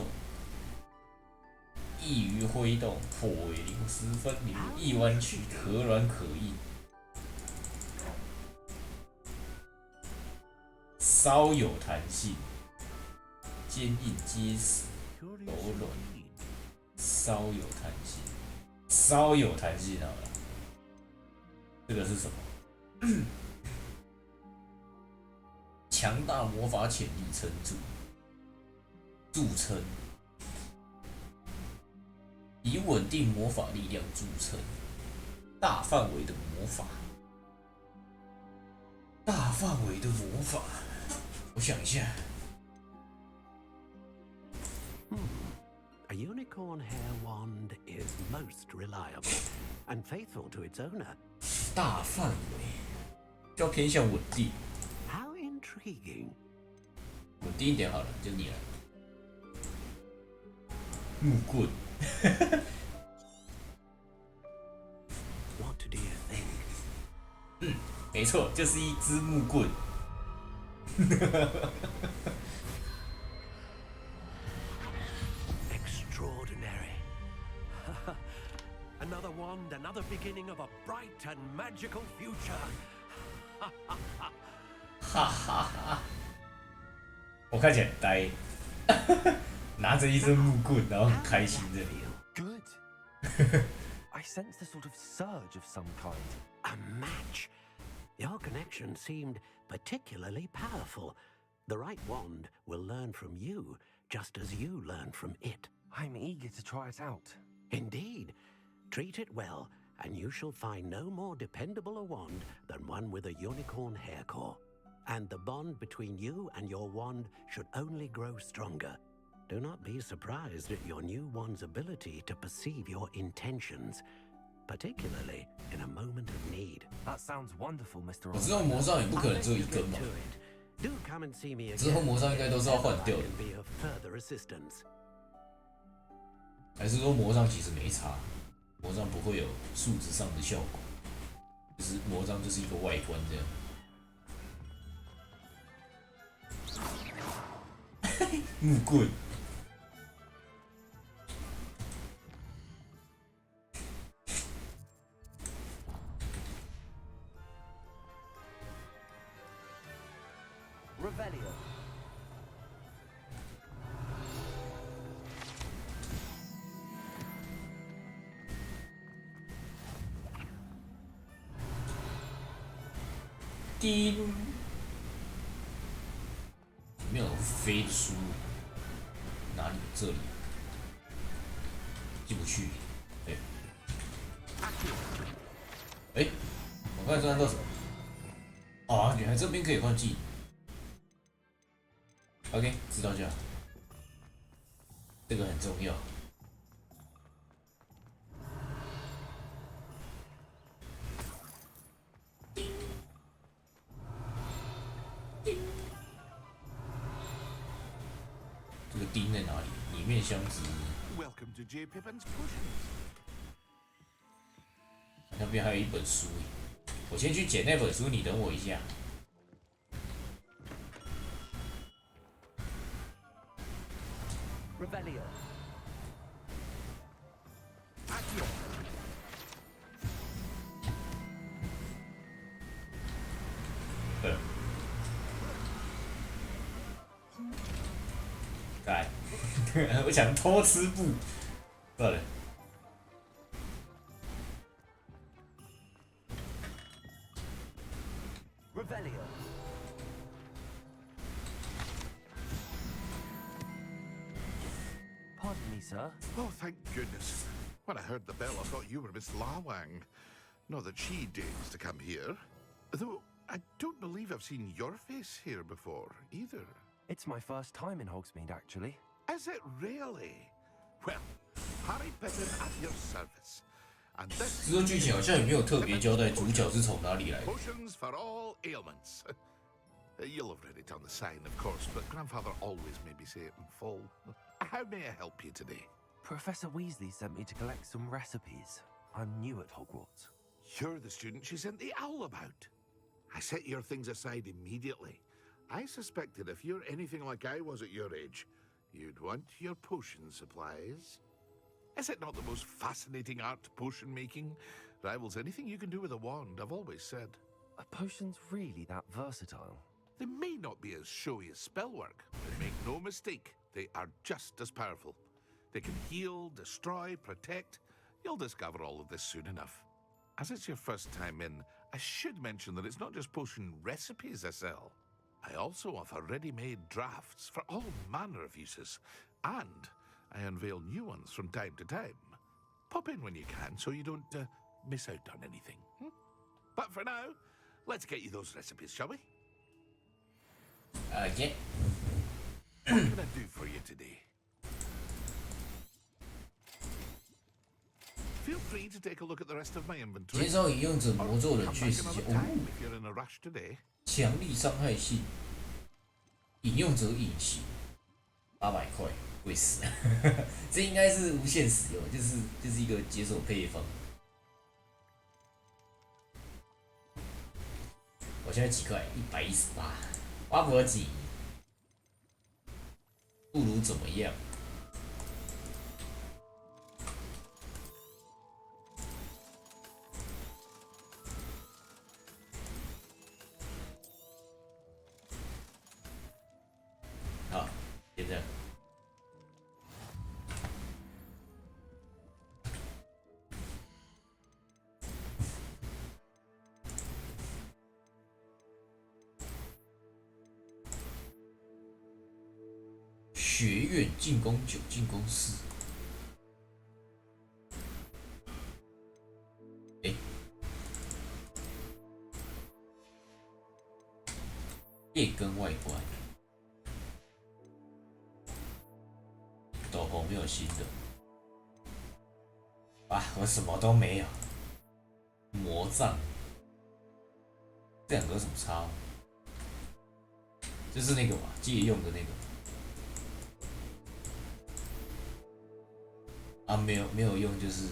易于挥动，颇为灵丝分明，易弯曲，可软可硬，稍有弹性。 坚硬结实，柔软，稍有弹性，稍有弹性好了。这个是什么？强大魔法潜力撑住，著称，以稳定魔法力量著称，大范围的魔法，大范围的魔法。我想一下。 A unicorn hair wand is most reliable and faithful to its owner. 大范围，比较偏向稳定。 How intriguing. 稳定一点好了，就你了。木棍。What do you think? 没错，就是一支木棍。beginning of a bright and magical future. 哈哈哈！我看起来很呆，拿着一根木棍，然后很开心的。Good. I sensed a sort of surge of some kind. A match. Your connection seemed particularly powerful. The right wand will learn from you, just as you learn from it. I'm eager to try it out. Indeed. Treat it well, and you shall find no more dependable a wand than one with a unicorn hair core. And the bond between you and your wand should only grow stronger. Do not be surprised at your new wand's ability to perceive your intentions, particularly in a moment of need. That sounds wonderful, Mr. 我知道魔杖也不可能只有一根嘛， Do come and see me 之后 again. 魔杖应该都是要换掉的， Be of further assistance. 还是说魔杖其实没差，魔杖不会有数值上的效果，就是魔杖就是一个外观这样。木棍。Revelio. Ding. 没有飞的输入，哪里？这里，进不去。对。哎，我刚才说按到什么？啊，原来这边可以换技。OK， 知道就好。这个很重要。这个钉在哪里？里面箱子。Welcome to J. Pippin's Potions. 那边还有一本书，我先去捡那本书，你等我一下。Revelio. Accio. 干，我想偷吃布，算了。Revelio. Pardon me, sir. Oh, thank goodness. When I heard the bell, I thought you were Miss Lawang. Not that she deigns to come here. Though I don't believe I've seen your face here before, either. It's my first time in Hogsmeade, actually. Is it really? Well, Harry Pippin at your service. And this 之后剧情好像也没有特别交代主角是从哪里来的。 Potions for all ailments. You'll have read it on the sign, of course, but Grandfather always made me say it in full. How may I help you today? Professor Weasley sent me to collect some recipes. I'm new at Hogwarts. You're the student she sent the owl about. I set your things aside immediately. I suspected if you're anything like I was at your age, you'd want your potion supplies. Is it not the most fascinating art, potion making? Rivals anything you can do with a wand, I've always said. Are potions really that versatile? They may not be as showy as spellwork, but make no mistake, they are just as powerful. They can heal, destroy, protect. You'll discover all of this soon enough. As it's your first time in, I should mention that it's not just potion recipes I sell. I also offer ready-made drafts for all manner of uses, and I unveil new ones from time to time. Pop in when you can so you don't miss out on anything. But for now, let's get you those recipes, shall we? Okay. What can I do for you today? Feel free to take a look at the rest of my inventory. 减少引用者魔咒冷却时间。 If you're in a rush today. 强力伤害性，引用者隐形，800块，贵死了。这应该是无限使用，就是一个解锁配方。我现在几块？118，花博几？不如怎么样？学院进攻9，进攻4。哎，变更外观，斗篷没有新的。啊，我什么都没有。魔杖，这两个有什么差吗？就是那个嘛，借用的那个。啊，没有用，就是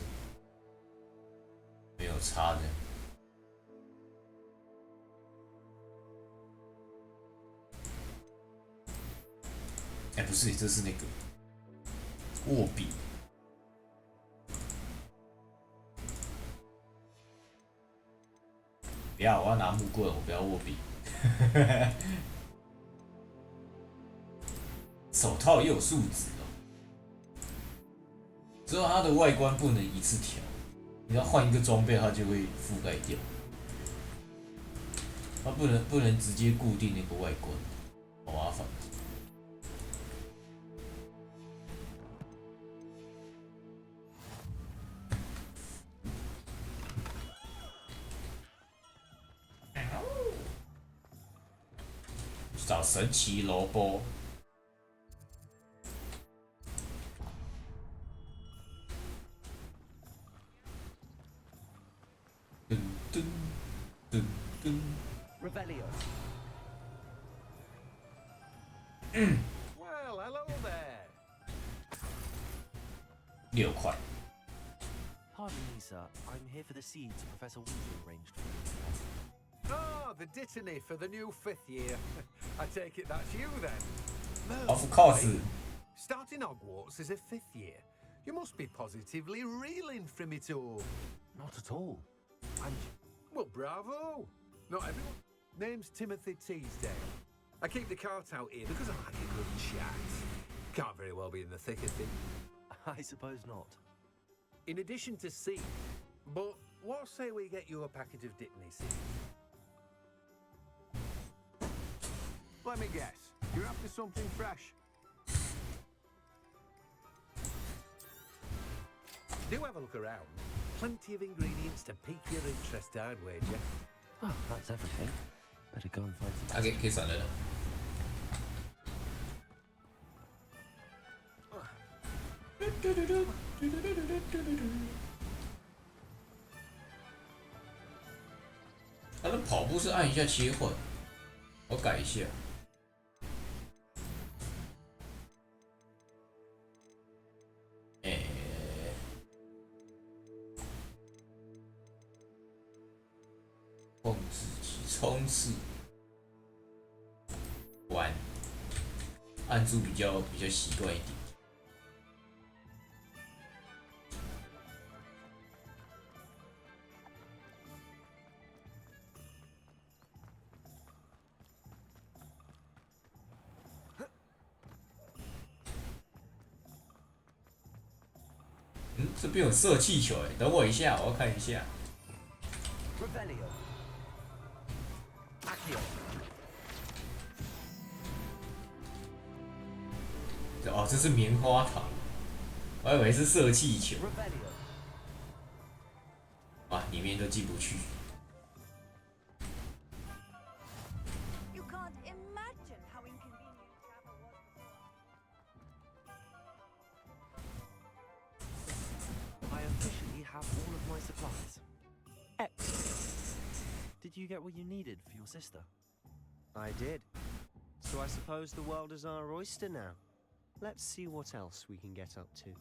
没有差的。哎，不是，这是那个握笔。不要，我要拿木棍，我不要握笔。手套也有数值哦，只有它的外观不能一次调，你要换一个装备，它就会覆盖掉。它不能直接固定那个外观，好麻烦。找神奇萝卜。噔噔噔噔。Revelio. Well, hello there. 6块。 Pardon me, sir. I'm here for the seeds Professor Weasley arranged for me. Ah, the dittany for the new 5th year. I take it that's you then. Of course. Starting Hogwarts as a 5th year. You must be positively reeling from it all. Not at all. Well, bravo. Not everyone. Name's Timothy Teasdale. I keep the cart out here because I like a good chat. Can't very well be in the thick of things. I suppose not. In addition to seeds, but what say we get you a packet of dittany seeds? Let me guess. You're after something fresh. Do have a look around. Plenty of ingredients to pique your interest, I'd wager. Oh, that's everything. Better go and find some. Okay, 可以闪人了。他的跑步是按一下切换，我改一下。控制器冲刺，弯，按住比较习惯一点。这边有射气球哎，等我一下，我要看一下。哦，这是棉花糖，我以为是射气球。啊，里面都进不去。 Did you get what you needed for your sister? I did. So I suppose the world is our oyster now. Let's see what else we can get up to.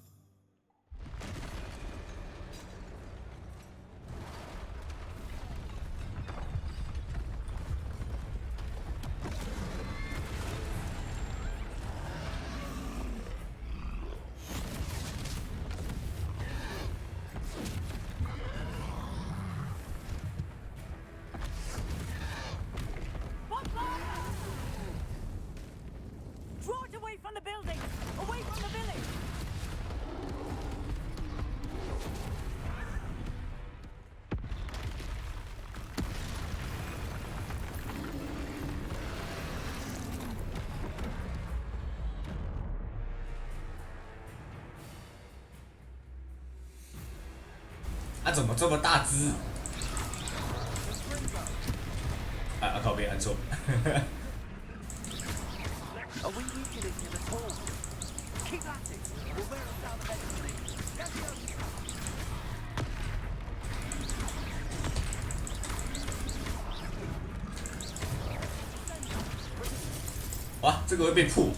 Draw it away from the building! Away from the village! 怎么这么大只？靠边按错。哇，这个会被破。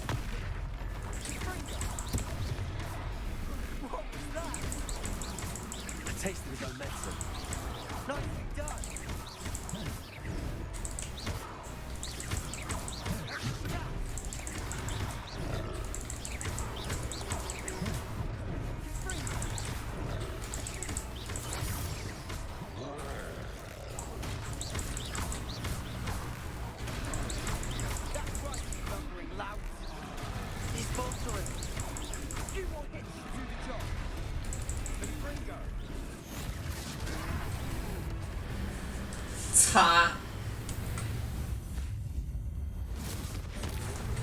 擦！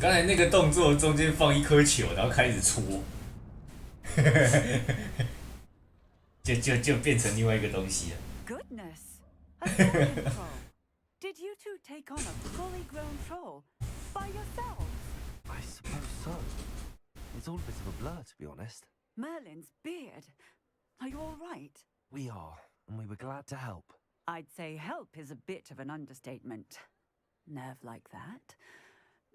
刚才那个动作中间放一颗球，然后开始戳，就变成另外一个东西了。Goodness! A troll. Did you two take on a fully grown troll by yourselves? I suppose so. It's all a bit of a blur, to be honest. Merlin's beard. Are you all right? We are, and we were glad to help. I'd say help is a bit of an understatement. Nerve like that.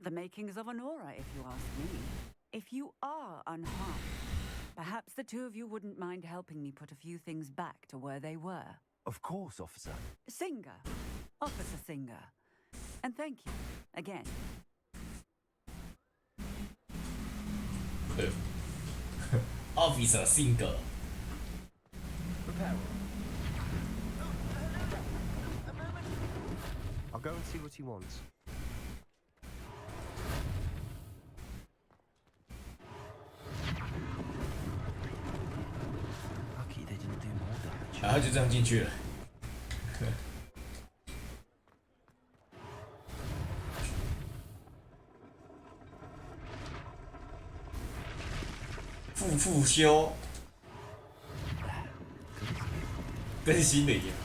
The makings of an aura, if you ask me. If you are unharmed, perhaps the two of you wouldn't mind helping me put a few things back to where they were. Of course, officer. Singer. Officer Singer. And thank you, again. Officer Singer. Prepare. I'll go and see what he wants. Lucky they didn't do more damage. 然后就这样进去了。复修，更新的一样。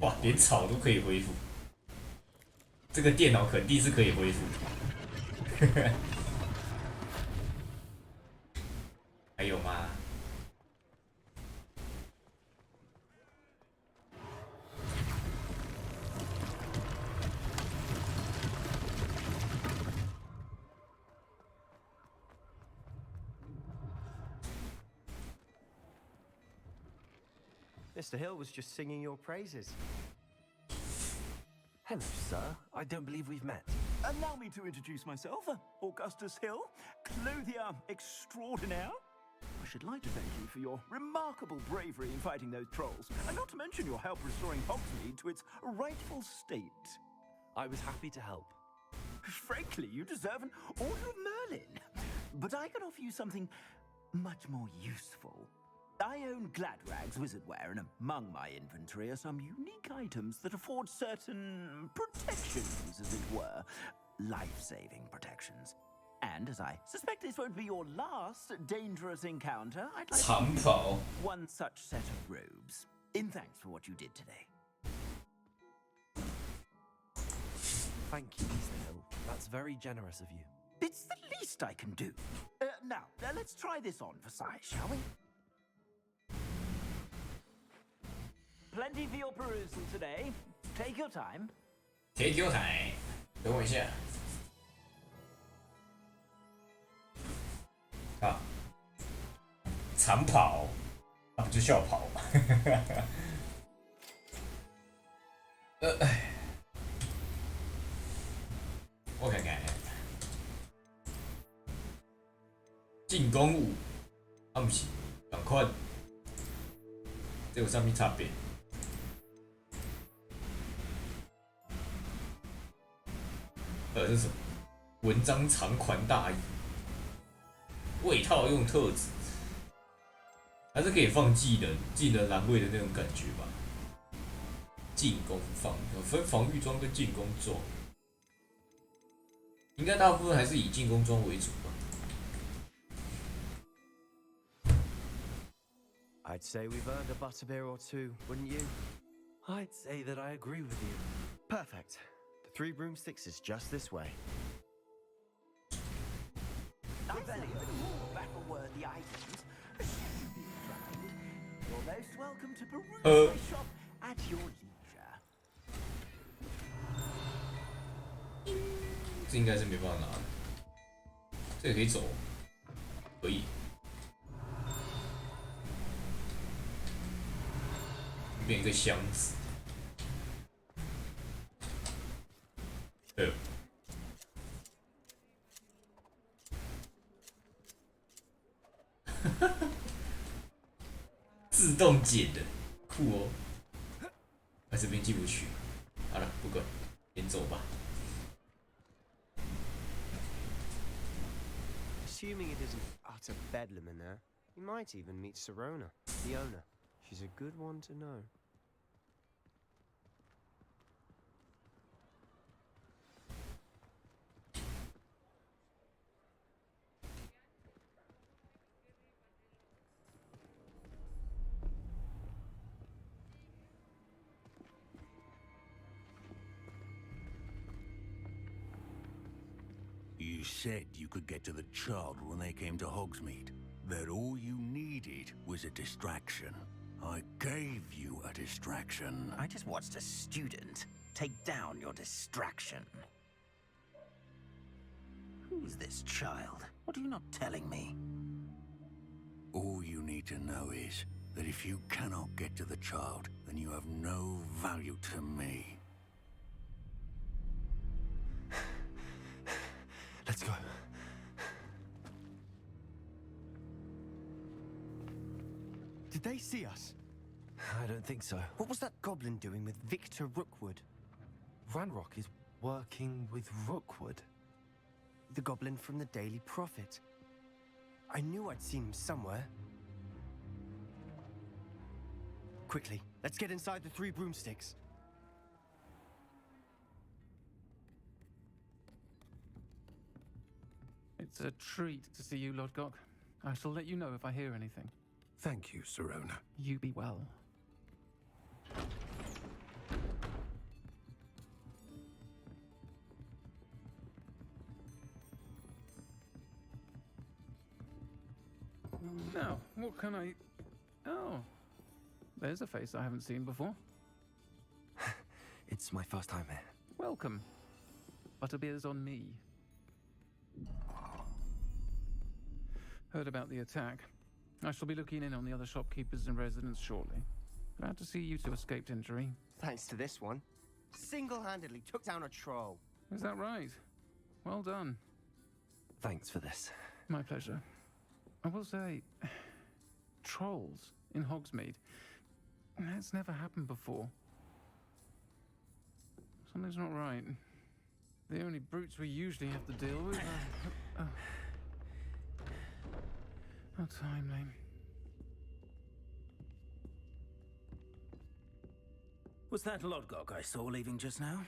哇，连草都可以恢复，这个电脑肯定是可以恢复。还有吗？ Mr. Hill was just singing your praises. Hello, sir. I don't believe we've met. Allow me to introduce myself, Augustus Hill, clothier extraordinaire. I should like to thank you for your remarkable bravery in fighting those trolls, and not to mention your help restoring Hogsmeade to its rightful state. I was happy to help. Frankly, you deserve an Order of Merlin. But I can offer you something much more useful. I own Gladrag's wizardware, and among my inventory are some unique items that afford certain protections, as it were. Life-saving protections. And as I suspect this won't be your last dangerous encounter, I'd like to one such set of robes, in thanks for what you did today. Thank you, Mr. Hill. That's very generous of you. It's the least I can do. Now, let's try this on for size, shall we? Plenty for your perusal today. Take your time. Take your time. 等我一下。啊，长跑，啊不就校跑吗？我看看，进攻舞，啊不是，赶快，这有啥物差别？ 这是什么？文章长款大衣，外套用特质，还是可以放技能栏位的那种感觉吧。进攻放有分防御装跟进攻装，应该大部分还是以进攻装为主吧。I'd say we've earned a butterbeer or two, wouldn't you? I'd say that I agree with you. Perfect. The Three Broomsticks is just this way. If any of the more battle-worthy items should be found, you're most welcome to peruse my shop at your leisure. 这应该是没办法拿的，这个可以走，可以。变一个箱子。自动捡的，酷哦！还这边进不去。好了，不管，先走吧。 Assuming it isn't utter bedlam in there, you might even meet Sirona, the owner. She's a good one to know. You said you could get to the child when they came to Hogsmeade. That all you needed was a distraction. I gave you a distraction. I just watched a student take down your distraction. Who's this child? What are you not telling me? All you need to know is that if you cannot get to the child, then you have no value to me. Let's go. Did they see us? I don't think so. What was that goblin doing with Victor Rookwood? Ranrock is working with Rookwood. The goblin from the Daily Prophet. I knew I'd seen him somewhere. Quickly, let's get inside the Three Broomsticks. It's a treat to see you, Lodgok. I shall let you know if I hear anything. Thank you, Sirona. You be well. Now, what can I... Oh, there's a face I haven't seen before. It's my first time here. Welcome. Butterbeer's on me. Heard about the attack. I shall be looking in on the other shopkeepers and residents shortly. Glad to see you two escaped injury. Thanks to this one. Single-handedly took down a troll. Is that right? Well done. Thanks for this. My pleasure. I will say, trolls in Hogsmeade. That's never happened before. Something's not right. The only brutes we usually have to deal with are... How timely. Was that Lodgok I saw leaving just now?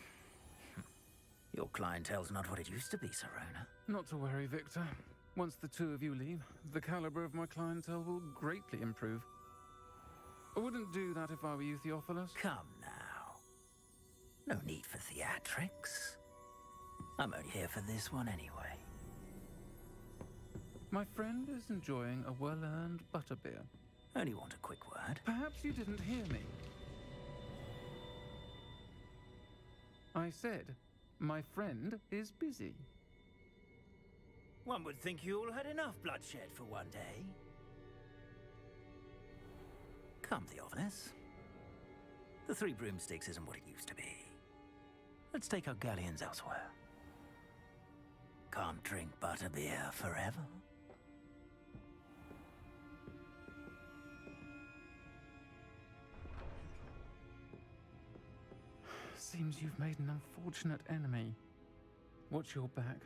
Your clientele's not what it used to be, Sirona. Not to worry, Victor. Once the two of you leave, the caliber of my clientele will greatly improve. I wouldn't do that if I were you, Theophilus. Come now. No need for theatrics. I'm only here for this one anyway. My friend is enjoying a well-earned butterbeer. Only want a quick word. Perhaps you didn't hear me. I said, my friend is busy. One would think you all had enough bloodshed for one day. Come, Theophilus. The Three Broomsticks isn't what it used to be. Let's take our galleons elsewhere. Can't drink butterbeer forever. Seems you've made an unfortunate enemy. Watch your back.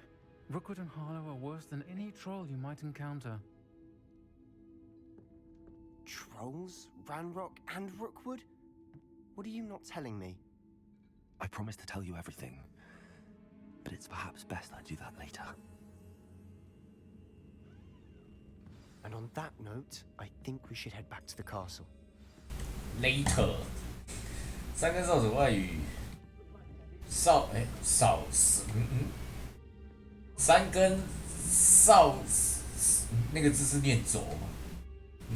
Rookwood and Harlow are worse than any troll you might encounter. Trolls? Ranrock and Rookwood? What are you not telling me? I promise to tell you everything. but it's perhaps best I do that later. And on that note, I think we should head back to the castle. Later，三根扫帚外语，三根扫，那个字是念轴吗？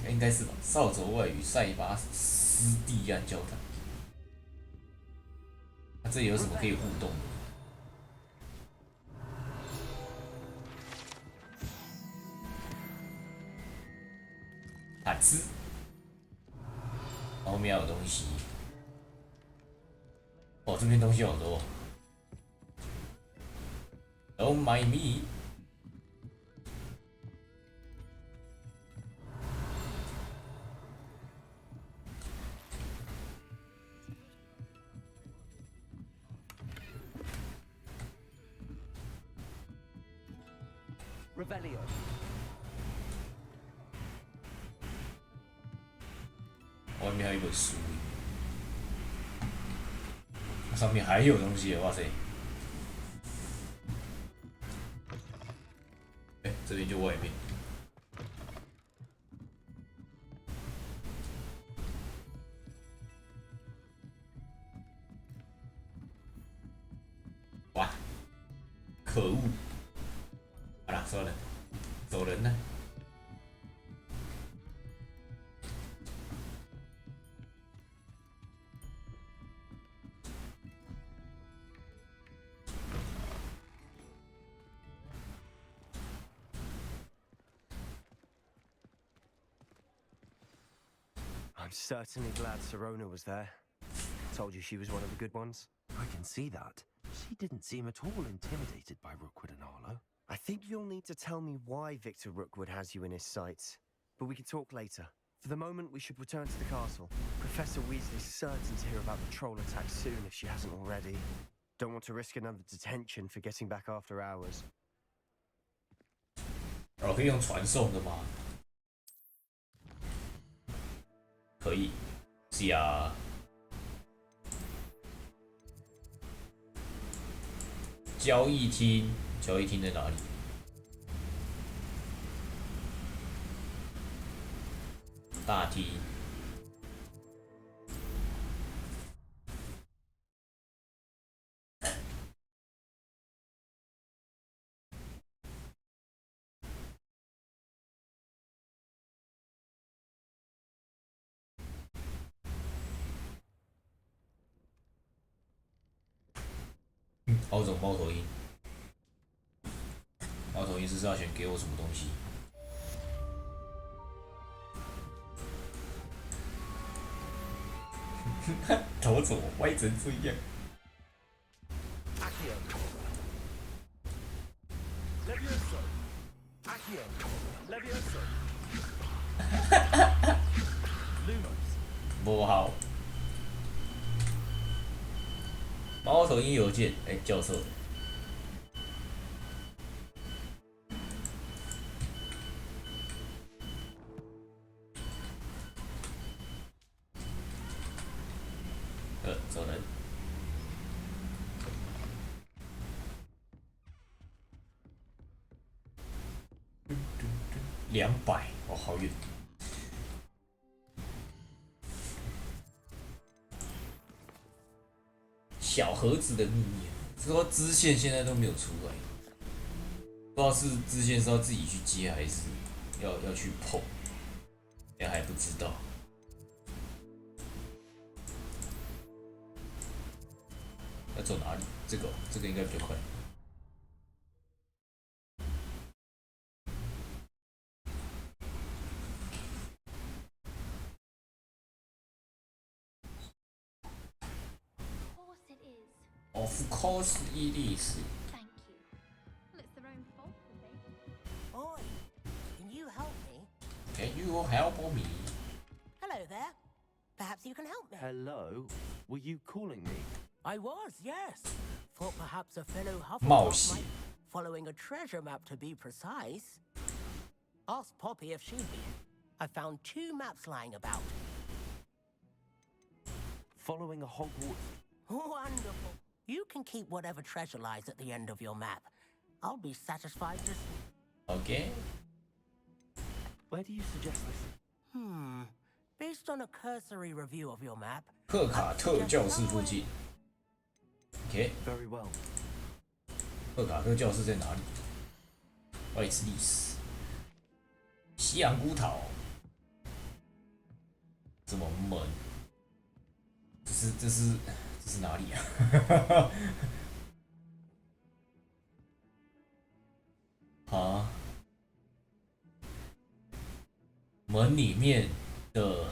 应该是吧。扫帚外语塞巴斯蒂安教堂。那这里有什么可以互动的？塔兹，后面还有东西。哦，这边东西好多。Don't mind me。Revelio。外面还有一本书，上面还有东西，哇塞！哎，这边就外面。哇，可恶！好了，算了，走人了。I'm certainly glad Sirona was there. Told you she was one of the good ones. I can see that. She didn't seem at all intimidated by Rookwood and Arlo. I think you'll need to tell me why Victor Rookwood has you in his sights. But we can talk later. For the moment, we should return to the castle. Professor Weasley's certain to hear about the troll attack soon if she hasn't already. Don't want to risk another detention for getting back after hours. 哦，可以用传送的吗？可以，是呀。交易厅，交易厅在哪里？大厅。好种猫头鹰，猫头鹰是要选给我什么东西？头怎么歪成这样？ 不好。猫头鹰邮件，哎，教授。走人。200，哦，好远。小盒子的秘密，说支线现在都没有出来，不知道是支线是要自己去接还是要去碰，现在还不知道。要走哪里？这个应该比较快。Of course it is. Thank you. Well, it's their own fault, I think. Oi, can you help me? Can you help me? Hello there. Perhaps you can help me. Hello? Were you calling me? I was, yes. Thought perhaps a fellow 冒 Hufflepuff 险 might, following a treasure map to be precise. Asked Poppy if she'd be. I found 2 maps lying about. Following a Hogwarts... Wonderful. You can keep whatever treasure lies at the end of your map. I'll be satisfied to... OK。 Where do you suggest this? Based on a cursory review of your map... 赫卡特教室附近。OK。 Very well. 赫卡特教室在哪里？外次历史。西洋孤岛。怎么门？这是哪里啊？啊？门里面的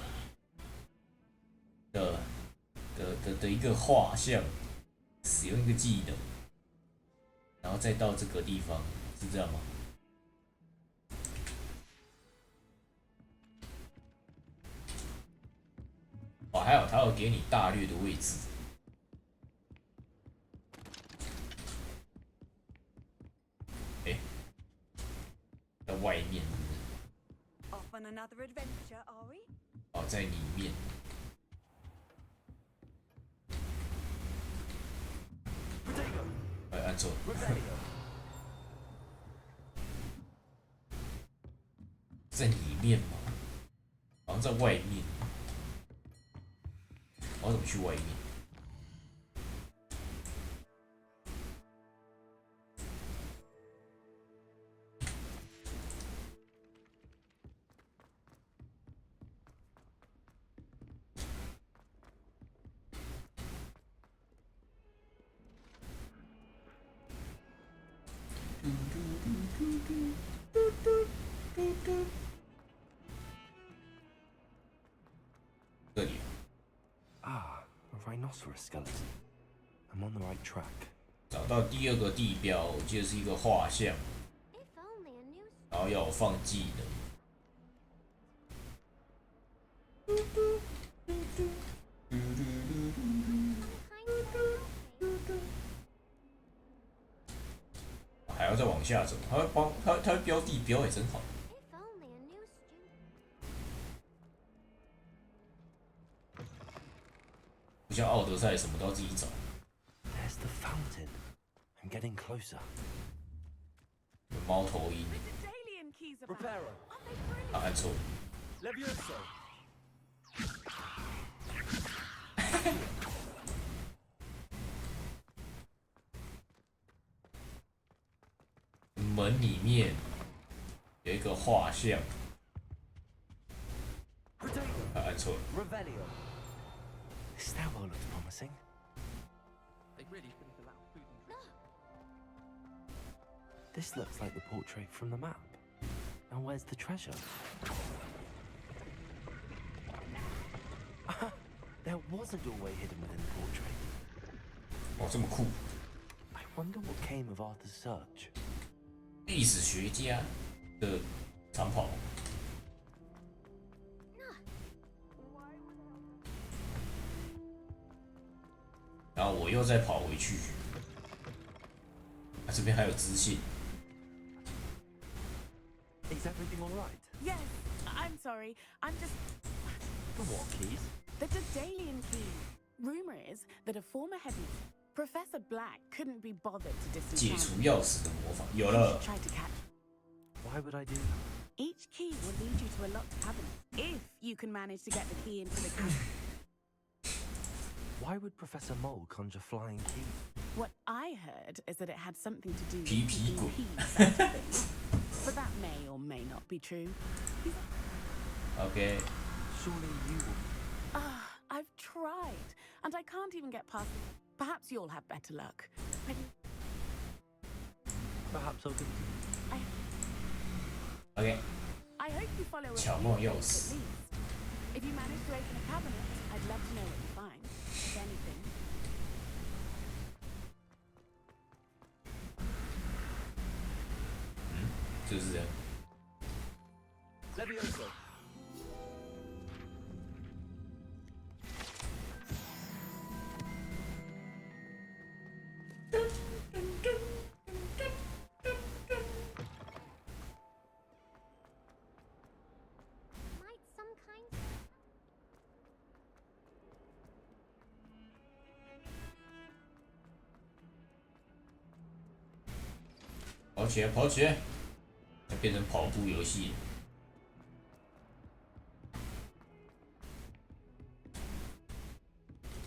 一个画像，使用一个技能，然后再到这个地方，是这样吗？哦，还有它有给你大略的位置。哎，在外面是不是？ Off on another adventure, are we? 哦，在里面。哎，按错。在里面吗？好像在外面。我怎么去外面？这里。 A rhinoceros skeleton. I'm on the right track. 找到第二个地标，我记得是一个画像，然后要我放技能。还要再往下走，它会标地标也真好。不像奥德赛什么都要自己找。 There's the fountain. I'm getting closer. 有猫头鹰。啊，按错。门里面有一个画像。啊，按错了。 This stairwell looks promising. They really shouldn't allow food and drink. This looks like the portrait from the map. Now where's the treasure? There was a doorway hidden within the portrait. 哦，这么酷！ I wonder what came of Arthur's search. 历史学家的长袍。 然后我又再跑回去，这边还有支线。 Is everything all right? Yes, I'm sorry. I'm just... The what keys? The Daedalian key. Rumor is that a former headmaster, Professor Black, couldn't be bothered to 解 disenchant. 除钥匙的魔法有了。 Try to catch. Why would I do that? Each key will lead you to a locked cabinet. If you can manage to get the key into the cabinet. Why would Professor Mole conjure flying keys? What I heard is that it had something to do with PP keeping good. peace out of things. But that may or may not be true. OK。 Surely you will. I've tried, and I can't even get past it. Perhaps you'll have better luck. Perhaps I'll do. OK。 I hope you follow a 巧 few 梦钥 things 匙 at。least. If you manage to open a cabinet, I'd love to know what you find. If anything. 就是这样。 Levioso. Might some kind. 跑起来，跑起来！它变成跑步游戏了。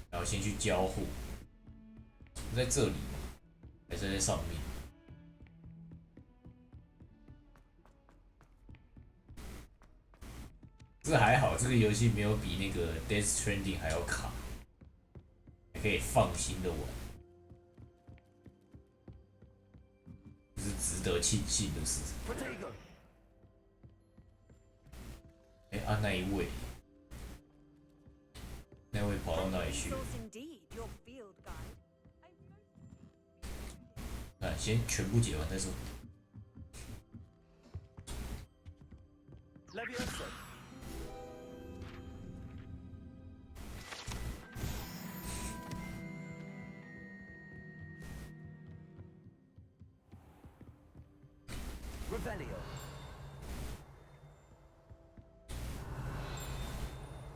然后先去交货，在这里吗？还是在上面？这还好，这个游戏没有比那个 Death Stranding 还要卡，还可以放心的玩，这是值得庆幸的事。哎，啊，那一位。那位跑到哪里去？先全部解完再说。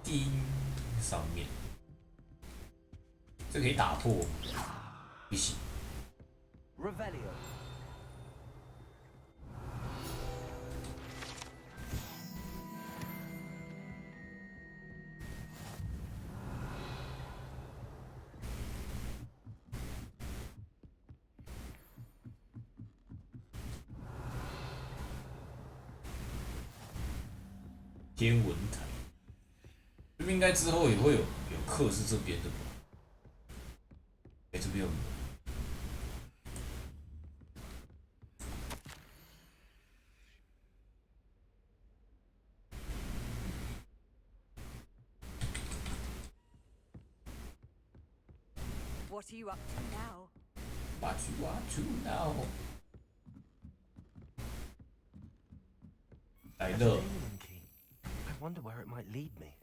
叮，上面，这可以打破，不行。天文台，这边应该之后也会有课是这边的吧？哎，这边有。What are you up to now? What you up to now? 来了。I wonder where it might lead me.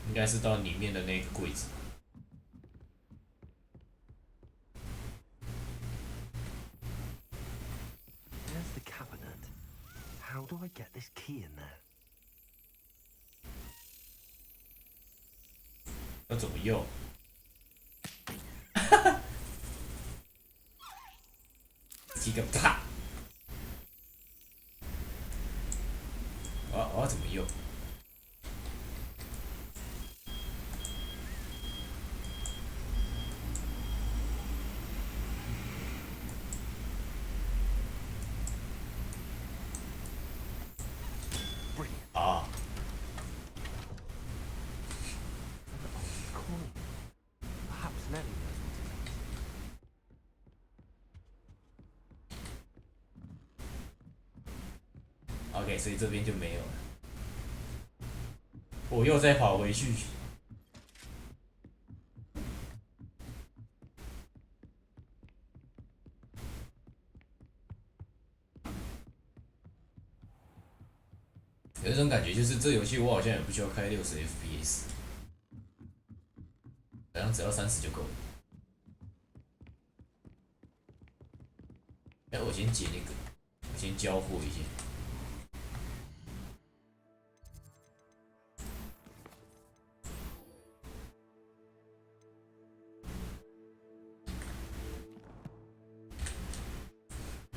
应该是到里面的那个柜子。There's the cabinet. How do I get this key in there? 要怎么用？几个啪！我要怎么用？啊！ Perhaps Nelly knows what it is. OK， 所以这边就没有了。我又再跑回去。有一种感觉，就是这游戏我好像也不需要开60 FPS， 好像只要30就够了。哎，我先解那个，我先交货一下。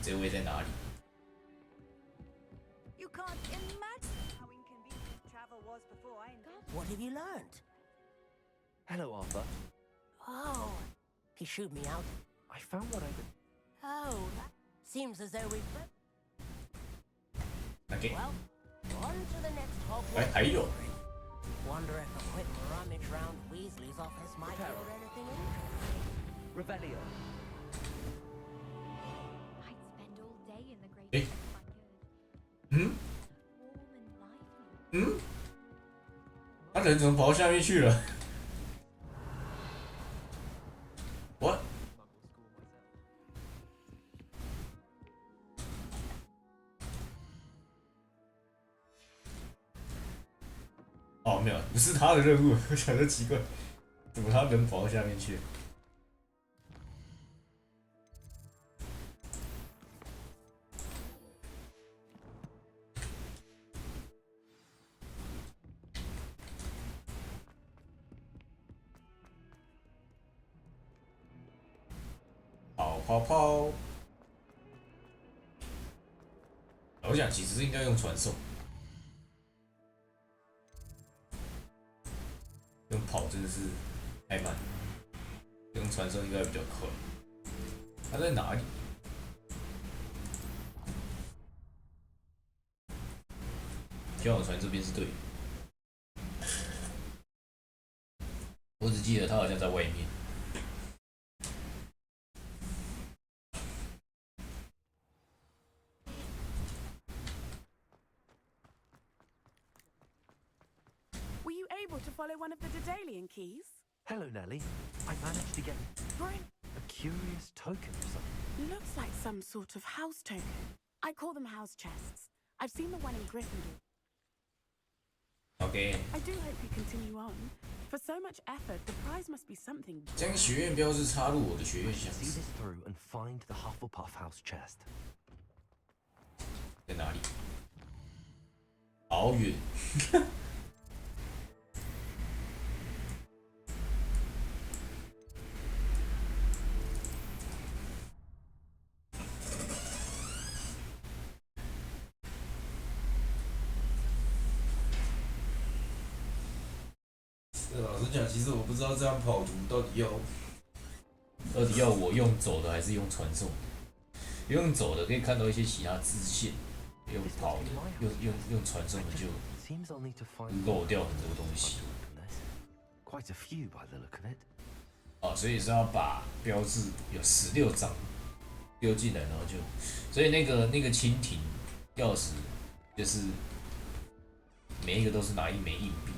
这位在哪里？ You can't imagine how inconvenient travel was before I invented. What have you learned? Hello, Arthur. Oh, he shooed me out. I found what I could. Oh, that seems as though we've. Okay. Well, on to the next 哎， Hogwarts. 还有。 Wonder if a quick rummage round Weasley's office might hold anything interesting. Revelio. 哎，嗯，嗯，他人怎么跑到下面去了？我，哦，没有，不是他的任务。我想着奇怪，怎么他人跑到下面去？ 跑跑跑！我想其实是应该用传送，用跑真的是太慢，用传送应该比较快。它在哪里？希望我传这边是对的。我只记得它好像在外面。Were you able to follow one of the Daedalian keys? Hello, Nellie. I managed to get a curious token or something. Looks like some sort of house token. I call them house chests. I've seen the one in Gryffindor. OK。I do hope you continue on. For so much effort, the prize must be something. 将学院标志插入我的学院箱 See this through and find the Hufflepuff house chest. 在哪里？好远。老实讲，其实我不知道这样跑图到底要我用走的还是用传送的。用走的可以看到一些其他支线，用跑的用传送的就漏掉很多东西。Quite a few by the look of it. 哦，所以是要把标志有16张丢进来，然后就，所以那个蜻蜓钥匙就是每一个都是拿1枚硬币。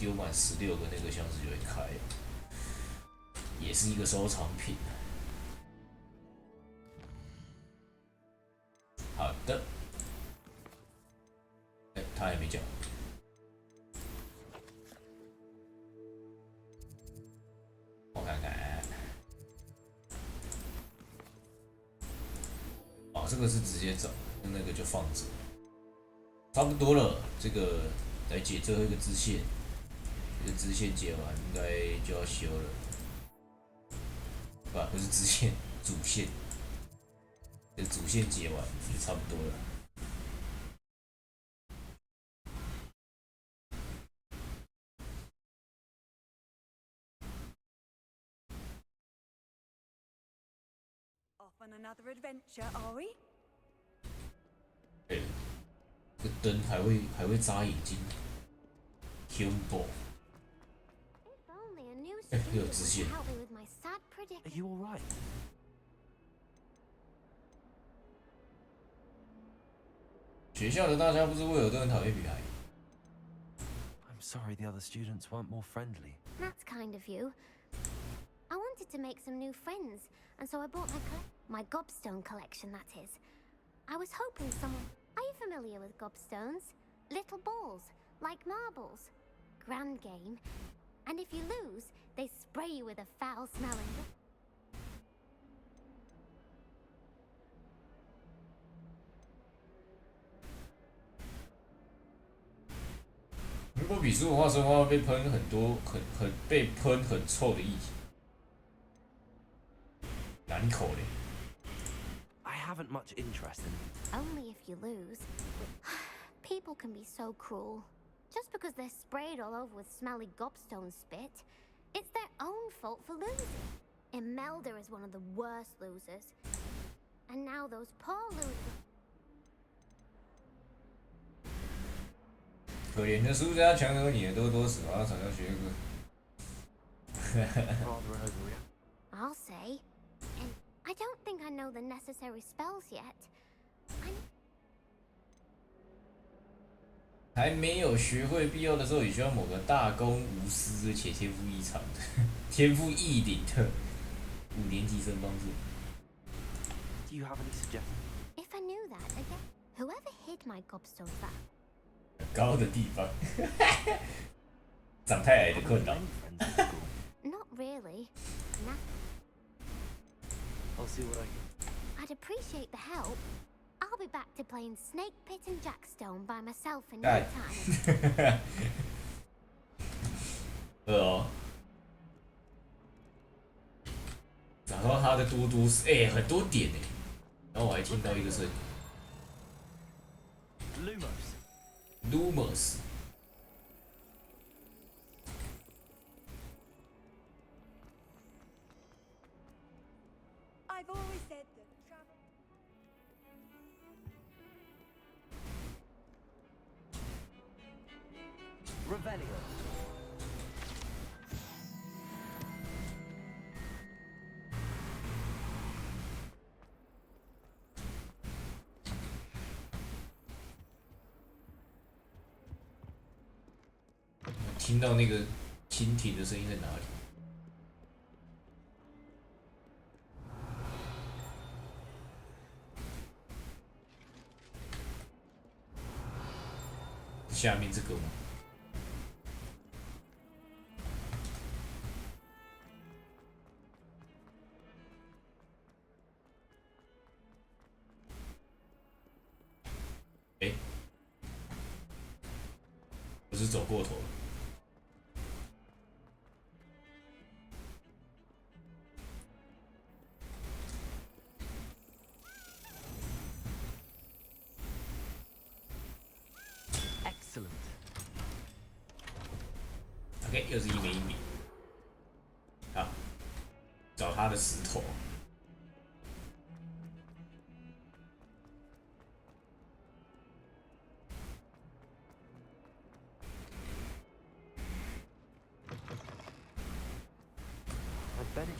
丢满16个，那个箱子就会开，也是一个收藏品。好的，他还没讲。我看看，哦，这个是直接找，那个就放着，差不多了。这个来解最后一个支线。这个支线解完应该就要修了，不是支线，主线。这主线解完就差不多了。Off on another adventure, are we? 对，这个灯还会眨眼睛，恐怖。又有支线。Are you all right? 学校的大家不是会有都很讨厌女孩。I'm sorry the other students weren't more friendly. That's kind of you. I wanted to make some new friends, and so I bought my gobstone collection, that is. I was hoping someone... Are you familiar with gobstones? Little balls, like marbles. Grand game. And if you lose, they spray you with a foul-smelling... 如果比书文化生化被喷很多被喷很臭的议题，难口嘞。I haven't much interest in it. Only if you lose. People can be so cruel. Just because they're sprayed all over with smelly gobstone spit, it's their own fault for losing. Imelda is one of the worst losers. And now those poor losers. 可怜的输家强和你的多多死亡场要学个。I'll say. And I don't think I know the necessary spells yet. 还没有学会必要的时候，也需要某个大公无私且天赋异常的、天赋异禀的5年级生帮助。Do you have any suggestions? If I knew that again, whoever hid my gobstone back. 很高的地方，长太矮的困扰。Not really. Nah. I'll see what I can. I'd appreciate the help. I'll be back to playing Snake Pit and Jackstone by myself in no time. 哦，然后他的多多是很多点然后我还听到一个声音， Lumos。I've always said that travel. Revelio.我听到那个蜻蜓的声音在哪里？下面这个吗？哎，我是走过头了。OK， 又是1枚1米。好，找他的石头。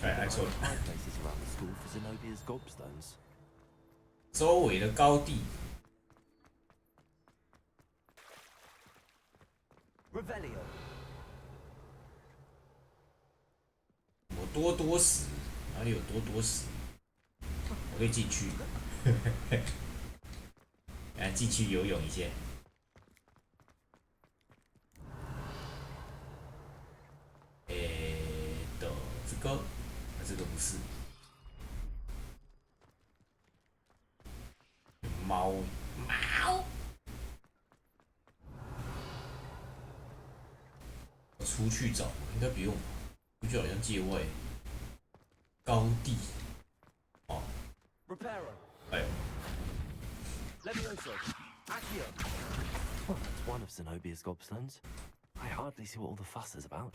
哎，错了。周围的高地。Revelio。我多死，哪里有多死？我可以进去，来进去游泳一下。这个，这个不是。猫。我出去找，应该不用吧？出去好像界外。高地。哦。哎呦。Levioso. Accio. Well, that's one of Zenobia's gobstones. I hardly see what all the fuss is about.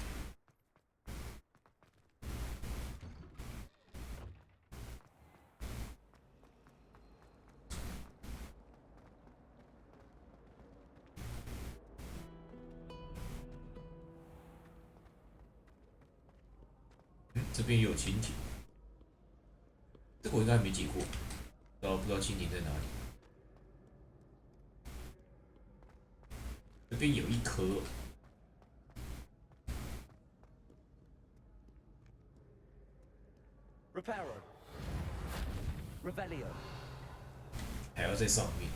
嗯，这边有蜻蜓，这个我应该还没解过，不知道蜻蜓在哪里。这边有一颗。Reparo. Revelio. 还要在上面。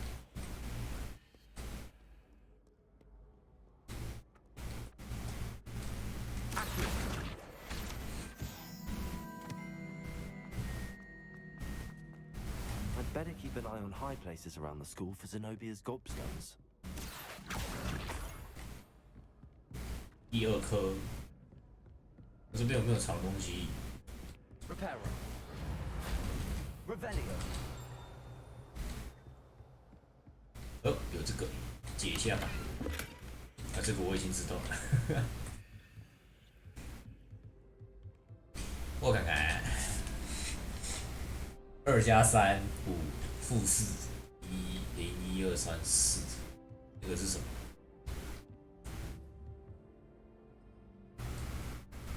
I'd better keep an eye on high places around the school for Zenobia's gobstones. 第2颗，这边有没有藏东西？ Reparo. Revelio. 有这个，解一下吧。啊，这个我已经知道了。我看看，2加3，5负4，1 0 1 2 3 4，这个是什么？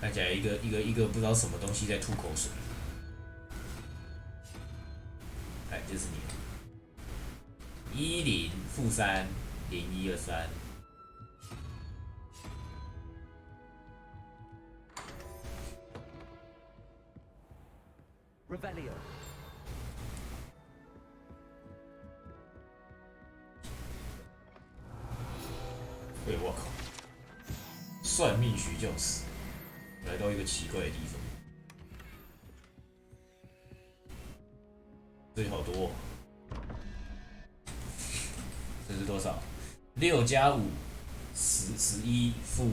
看起来一个不知道什么东西在吐口水。哎，就是你。10负3 0 1 2 3。Revelio. 哎，我靠！算命徐教师来到一个奇怪的地方，这里好多、哦。这是多少？6加5， 11负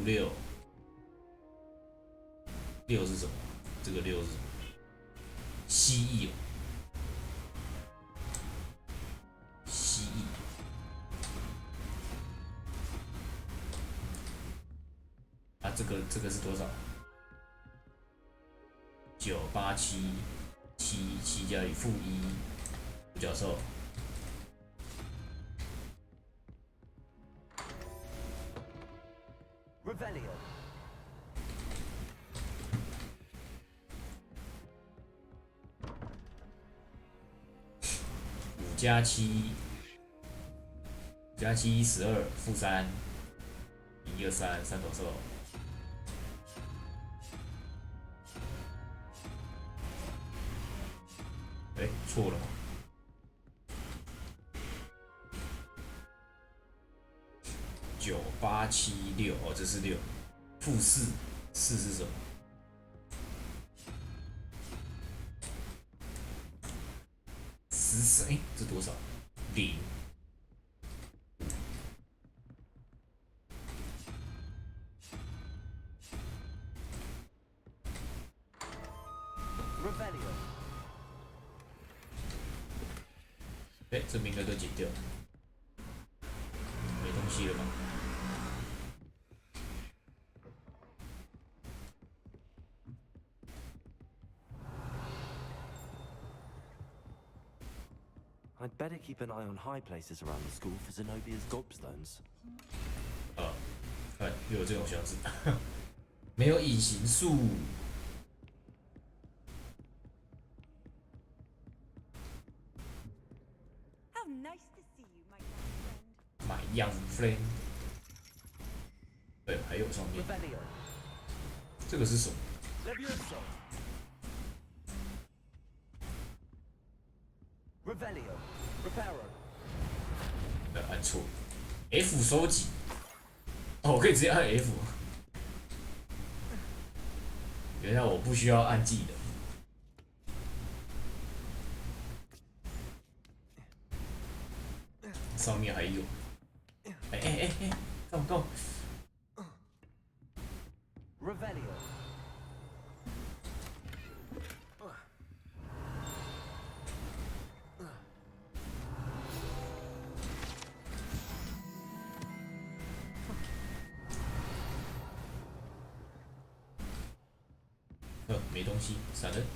6。6是什么？这个6是什么？蜥蜴哦，蜥蜴。这个是多少？98777加以负1，独角兽。Revelio. 5+7+7=12，负3，123，三头兽。哎，错了吗？9876，哦，这是6，负4，4是什么？14，哎，这多少？0。哎，这名额都减掉了，没东西了吗？I'd better keep an eye on high places around the school for Zenobia's gobstones. 看又有这种箱子，没有隐形术。My young friend， 对，还有上面，这个是什么？ Revelio, Reparo。按错 ，F 收集。哦，我可以直接按 F。原来我不需要按技能。上面还有。哎，够不够 ？Revelio。没东西，闪人。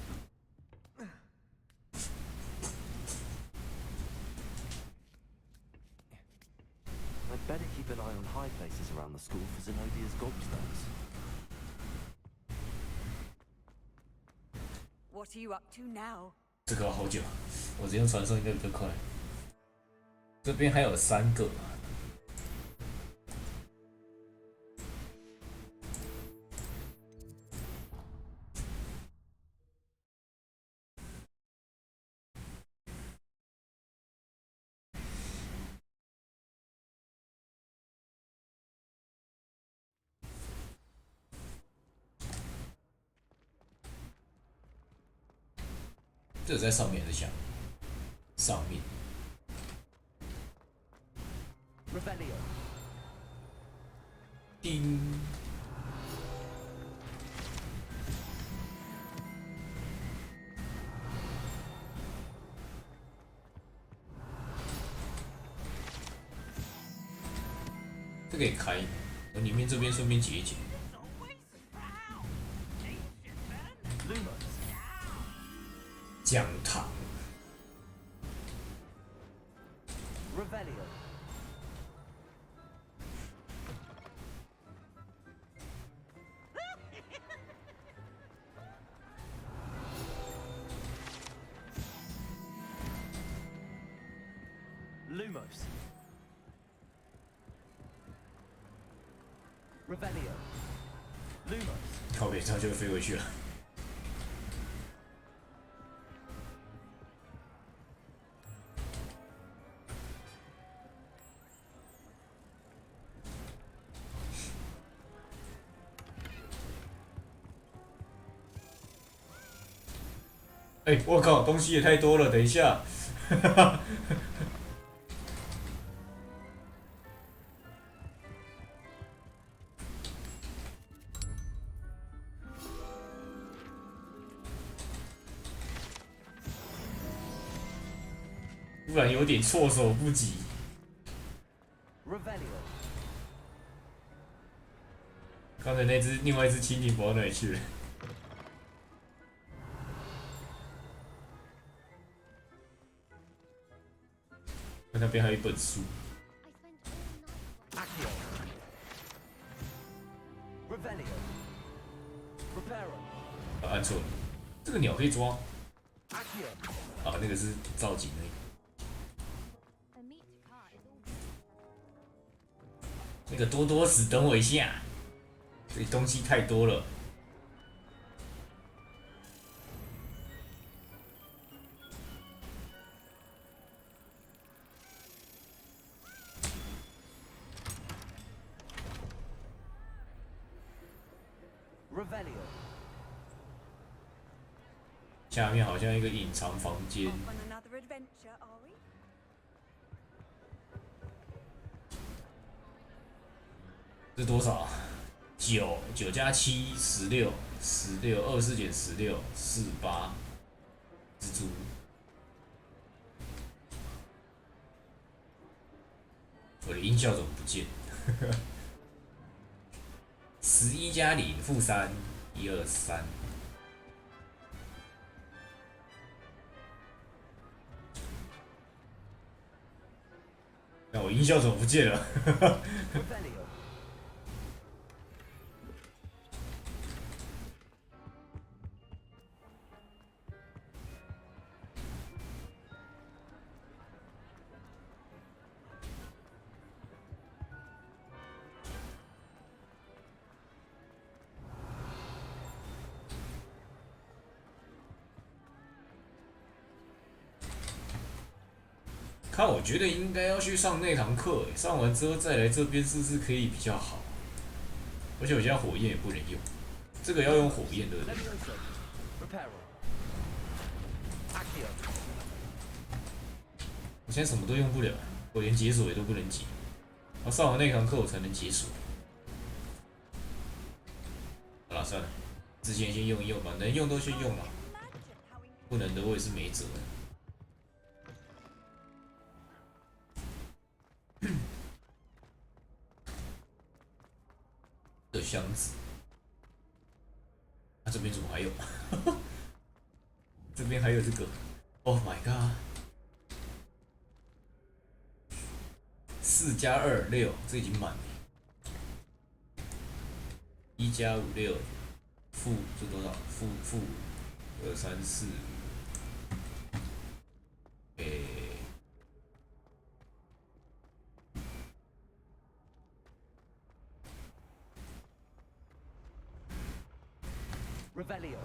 I'd better keep an eye on high places around the school for Zenobia's gobstones. What are you up to now? 这个要好久，我直接用传送应该比较快。这边还有3个。这在上面还是下面？上面。Revelio。叮。这可以开，我里面这边顺便解一解。讲堂。Revelio。Lumos。Revelio。Lumos。靠北，这样就飞回去了。哎，我靠，东西也太多了，等一下。不然有点措手不及。Revelio。刚才另外一只蜻蜓跑到哪里去了？那边还有一本书。按错了，这个鸟可以抓。啊，那个是造景而已。那个多多子，等我一下，这里东西太多了。下面好像一个隐藏房间。 On another adventure, are we? 这多少？9加7 16，24减16 48。蜘蛛。我的音效怎么不见？11加0负3，1 2 3。 那我音效怎么不见了？看，我觉得应该要去上那堂课，上完之后再来这边，是不是可以比较好？而且我现在火焰也不能用，这个要用火焰，对不对？我现在什么都用不了，我连解锁也都不能解。要上完那堂课我才能解锁。好了，算了，之前先用一用吧，能用都先用了，不能的我也是没辙。 的箱子，这边怎么还有？这边还有这个 ，Oh my god！ 4加2 6，这已经满了。1加5 6，负这多少？负2 3 4，Revelio.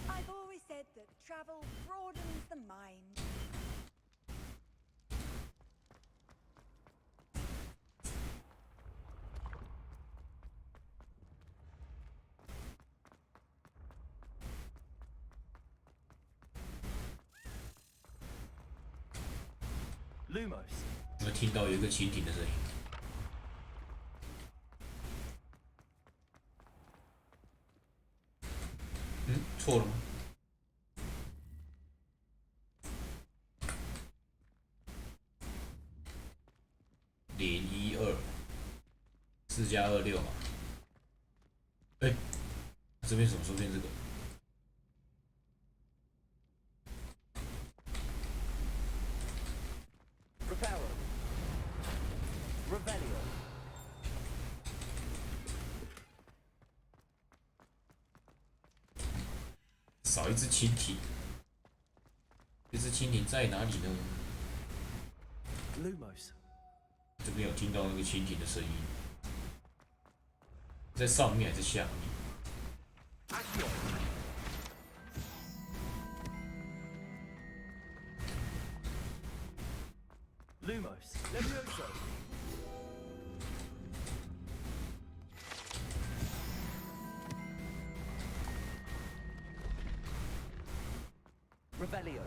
I've always said that travel broadens the mind. Lumos. 我听到有一个蜻蜓的声音。错了吗？012，4加2 6嘛。这边什么时候变这个？ 少一只蜻蜓，这只蜻蜓在哪里呢 Lumos. 这边有听到那个蜻蜓的声音，在上面还是下面？ Lumos. Levioso. Revelio.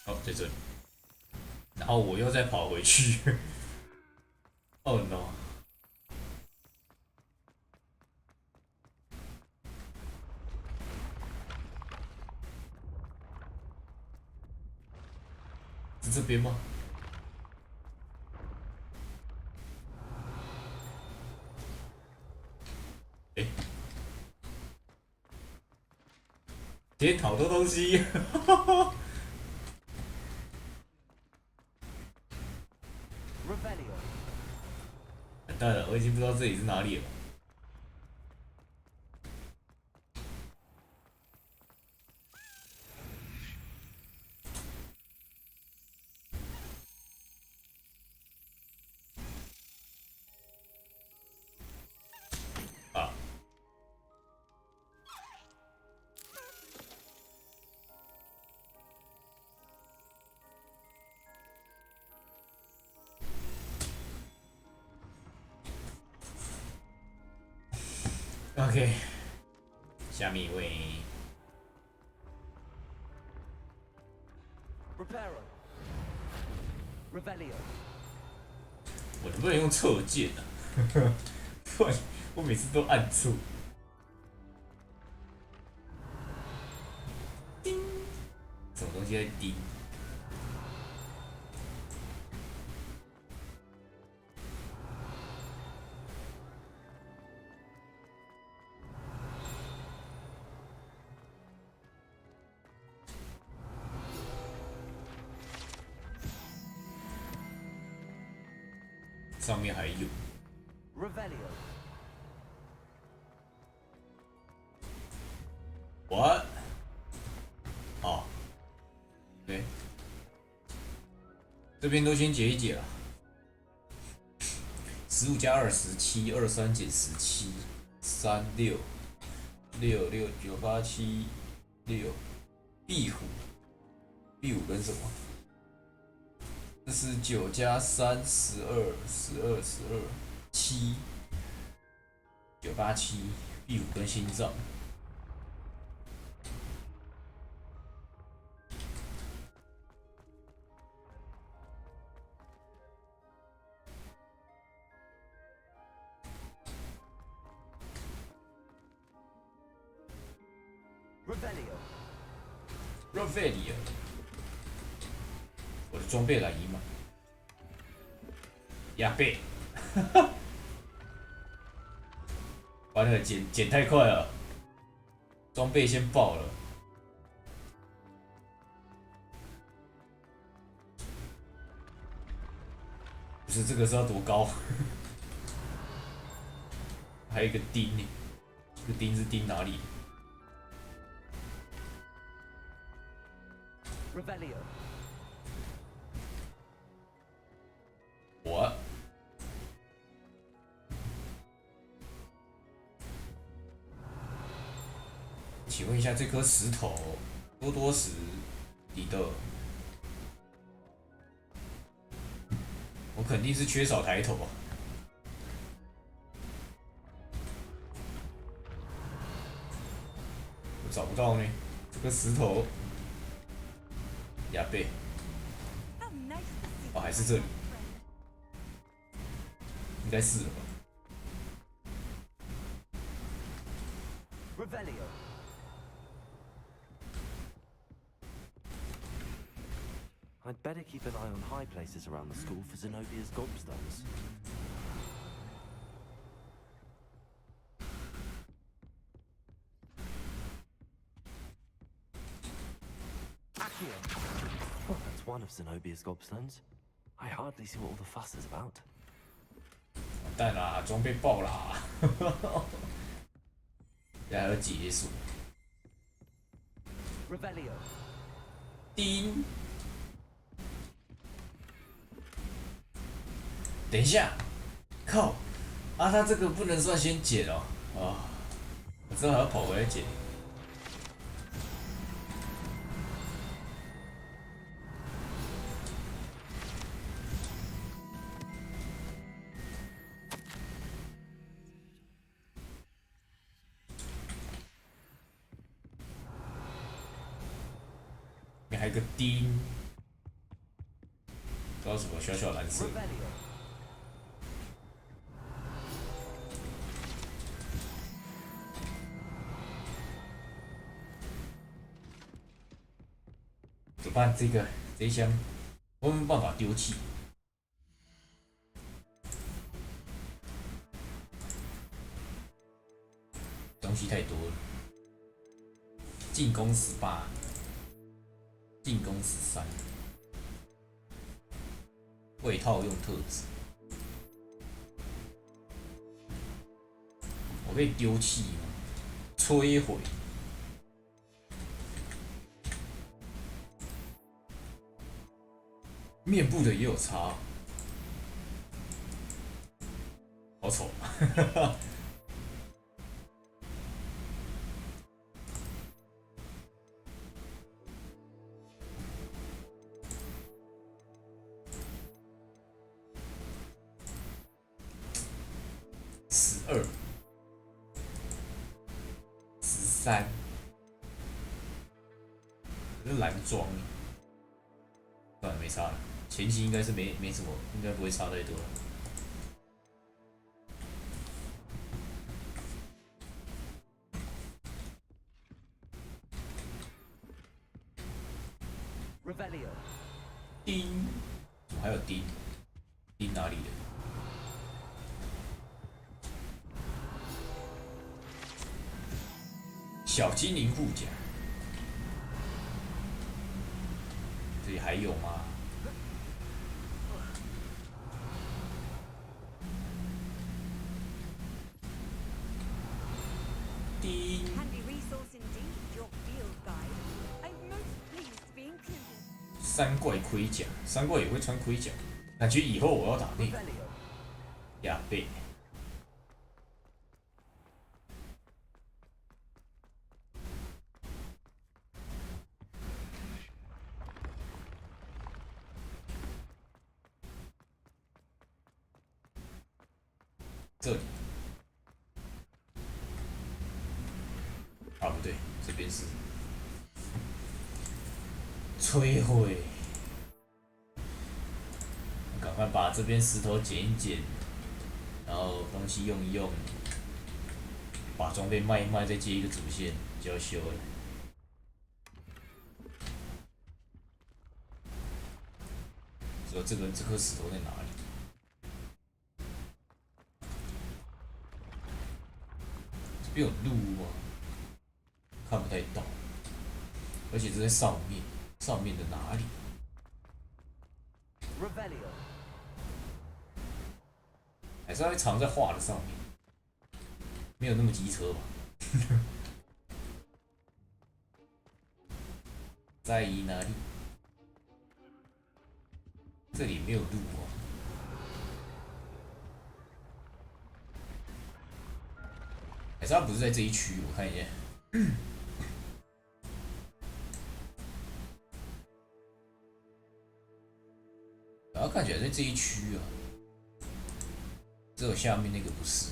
好，在这里，然后我又再跑回去。Oh no！ 是这边吗？哎，今天好多东西。完蛋了，我已经不知道这里是哪里了。啊！OK， 下面一位。Reparo. Revelio. 我能不能用侧键啊？不然我每次都按错。叮，什么东西在叮？上面还有。Revelio. What？ 哦，对，这边都先解一解了。15加2 17 23减17 3 6 6 6 9 8 7 6壁虎，壁虎跟什么？这是9加3 12 12 12 7 9 8 7壁虎跟心脏。Revelio， 我的装备来姨妈，呀贝，完了，剪太快了，装备先爆了。不是这个是要多高？还有一个钉呢，这个钉是钉哪里？ Revelio. 我请问一下，这颗石头多多石你的，我肯定是缺少抬头啊！我找不到呢，这个石头。 亚贝，哦，还是这里，应该是了吧 Revelio. I'd better keep an eye on high places around the school for Zenobia's gobstones. Oh, that's one of Zenobia's gobstones. I hardly see what all the fuss is about. 完蛋啦，装备爆啦！现在还要解锁。Revelio. 叮。等一下，靠！啊，他这个不能算先捡哦。啊，我之后还要跑回来捡。还有个丁，不知道什么小小蓝色。怎么办？这一箱，我有没有办法丢弃？东西太多了。进攻18，进攻13，未套用特质。我可以丢弃吗？摧毁。面部的也有差，好丑。12、13，这是蓝装，算了，没差了。前期应该是没什么，应该不会差太多了。丁，怎么还有丁？丁哪里的？小精灵护甲，这里还有吗？丁。三怪盔甲，三怪也会穿盔甲，感觉以后我要打那个亚贝。这里，啊不对，这边是摧毁。赶快把这边石头捡一捡，然后东西用一用，把装备卖一卖，再接一个主线就要修了。说这颗石头在哪里？这边有路吗？看不太到，而且这在上面，上面的哪里？还是它会藏在画的上面，没有那么机车吧？在意哪里？这里没有路啊。还是它不是在这一区？我看一下。然后看起来在这一区啊。只有下面那个不是。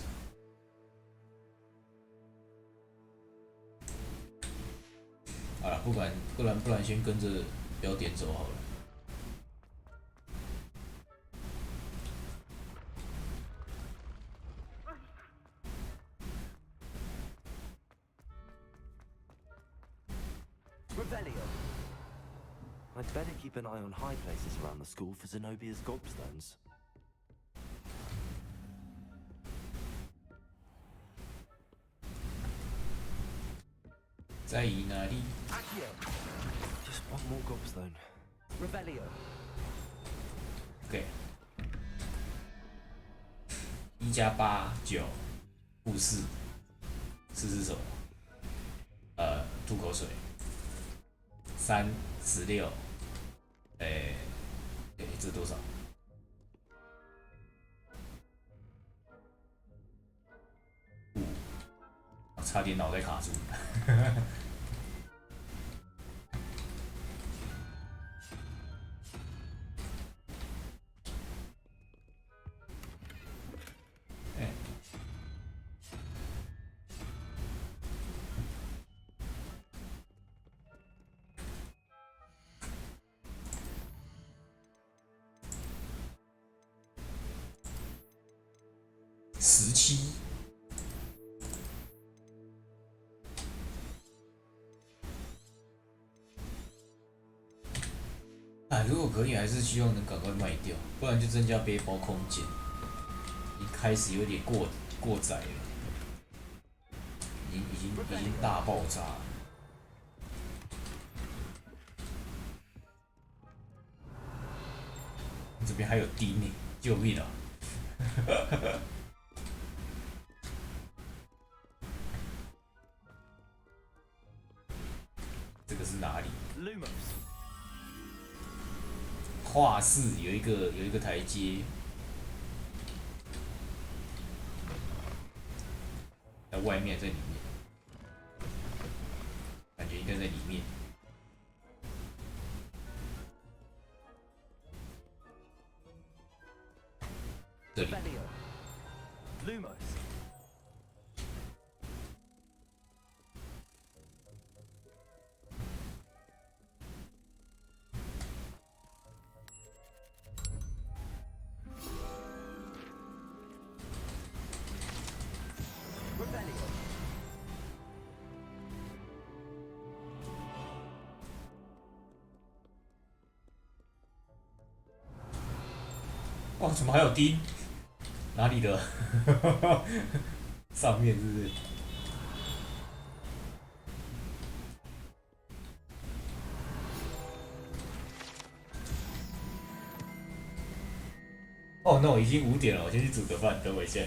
好了，不然先跟着标点走好了。I'd better keep an eye on high places around the school for Zenobia's gobstones. Just one more gobstone. Revelio. OK。1+8 9护士，是什么？吐口水。3 16，这多少？差点脑袋卡住。17。啊，如果可以，还是希望能赶快卖掉，不然就增加背包空间。已经开始有点过载了，已经大爆炸了。这边还有钉呢，救命啊！这个是哪里？画室有一个台阶，在外面，在里面，感觉应该在里面。这里。哦，怎么还有钉？哪里的？上面是不是？哦 no， 已经5点了，我先去煮个饭，等我一下。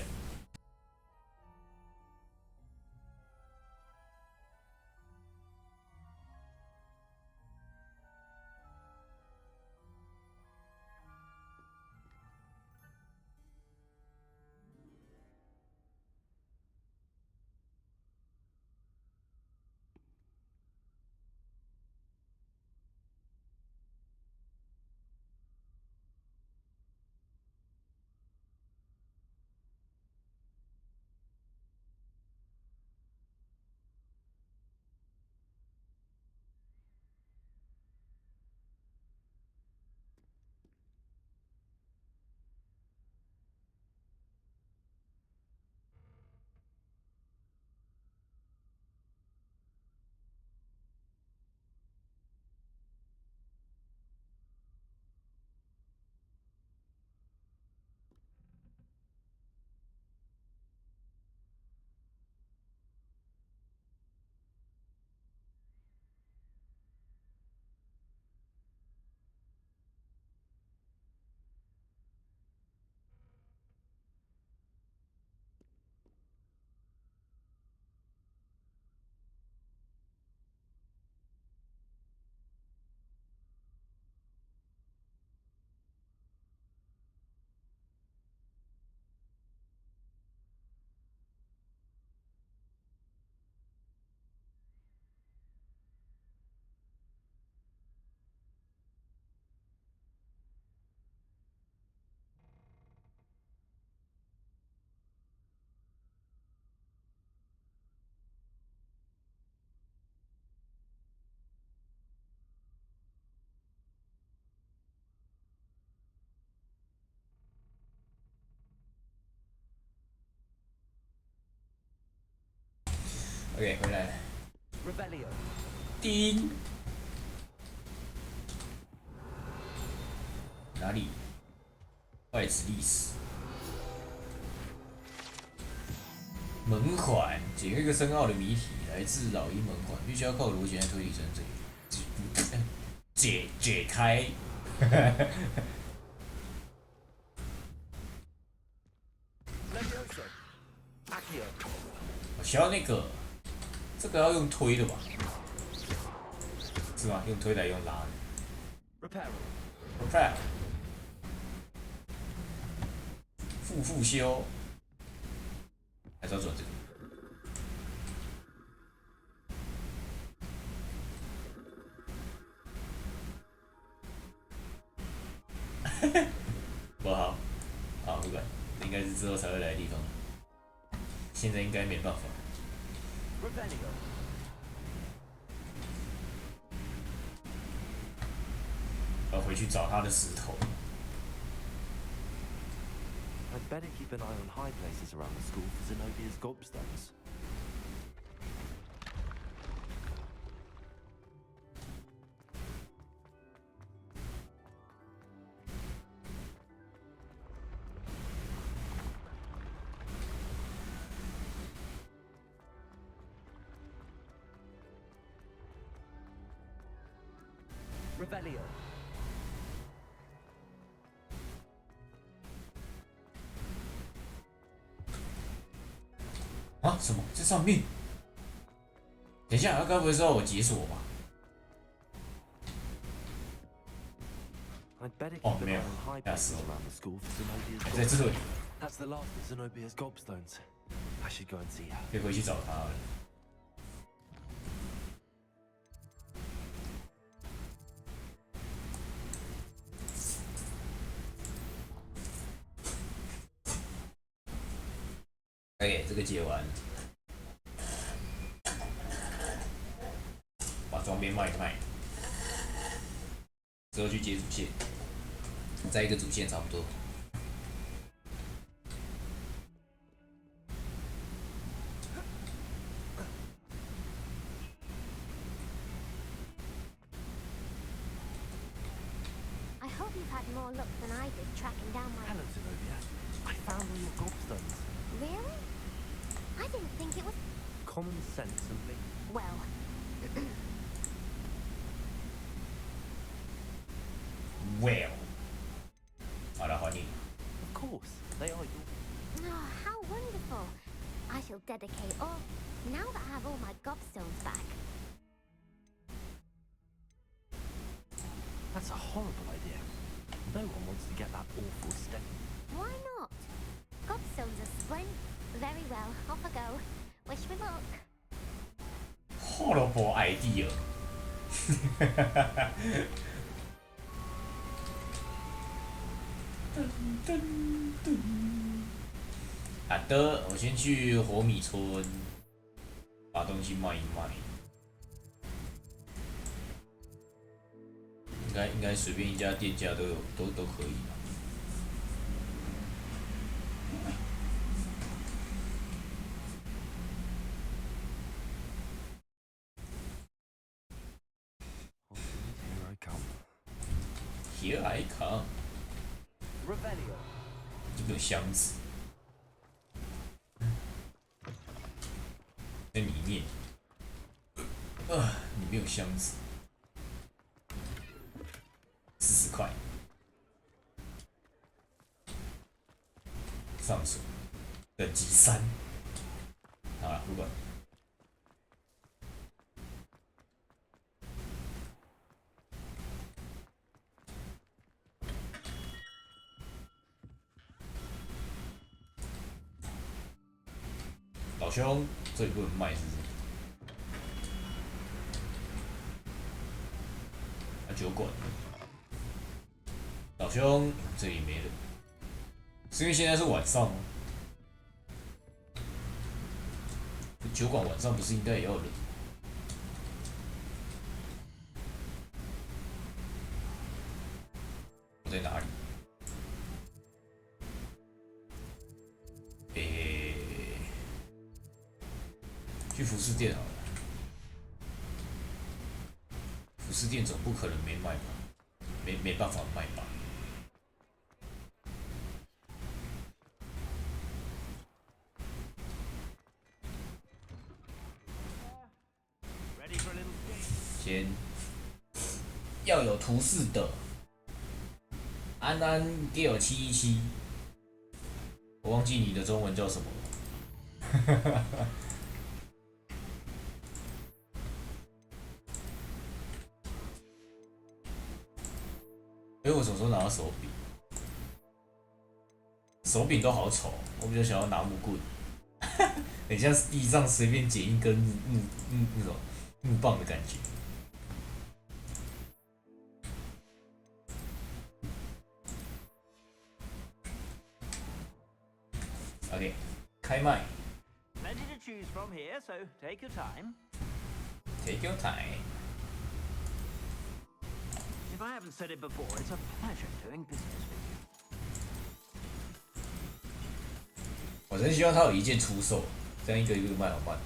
OK， 回来了。钉哪里？外史历史。门环，解开一个深奥的谜题，来自老鹰门环，必须要靠逻辑来推理成这里。解开。我需要那个，这个要用推的吧？是吗？用推的，用拉的。Repair。复修。还是要转这个。不好，好不管，应该是之后才会来的地方。现在应该没办法。要回去找他的石头。better keep an eye on high places around the school for Zenobia's gobstones. Revelio. 啊？什么？这上面？等一下，他该不会是要我解锁吧？哦，没有，吓死我！还在这里。That's the last of Zenobia's gobstones. I should go and see her. 可以回去找他了。OK， 这个解完，把装备卖一卖，之后去接主线，再一个主线差不多。I hope you've had more luck than I did tracking down my. Hello, Zenobia. I found all your gobstones. Really? I didn't think it was. Common sense and me. Well. Well. 好了，还你。 Of course, they are yours. Oh, how wonderful! I shall dedicate all. Now that I have all my gobstones back. That's a horrible idea. No one wants to get that awful stain. Why not? Gobstones are splendid. Very well, off I go. Wish me luck. Horrible idea. 好的，我先去火米村把东西卖一卖。应该随便一家店家都有都可以吧。Here I come. Revelio. 这边有箱子，在里面。里面有箱子，40块。上锁，等级3。好了，不管。老兄，这里不能卖是不是？酒馆，老兄，这里没人，是因为现在是晚上吗？酒馆晚上不是应该也要人？我在哪里？去服饰店好了。服饰店总不可能没卖吧？没办法卖吧？先要有图示的，安安给我717，我忘记你的中文叫什么了。我什么时候拿到手柄？手柄都好丑，我比较想要拿木棍，很像是地上随便捡一根那种木棒的感觉。OK， 开麦。Plenty to choose from here, so take your time. Take your time. If I haven't said it before, it's a pleasure doing business with you. 我真希望他有一键出售，这样一个一个卖好卖。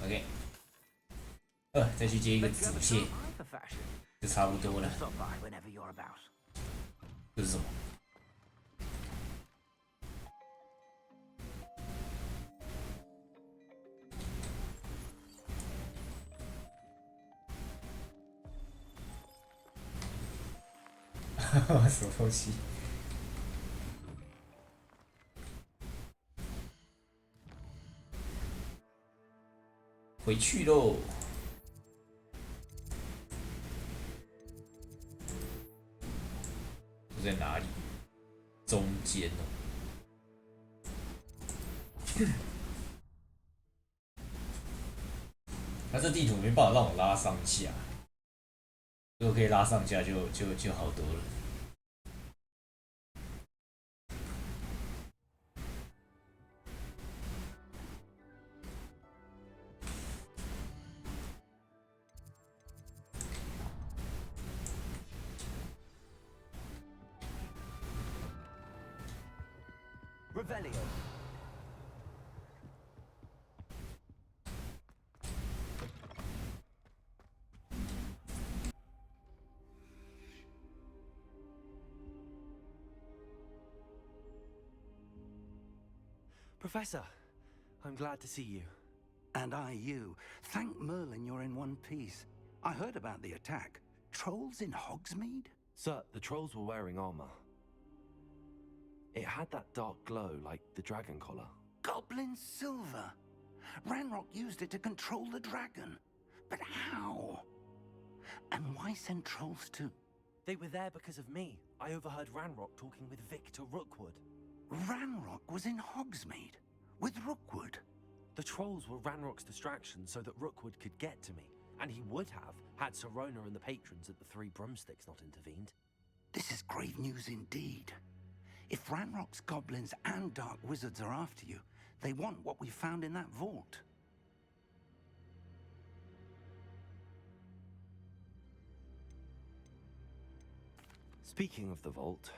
OK， 再去接一个主线，就差不多了。这是什么？什么东西？回去喽！这在哪里？中间哦。那这地图没办法让我拉上下，如果可以拉上下就好多了。Revelio. Professor, I'm glad to see you. And I you. Thank Merlin you're in one piece. I heard about the attack. Trolls in Hogsmeade? Sir, the trolls were wearing armor. It had that dark glow like the dragon collar. Goblin silver. Ranrock used it to control the dragon. But how? And why send trolls too? They were there because of me. I overheard Ranrock talking with Victor Rookwood. Ranrock was in Hogsmeade with Rookwood. The trolls were Ranrock's distraction so that Rookwood could get to me. And he would have had Serona and the patrons at the Three Broomsticks not intervened. This is grave news indeed. If Ranrock's goblins and dark wizards are after you, they want what we found in that vault. Speaking of the vault,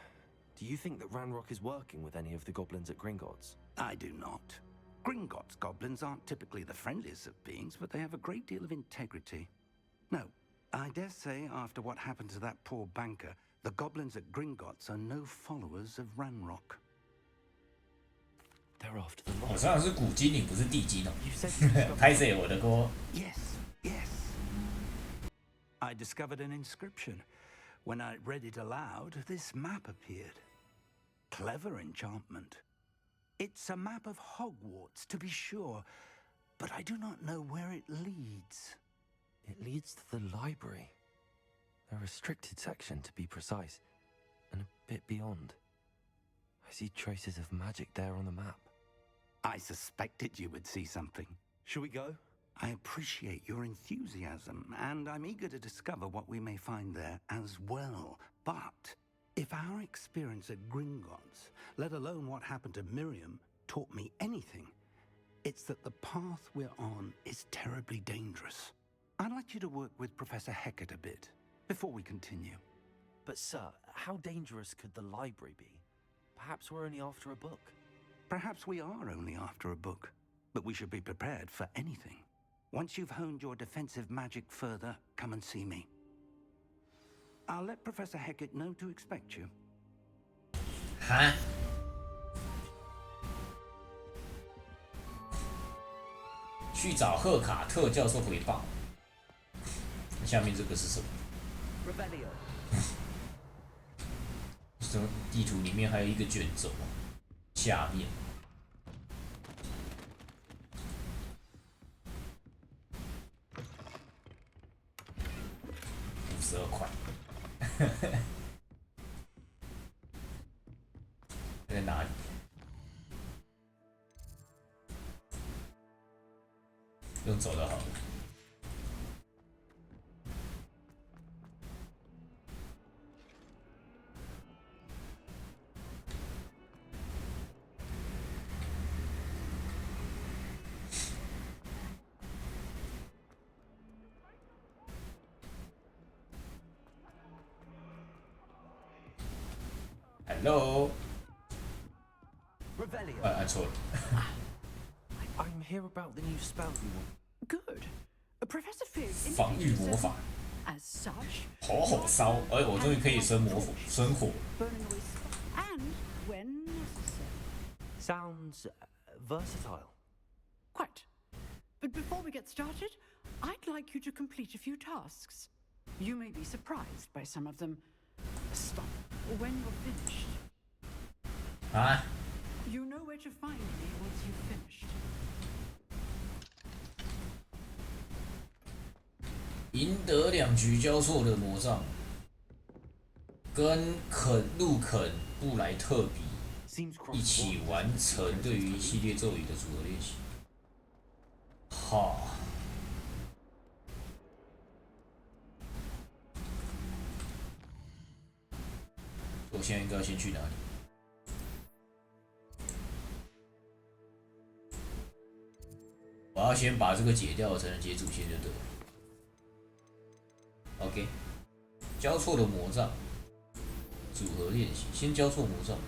do you think that Ranrock is working with any of the goblins at Gringotts? I do not. Gringotts goblins aren't typically the friendliest of beings, but they have a great deal of integrity. No, I dare say after what happened to that poor banker, the goblins at Gringotts are no followers of Ranrock. They're after the 好像是古精灵，不是地精哦。拍谁我的锅 Yes, yes. I discovered an inscription. When I read it aloud, this map appeared. Clever enchantment. It's a map of Hogwarts, to be sure, but I do not know where it leads. It leads to the library. A restricted section, to be precise, and a bit beyond. I see traces of magic there on the map. I suspected you would see something. Shall we go? I appreciate your enthusiasm, and I'm eager to discover what we may find there as well. But if our experience at Gringotts, let alone what happened to Miriam, taught me anything, it's that the path we're on is terribly dangerous. I'd like you to work with Professor Hecat a bit before we continue. But sir, how dangerous could the library be? Perhaps we're only after a book. Perhaps we are only after a book, but we should be prepared for anything. Once you've honed your defensive magic further, come and see me. I'll let Professor Hecat know to expect you. 哈？去找赫卡特教授回报。下面这个是什么？ Revelio. 这地图里面还有一个卷轴，下面。52块，在哪里？用走的好了。Hello。按错了。I'm here about the new spell you want. Good. Professor Fizz 防御魔法。as such. 火烧，哎，我终于可以生火。 Burning away and when necessary. Sounds versatile. Quite. But before we get started, I'd like you to complete a few tasks. You may be surprised by some of them. Stop when you're finished. 啊 You know where to find me once you've finished. 赢得2局交错的魔杖，跟路肯布莱特比一起完成对于一系列咒语的组合练习。好，我现在应该要先去哪里？我要先把这个解掉，才能解主线就对了。OK， 交错的魔杖组合练习，先交错魔杖。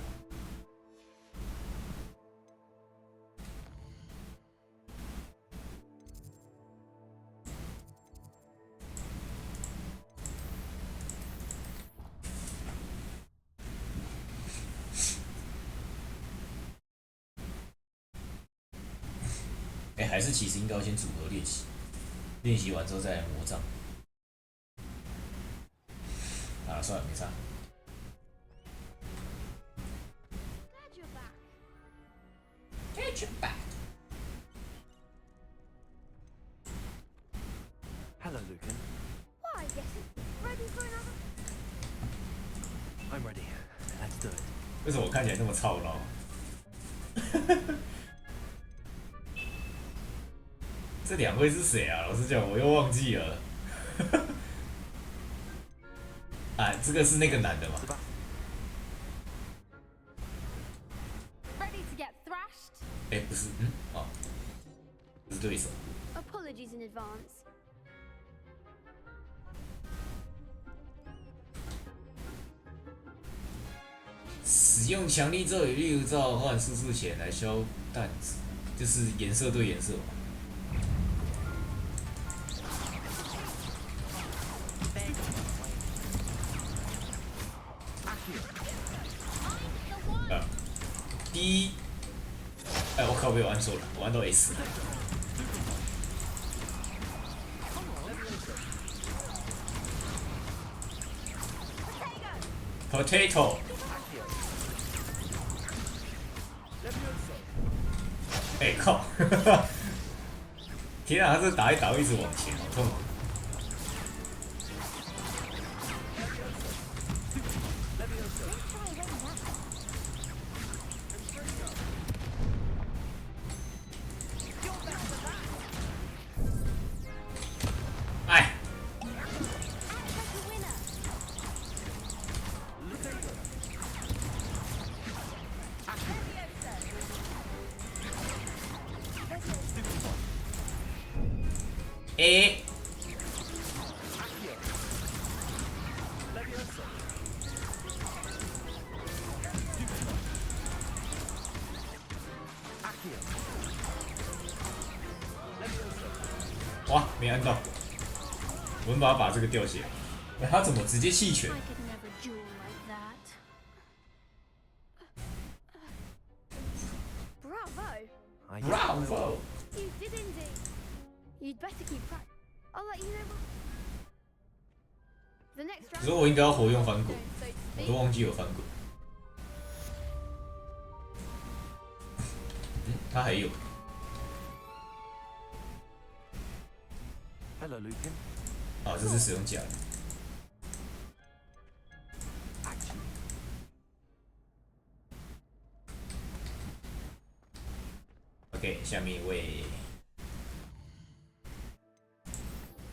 哎，还是其实应该要先组合练习，练习完之后再来魔杖。啊，算了，没差。Get your back. Hello, Lucan. Why, yes, ready for another? I'm ready. Let's do it. 为什么我看起来那么操劳？这2位是谁啊？老实讲，我又忘记了。啊，这个是那个男的吗？ Ready to get thrashed? 哎，不是，哦，不是对手。 Apologies in advance. 使用强力咒语，例如召唤输出前来消弹子，就是颜色对颜色嘛。 第一，哎，我靠，被我按错了，我按到 S。Potato。哎靠！天啊，他这打一打会一直往前，好痛！哎！哎！哇，没按到！我们把这个掉下来。哎，他怎么直接弃权？ I could never duel like that. Bravo! You did indeed. You'd better keep track. I'll let you know. The next 可 round. 是我应该要活用翻滚，我都忘记有翻滚。他还有。 Hello, Lucan. 啊，这是使用假的。OK， 下面一位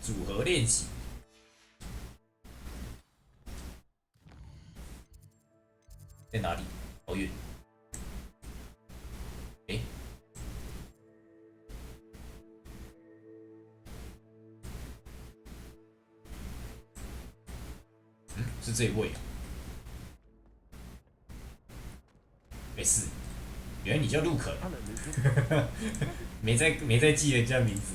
组合练习。在哪里？好远。诶。 是这一位、啊。没事，原来你叫陆肯，没在记人家名字。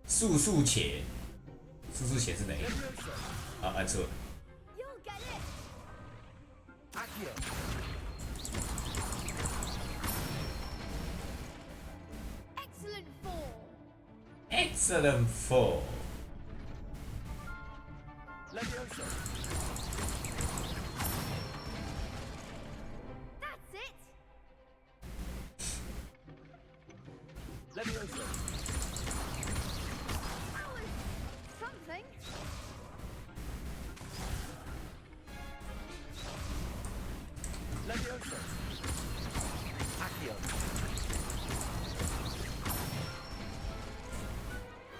速速且是哪一个？啊，按错了。Excellent four. That's it. Levioso. That was something. Levioso. Accio.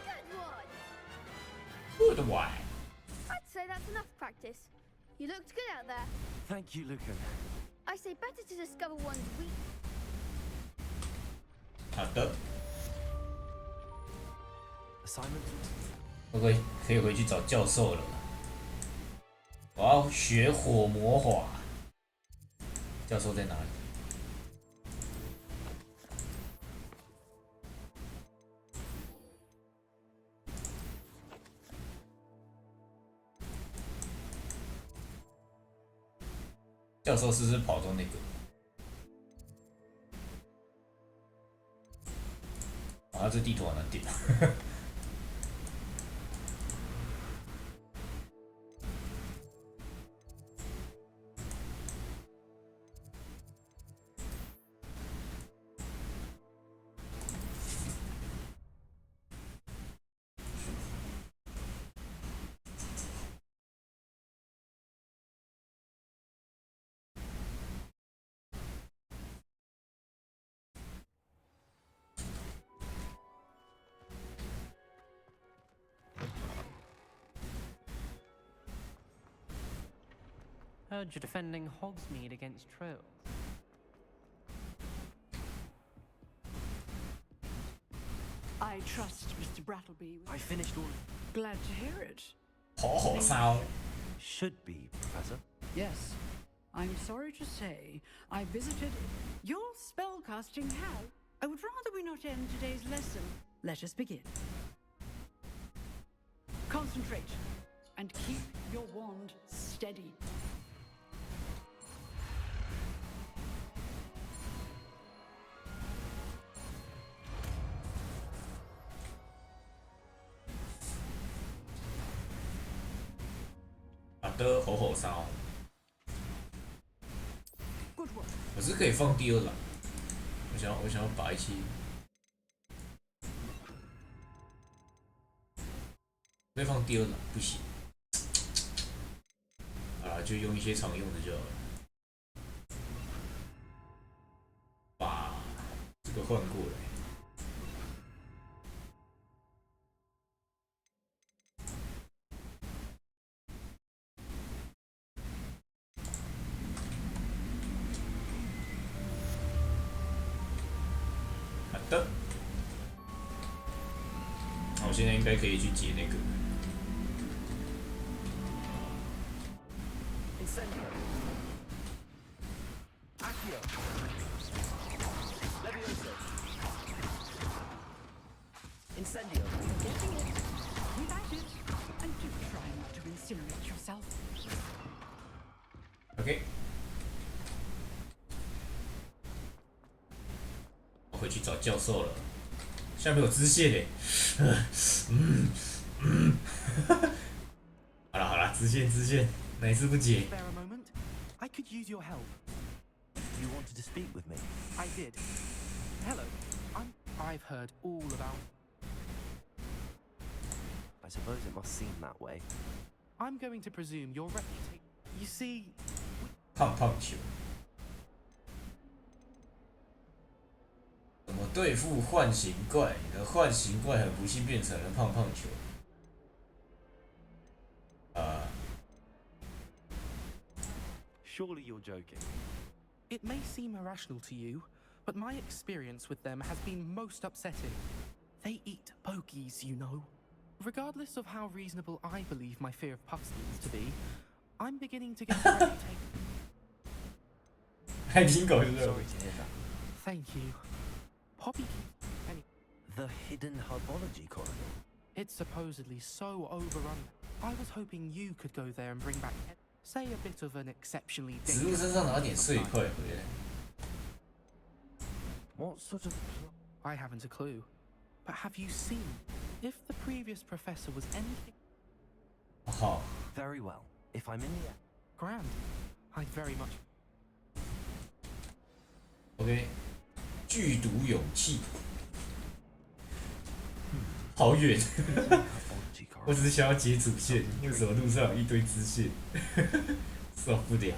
Good one. Good one. I'd say that's enough practice. You looked good out there. Thank you, Lucan. I say better to discover one's weak. 好的。 Assignment. OK， 可以回去找教授了。我要学火魔法。教授在哪里？教授是不是跑到那个？啊，这地图好难点。Heard you're defending Hogsmeade against trolls. I trust Mr. Brattleby. I finished all. Glad to hear it. 好好烧。 Should be, Professor. Yes. I'm sorry to say, I visited your spellcasting hell. I would rather we not end today's lesson. Let us begin. Concentrate and keep your wand steady.好的，吼吼烧。 Good work. 可是可以放第二栏。我想要把一些。可以放第二栏，不行。好啦，就用一些常用的就好了。把这个换过来。 的，我现在应该可以去解那个。Incendio. Accio. Levioso. Incendio. Getting it. Keep at it. And do try not to incinerate yourself. OK。 我回去找教授了，下面有支线嘞。好了，支线，哪一次不解？ Spare a moment? I could use your help. You wanted to speak with me? I did. Hello. I've heard all about. I suppose it must seem that way. I'm going to presume your reputation. You see. 胖球。 怎么对付幻形怪？你的幻形怪很不幸变成了胖球。Surely you're joking. It may seem irrational to you, but my experience with them has been most upsetting. They eat bogies, you know. regardless of how reasonable I believe my fear of puffskins to be, I'm beginning to get a reputation. 还挺搞笑的。 Sorry to hear that. Thank you. Poppy. The hidden herbology corridor. It's supposedly so overrun. I was hoping you could go there and bring back, say, a bit of an exceptionally 植物身上拿点碎块回来。 What sort of... I haven't a clue. But have you seen if the previous professor was anything... Oh. Very well. If I'm in the... Grand. I'd very much... OK， 剧毒勇气，好远，我只是想要截主线，为什么路上有一堆支线，受不了。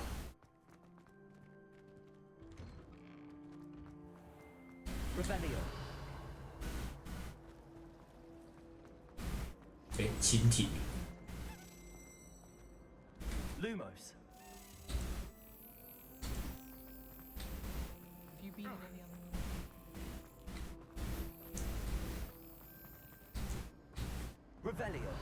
哎，蜻蜓。Lumos. Revelio.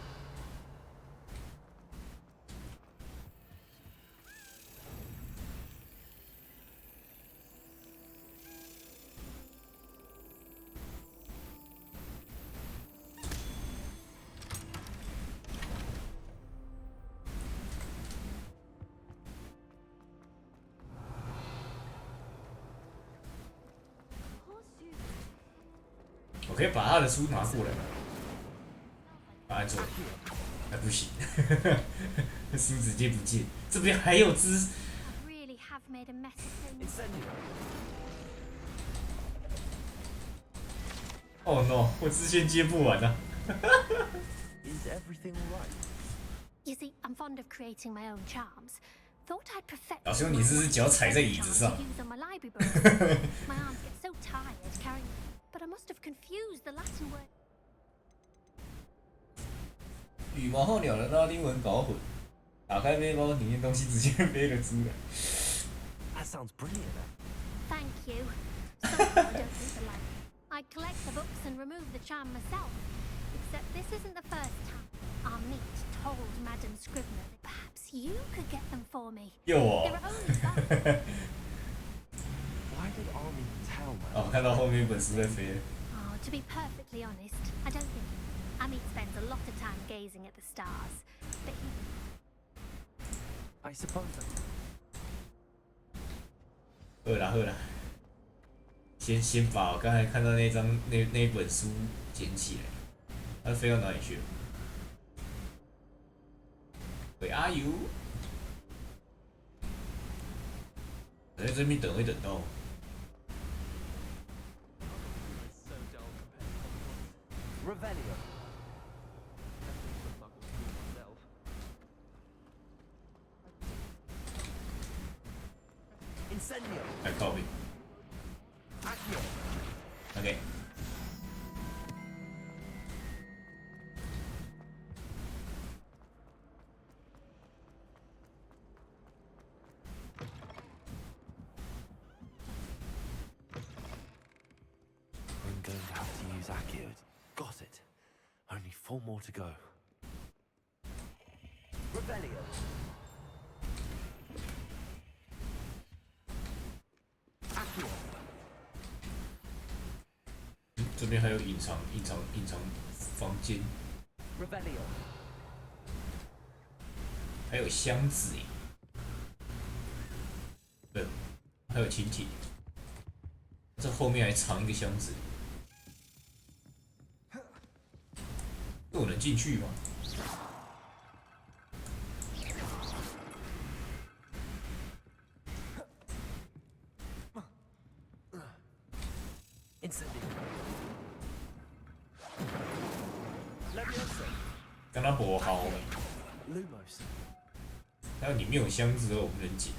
我可以把他的书拿过来，按错，还不行，书直接不见。这边还有只。Really have made a mess of things. Oh no！ 我支线接不完啊。Is everything right? You see, I'm fond of creating my own charms. Thought I'd perfect. 老兄，你是不是脚踩在椅子上？ My arms get so tired carrying. But I must have confused the Latin word. 羽毛候鸟的拉丁文搞混，打开背包，里面东西直接飞了出来。That sounds brilliant. Thank you. Sorry, I don't read the light. I collect the books and remove the charm myself. Except this isn't the first time. Armit told Madam Scrivener that perhaps you could get them for me. 又我。 Why did Armin tell me? 哦，看到后面一本书在飞了。 Oh, to be perfectly honest, I don't think Amit spends a lot of time gazing at the stars. But he... I suppose that... 喝啦，先把我刚才看到那本书捡起来。它飞到哪里去了 ？Where are you？ 我在这边等会等到。 Revelio. Incendio. I copy. Accio. Okay. I'm going to have to use Accio. Got it. Only 4 more to go. Revelio. Accio. 这边还有隐藏房间， Revelio. 还有箱子耶。对，还有蜻蜓。这后面还藏一个箱子。 这我能进去吗？ 跟他搏好。还有里面有箱子，我不能捡。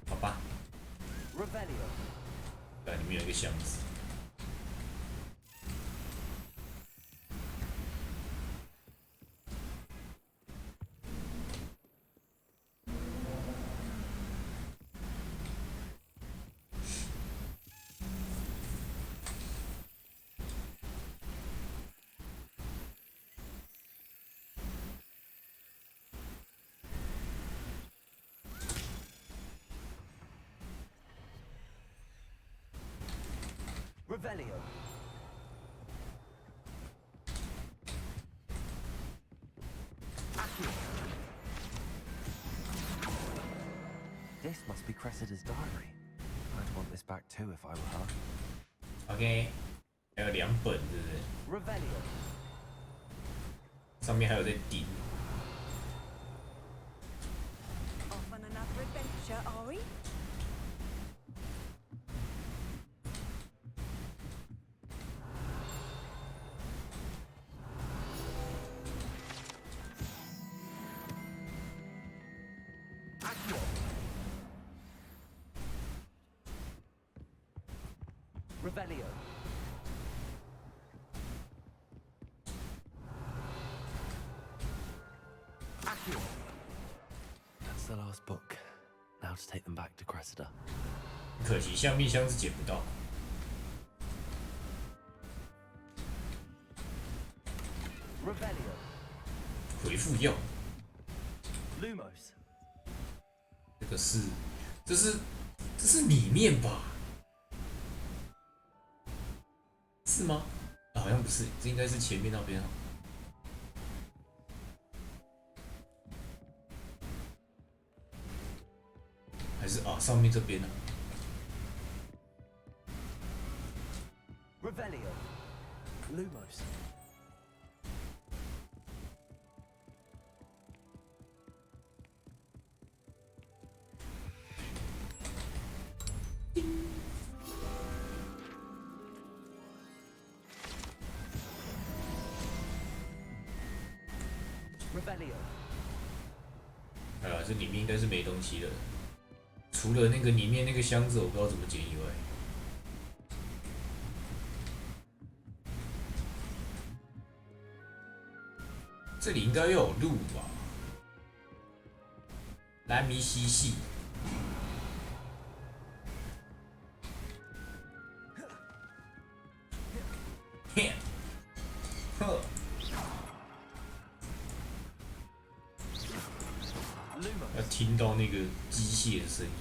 好吧。对，里面有一个箱子。 Revelio. Revelio. This must be Cressida's diary. I'd want this back too if I were her. OK， 还有2本，是不是？ Revelio. 上面还有在顶。 Off on another adventure, are we? Revelio. That's the last book. Now to take them back to Cressida. 可惜橡皮箱是捡不到。 Revelio. 回复药。 Lumos. 这是里面吧？是吗？好像不是，这应该是前面那边。还是啊，上面这边呢？ Revelio. Lumos. Revelio. 这里面应该是没东西的，除了那个里面那个箱子，我不知道怎么捡以外。这里应该要有路吧？蓝迷西系。 要听到那个机械的声音。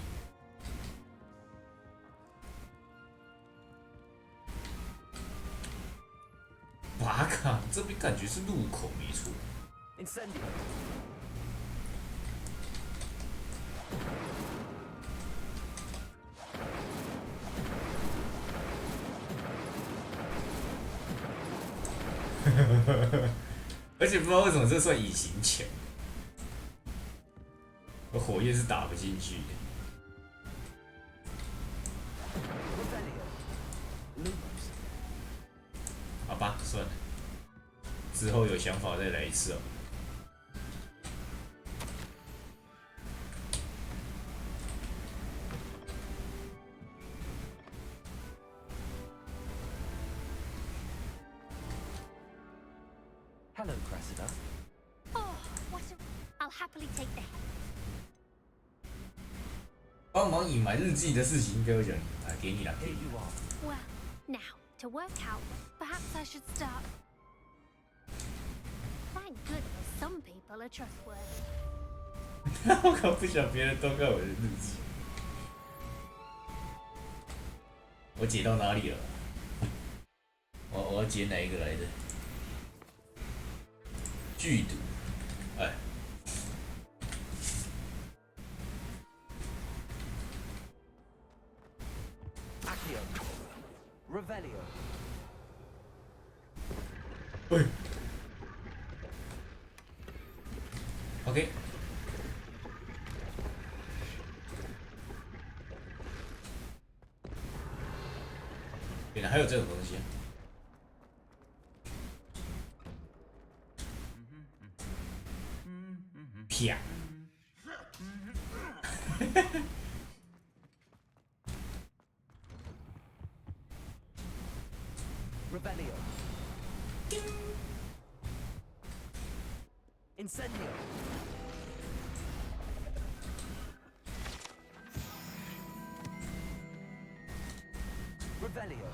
瓦卡，这边感觉是路口没错。Incendio. 而且不知道为什么这算隐形墙，火焰是打不进去的。好吧，算了，之后有想法再来一次哦。 Hello, Cressida. Oh, what a... I'll happily take the head. 帮忙隐瞒日记的事情应该要讲，给你了，给你。 Well, now, to work out, perhaps I should start... Thank goodness some people are trustworthy. 我可不想别人偷看我的日记。我解到哪里了？我要解哪一个来着？ 剧毒，哎， Accio. Revelio. 喂 ，OK， 原来还有这种东西啊！啪！ Revelio. Incendio. Revelio.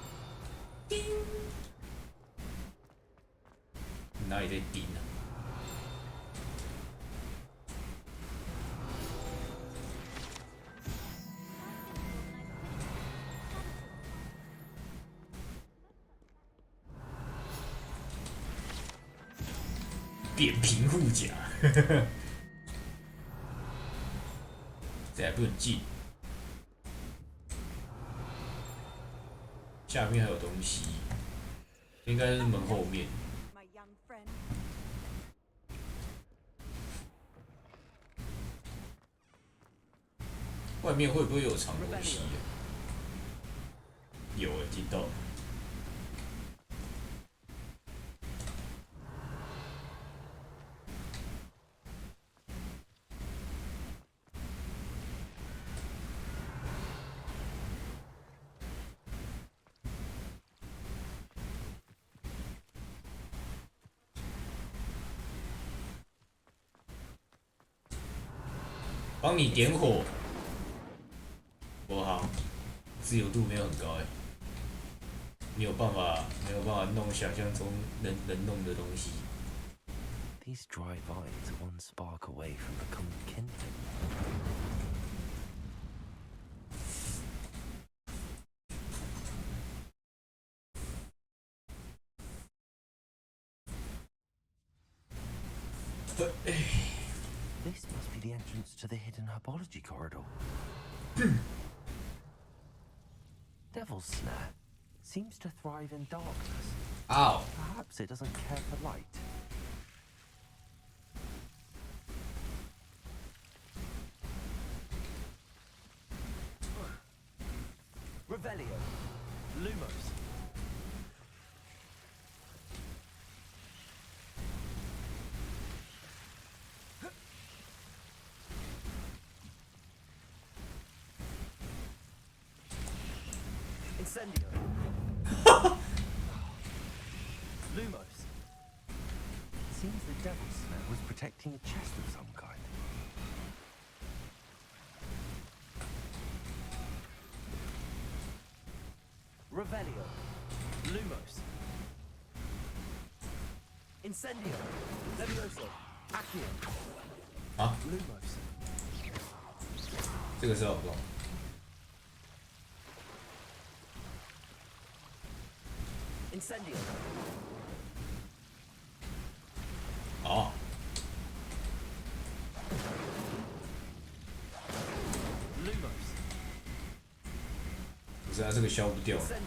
哪里在顶啊？ Revelio. 扁平护甲，这还不能进。下面还有东西，应该是门后面。外面会不会有藏东西啊？有诶，听到了。帮你点火。不好，自由度没有很高哎。你有办法没有办法弄想象中能弄的东西？ These dry vines are one spark away from becoming kindling. This must be the entrance to the hidden herbology corridor. Devil's Snare seems to thrive in darkness. Ow. Perhaps it doesn't care for light. Revelio. Lumos. Incendio. Lumos. Seems the Devil's Snare was protecting a chest of some kind. Revelio. Lumos. Incendio. Levioso. Accio. 啊， Lumos. 这个是好不好？ Incendio. 哦， Lumos. 不是啊，这个消不掉。 Incendio.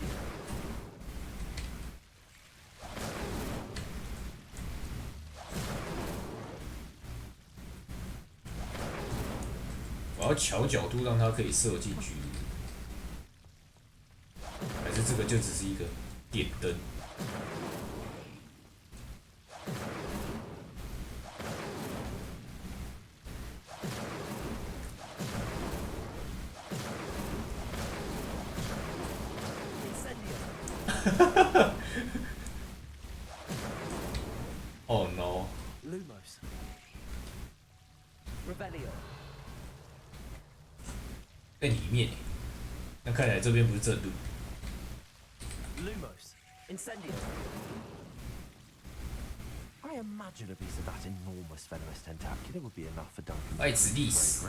我要调角度让它可以射进去，还是这个就只是一个点灯？ Oh no! Lumos. Revelio. 在里面，那看起来这边不是正路。 Lumos. Incendio. I imagine a piece of that enormous venomous tentacula would be enough for Duncan. 爱子历史。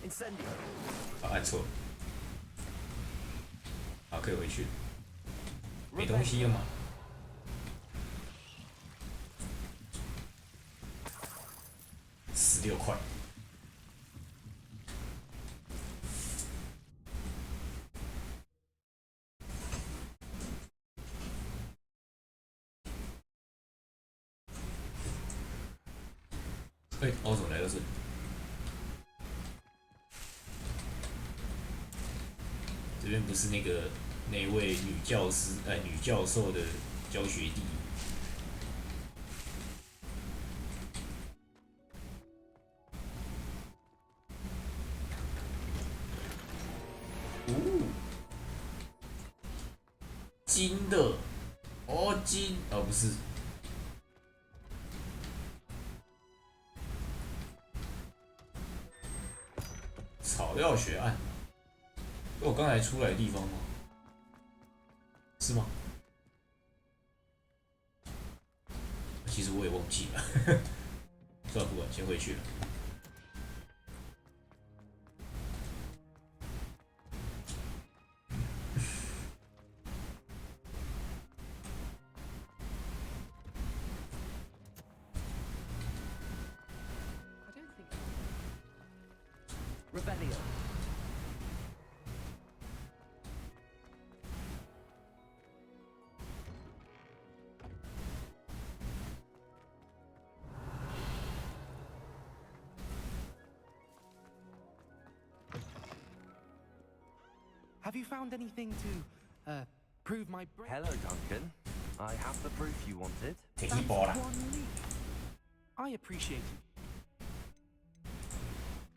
Incendio. 啊，按错了。好，可以回去了。没东西了吗？ 16块。哎，我怎么来到这里？这边不是那位女教师女教授的教学地。 金的，哦金，哦不是，草药学案，是我刚才出来的地方吗？是吗？其实我也忘记了，算了，不管，先回去了。Revelio. Have you found anything to prove my brain? Hello, Duncan. I have the proof you wanted. Take it, ball. I appreciate it.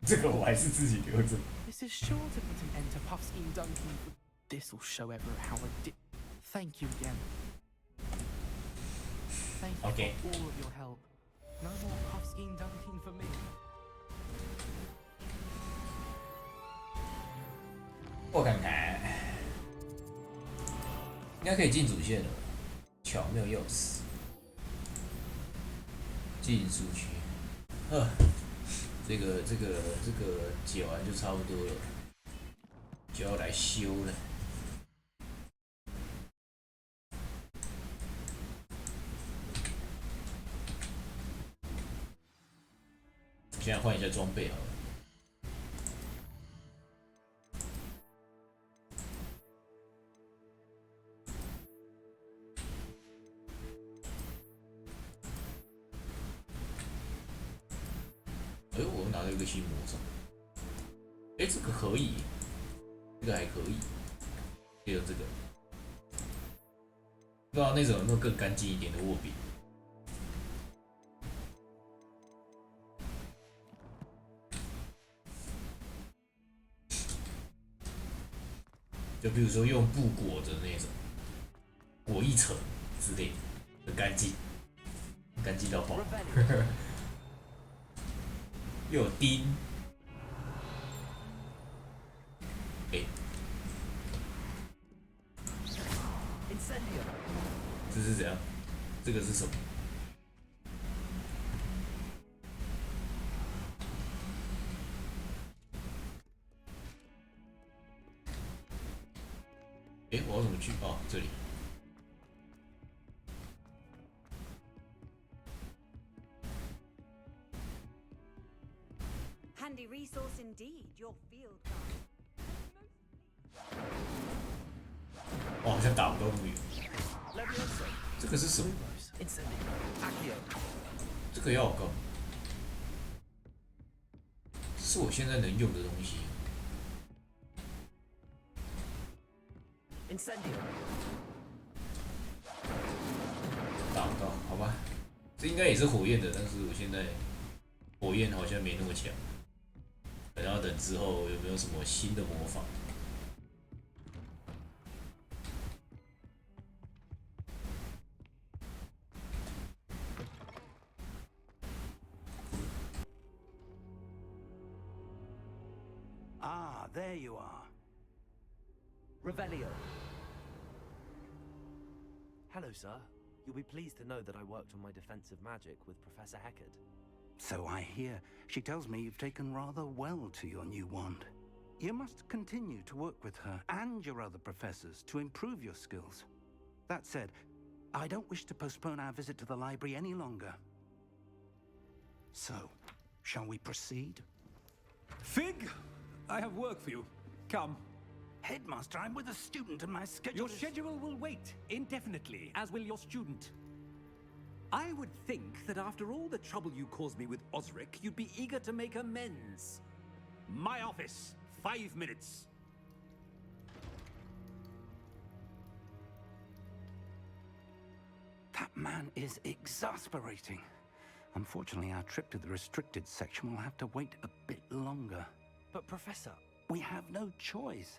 这个我还是自己留着。 This is sure to put an end to Puffskein Duncan. This will show everyone how Thank you again. Thank you for all of your help. No more Puffskein Duncan for me. 我看看，应该可以进主线了。巧妙钥匙，进书区。这个解完就差不多了，就要来修了。现在换一下装备好了。 我拿到一个新魔杖，这个可以，这个还可以，还有这个，不知道那种有没有更干净一点的握柄。就比如说用布裹着那种，裹一层之类的，很干净，干净到爆。又有钉，这是怎样？这个是什么？我要怎么去？哦，这里。 Handy resource indeed, your field guide. 我好像打不到路远。这个是什么？这个要我干嘛？是我现在能用的东西。打不到，好吧。这应该也是火焰的，但是我现在火焰好像没那么强。 然后等之后有没有什么新的魔法？Ah, there you are. Revelio. Hello, sir. You'll be pleased to know that I worked on my defensive magic with Professor Heckard. So I hear. She tells me you've taken rather well to your new wand. You must continue to work with her and your other professors to improve your skills. That said, I don't wish to postpone our visit to the library any longer. So, shall we proceed? Fig, I have work for you. Come. Headmaster, I'm with a student and my schedule Your schedule will wait indefinitely, as will your student. I would think that after all the trouble you caused me with Osric, you'd be eager to make amends. My office, 5 minutes. That man is exasperating. Unfortunately, our trip to the restricted section will have to wait a bit longer. But, Professor... We have no choice.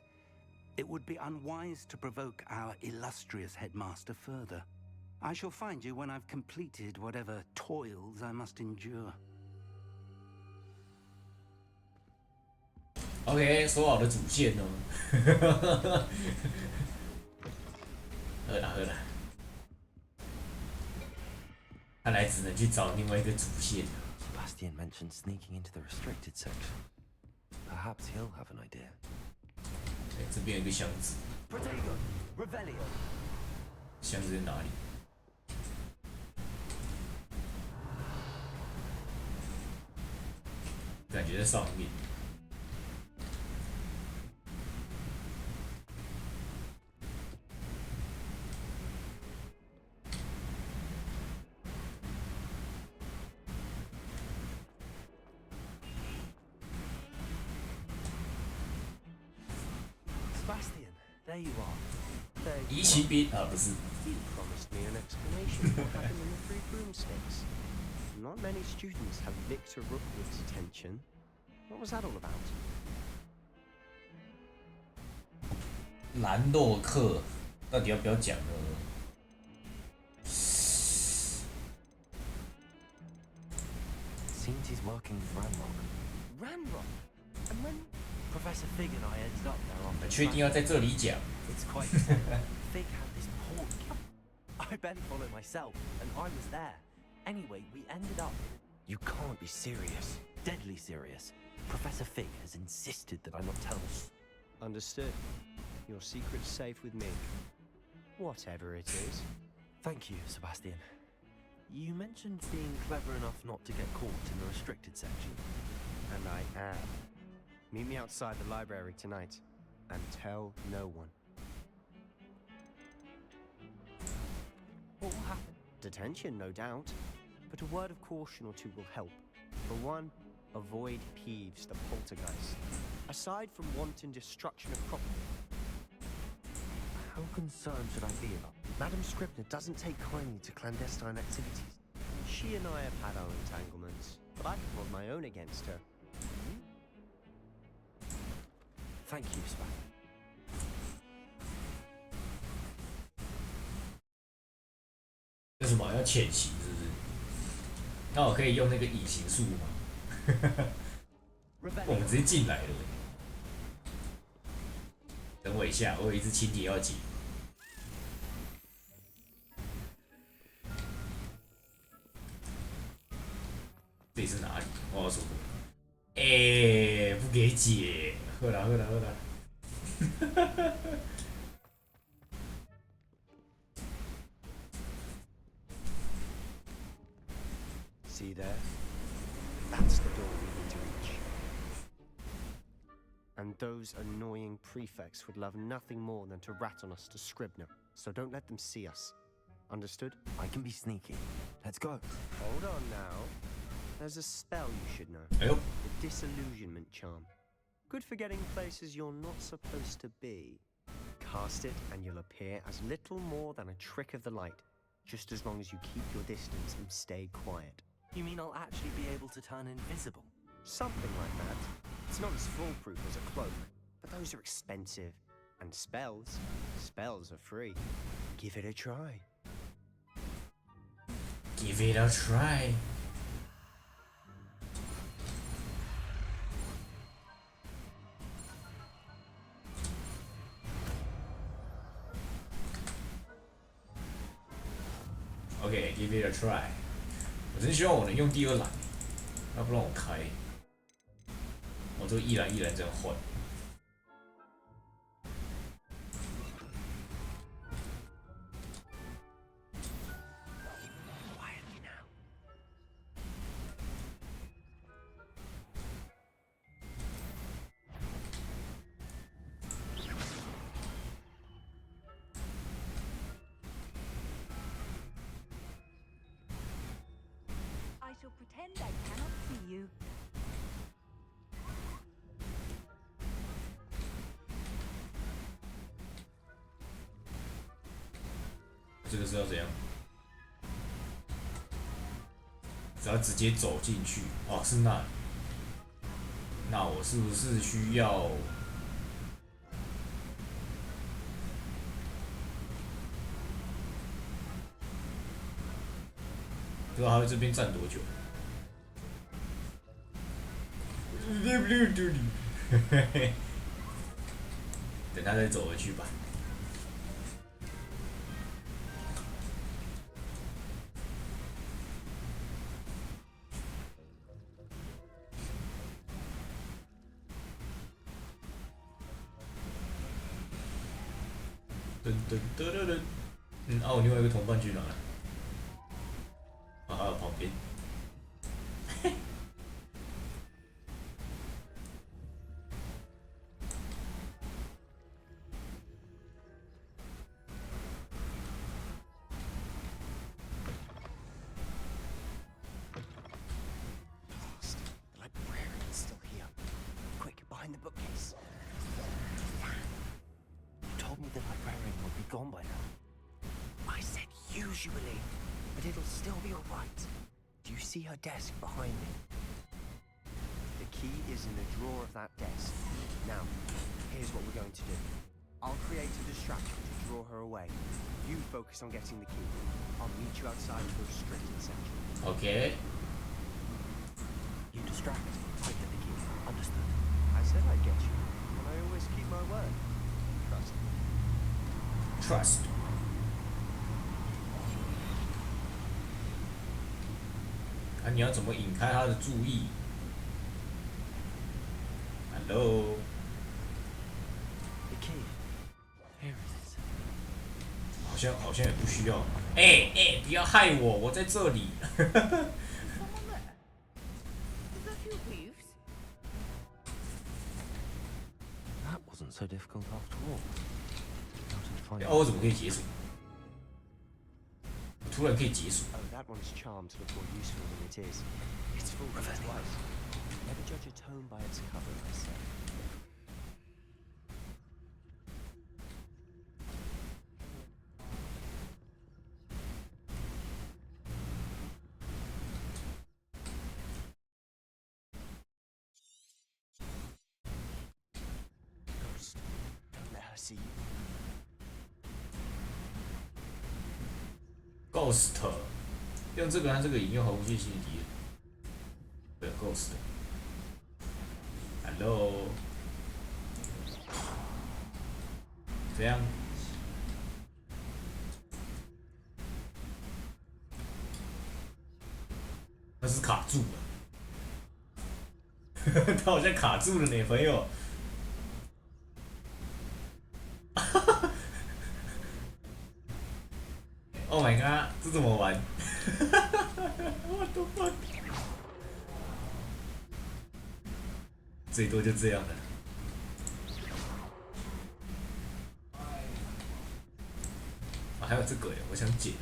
It would be unwise to provoke our illustrious headmaster further. I shall find you when I've completed whatever toils I must endure. OK， 说好的主线呢？喝了，看来只能去找另外一个主线。Sebastian mentioned sneaking into the restricted section. Perhaps he'll have an idea. 这边有一个箱子。Revelio. 箱子在哪里？感觉在上面。Sebastian, there you are. There 移骑兵啊，不是。 You promised me an explanation of what happened in the Three Broomsticks. Not many students have Victor Rookwood's attention. What was that all about? 兰洛克到底要不要讲呢？ Seems he's working with Ranrock. Ranrock? And when Professor Fig and I ended up there on 确定要在这里讲？ It's quite sad. Fig had this portkey. I bet he followed myself, and I was there. Anyway, we ended up. You can't be serious. Deadly serious. Professor Fig has insisted that I not tell us. Understood. Your secret's safe with me. Whatever it is. Thank you, Sebastian. You mentioned being clever enough not to get caught in the restricted section. And I am. Meet me outside the library tonight. And tell no one. What will happen? Detention, no doubt. But a word of caution or two will help. For one, avoid Peeves the poltergeist. Aside from wanton destruction of property. How concerned should I be about? Madam Scribner doesn't take kindly to clandestine activities. She and I have had our entanglements, but I can hold my own against her. Thank you, Sebastian. 这什么要潜行是不是？那我可以用那个隐形术吗？我们直接进来了。等我一下，我有一只蜻蜓要解。这里是哪里？我要说过。哎，不给解，喝啦喝啦喝啦。See there? That's the door we need to reach. And those annoying prefects would love nothing more than to rat on us to Scribner, so don't let them see us. Understood? I can be sneaky. Let's go. Hold on now. There's a spell you should know. Yep. The Disillusionment Charm. Good for getting places you're not supposed to be. Cast it and you'll appear as little more than a trick of the light, just as long as you keep your distance and stay quiet. You mean I'll actually be able to turn invisible? Something like that. It's not as foolproof as a cloak, but those are expensive. And spells are free. Give it a try. Give it a try. Okay, give it a try. 我真希望我能用第二栏，要不然我开。我就一栏这样换。I shall pretend I cannot see you. 这个是要怎样？只要直接走进去哦，是那里。那我是不是需要？不知道他会这边站多久？等他再走回去吧。啊，我另外一个同伴去哪了？啊，还有旁边。The librarian's still here. Quick, behind the bookcase. usually, but it'll still be all right. Do you see her desk behind me? The key is in a drawer of that desk. Now, here's what we're going to do. I'll create a distraction to draw her away. You focus on getting the key. I'll meet you outside of the restricted section. Okay. You distract, I get the key. Understood? I said I'd get you, and I always keep my word. Trust me. Trust. 啊，你要怎么引开他的注意 ？Hello。 The key. Here it is. 好像也不需要。哎，不要害我，我在这里。That wasn't so difficult after all. 哦，我怎么可以解锁？我突然可以解锁。 Oh, that one's charmed to look more useful than it is. It's full of twice. Never judge a tone by its cover, I say. Ghost, don't let her see you. Ghost， 用这个和这个引诱毫无戒心的敌人。对 ，Ghost。Hello。怎样？那是卡住了。他好像卡住了呢，朋友。Oh my god， 这怎么玩？What the fuck？ 最多就这样了。啊，还有这个耶，我想解。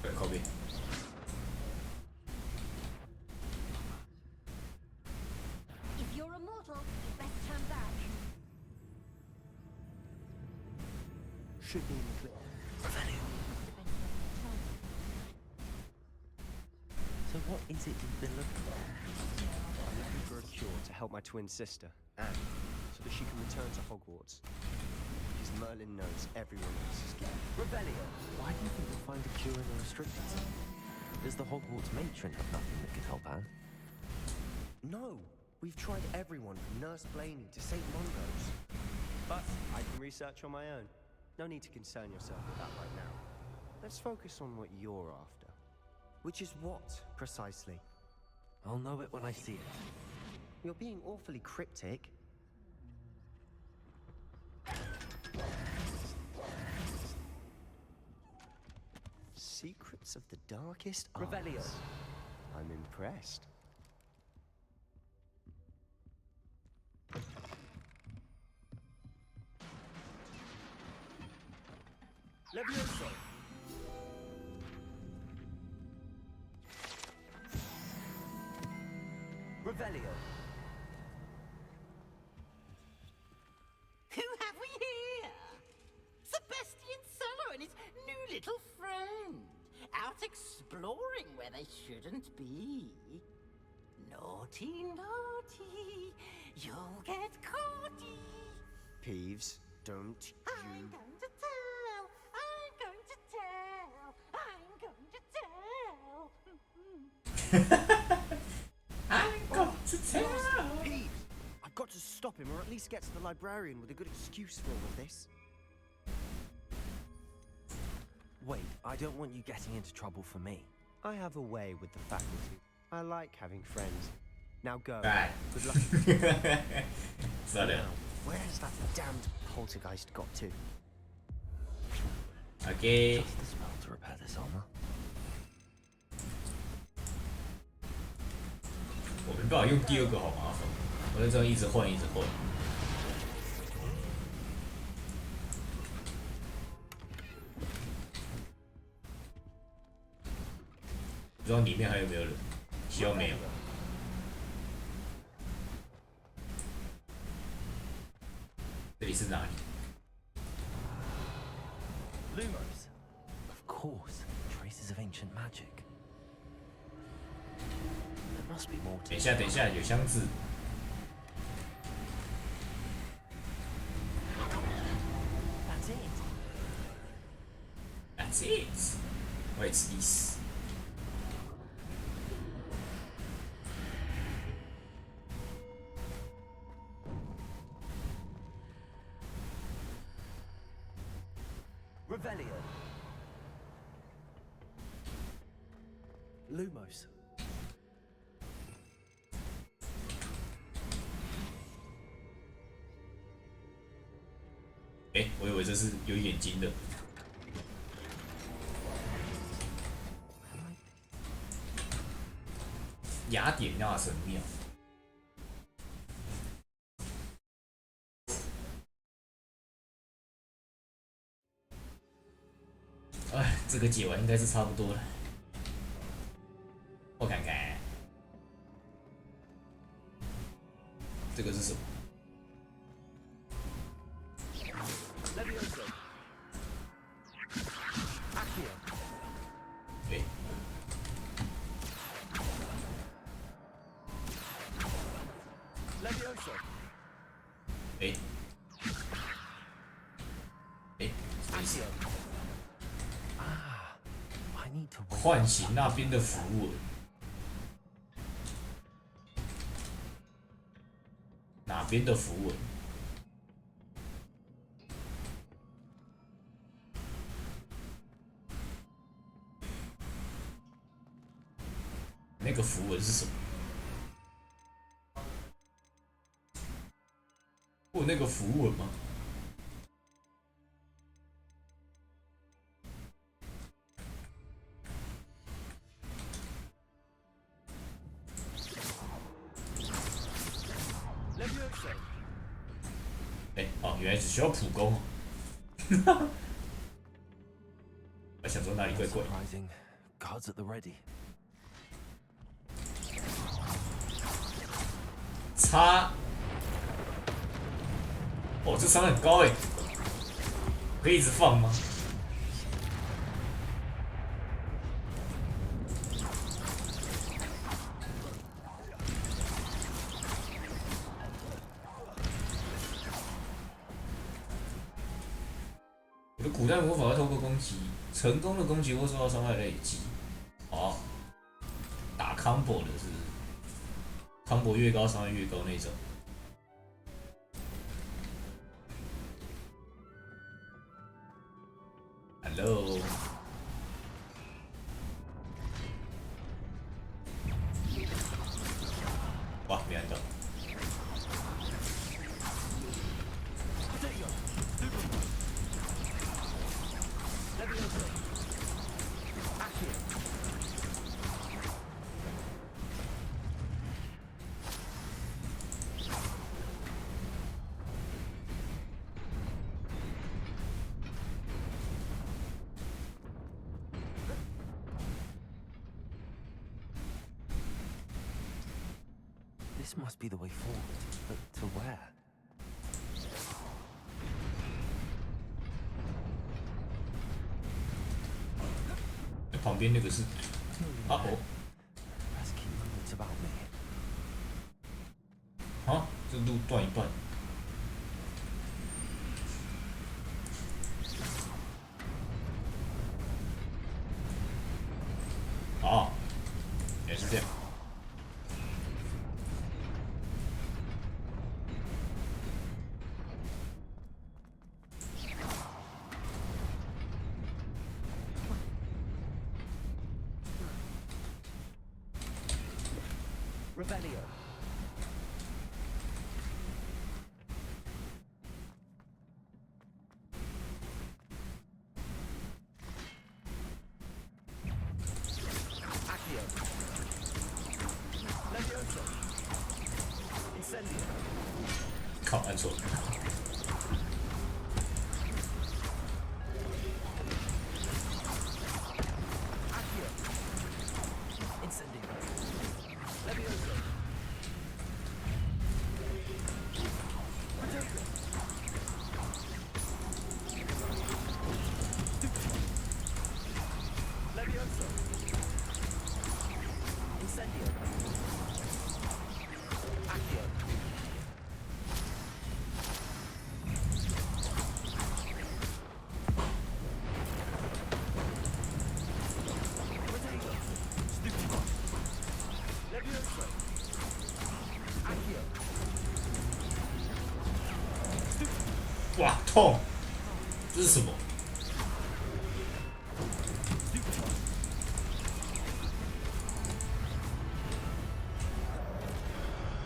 对，靠边。 Should be in the clip. So what is it you've been looking for? I'm looking for a cure to help my twin sister, Anne, so that she can return to Hogwarts. Because Merlin knows everyone else is guilty. Rebellion! Why do you think you'll find a cure in the restricted zone? Does the Hogwarts matron have nothing that could help Anne? No! We've tried everyone from Nurse Blaney to St. Mungo's. But I can research on my own. No need to concern yourself with that right now. Let's focus on what you're after. Which is what, precisely? I'll know it when I see it. You're being awfully cryptic. Secrets of the darkest arts. Revelio. I'm impressed. Levioso. Revelio. Who have we here? Sebastian Cello and his new little friend. Out exploring where they shouldn't be. Naughty, naughty. You'll get caughty. Peeves, don't you... I'm going to tell. I'm going to tell. I'm going to tell. I'm going to tell. Peeves! I've got to stop him, or at least get to the librarian with a good excuse for all of this. Wait, I don't want you getting into trouble for me. I have a way with the faculty. I like having friends. Now go. Right. Good luck. So now, where has that damned poltergeist got to? Okay. Just the spell to repair this armor. 我没办法用第二个，好麻烦。我就这样一直换，一直换。不知道里面还有没有人？希望没有。这里是哪里 Lumos. Of course, traces of ancient magic. There must be more to 等一下，等一下，有箱子。That's it. That's it. What's this? Revelio. Lumos. 哎，我以为这是有眼睛的。雅典娜神庙。哎，这个解完应该是差不多了。我看看，这个是什么？ Levioso. Accio. 对。Levioso. 哎。哎。Accio. Ah, I need to 唤醒那边的符文。哪边的符文？ 那个符文是什么？我有那个符文吗？哎，哦，原来只需要普攻。我想说哪里怪怪。 Guards at the ready. 擦！哦，这伤很高哎，可以一直放吗？我的古代魔法会透过攻击，成功的攻击或受到伤害累积。哦，打 combo 的是。 combo 越高，伤害越高那种。Hello， 哇，没按到。This must be the way forward, but to where? 旁边那个是啊哦，啊，这路断一半。啊，也是这样。 Revelio. Accio. Levioso. Incendio. 靠，按错了。 Levioso. Incendio. Accio. Protego. Stupimo. Levioso. Accio. 哇，痛！这是什么？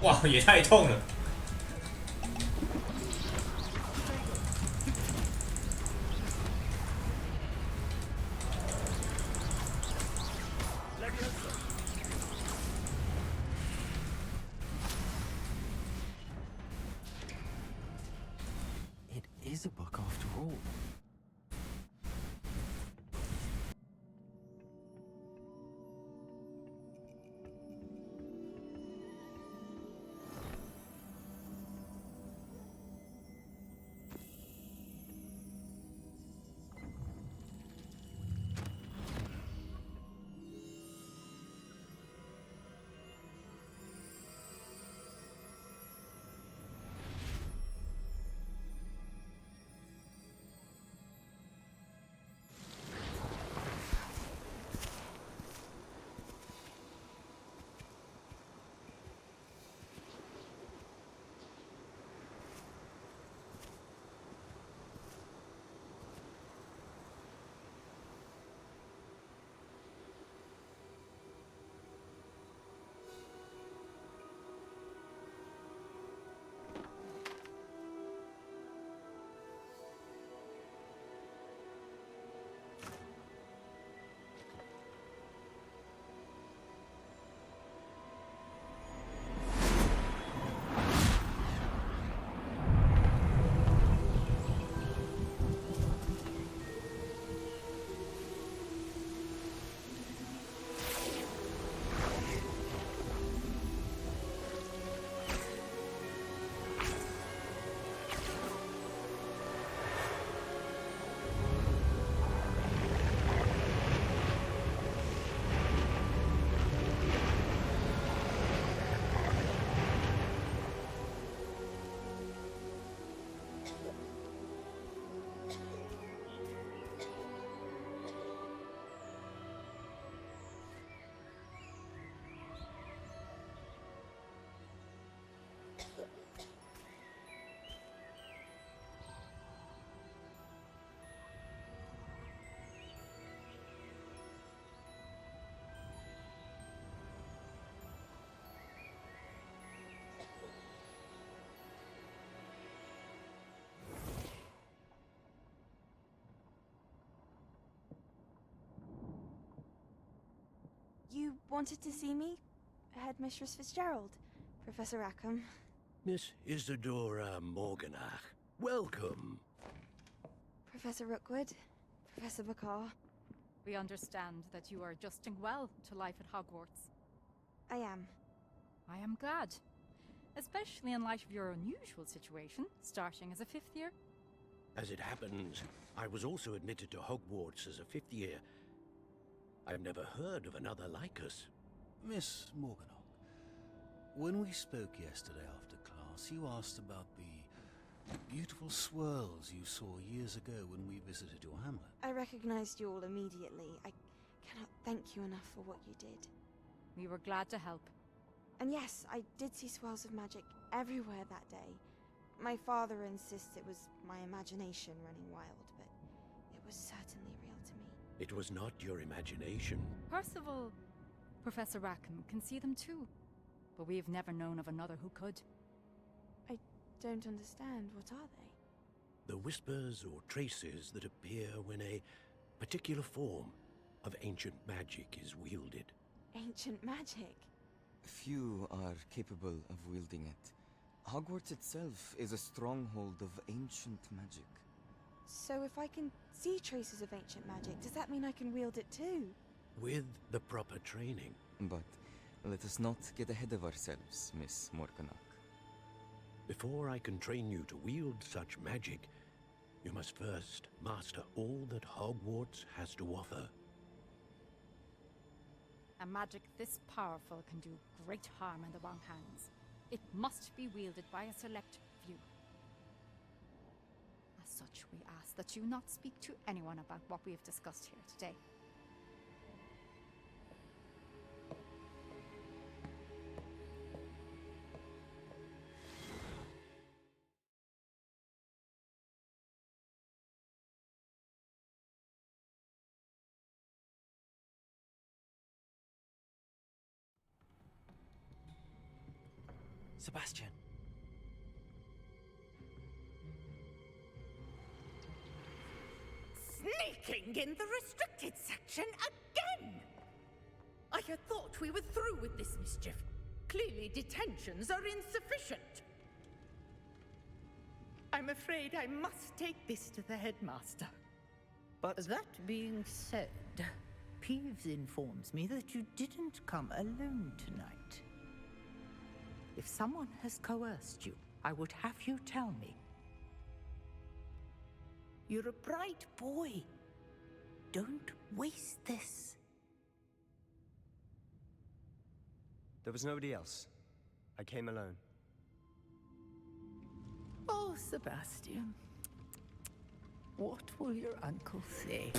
哇，也太痛了！Is a book after all. You wanted to see me? Headmistress Fitzgerald, Professor Rackham. Miss Isadora Morganach, welcome. Professor Rookwood, Professor Bakar. We understand that you are adjusting well to life at Hogwarts. I am. I am glad. Especially in light of your unusual situation, starting as a 5th year. As it happens, I was also admitted to Hogwarts as a 5th year. I've never heard of another like us. Miss Morganach, when we spoke yesterday after class, you asked about the beautiful swirls you saw years ago when we visited your hamlet. I recognized you all immediately. I cannot thank you enough for what you did. We were glad to help. And yes, I did see swirls of magic everywhere that day. My father insists it was my imagination running wild, but it was certainly real to me. It was not your imagination. Percival, Professor Rackham can see them too. But we have never known of another who could. I don't understand. What are they? The whispers or traces that appear when a particular form of ancient magic is wielded. Ancient magic? Few are capable of wielding it. Hogwarts itself is a stronghold of ancient magic. So if I can see traces of ancient magic, does that mean I can wield it too? With the proper training. But let us not get ahead of ourselves, Miss Morganach. Before I can train you to wield such magic, you must first master all that Hogwarts has to offer. A magic this powerful can do great harm in the wrong hands. It must be wielded by a select few. As such, we ask that you not speak to anyone about what we have discussed here today. Sebastian. Sneaking in the restricted section again! I had thought we were through with this mischief. Clearly detentions are insufficient. I'm afraid I must take this to the headmaster. But that being said, Peeves informs me that you didn't come alone tonight. If someone has coerced you, I would have you tell me. You're a bright boy. Don't waste this. There was nobody else. I came alone. Oh, Sebastian. What will your uncle say?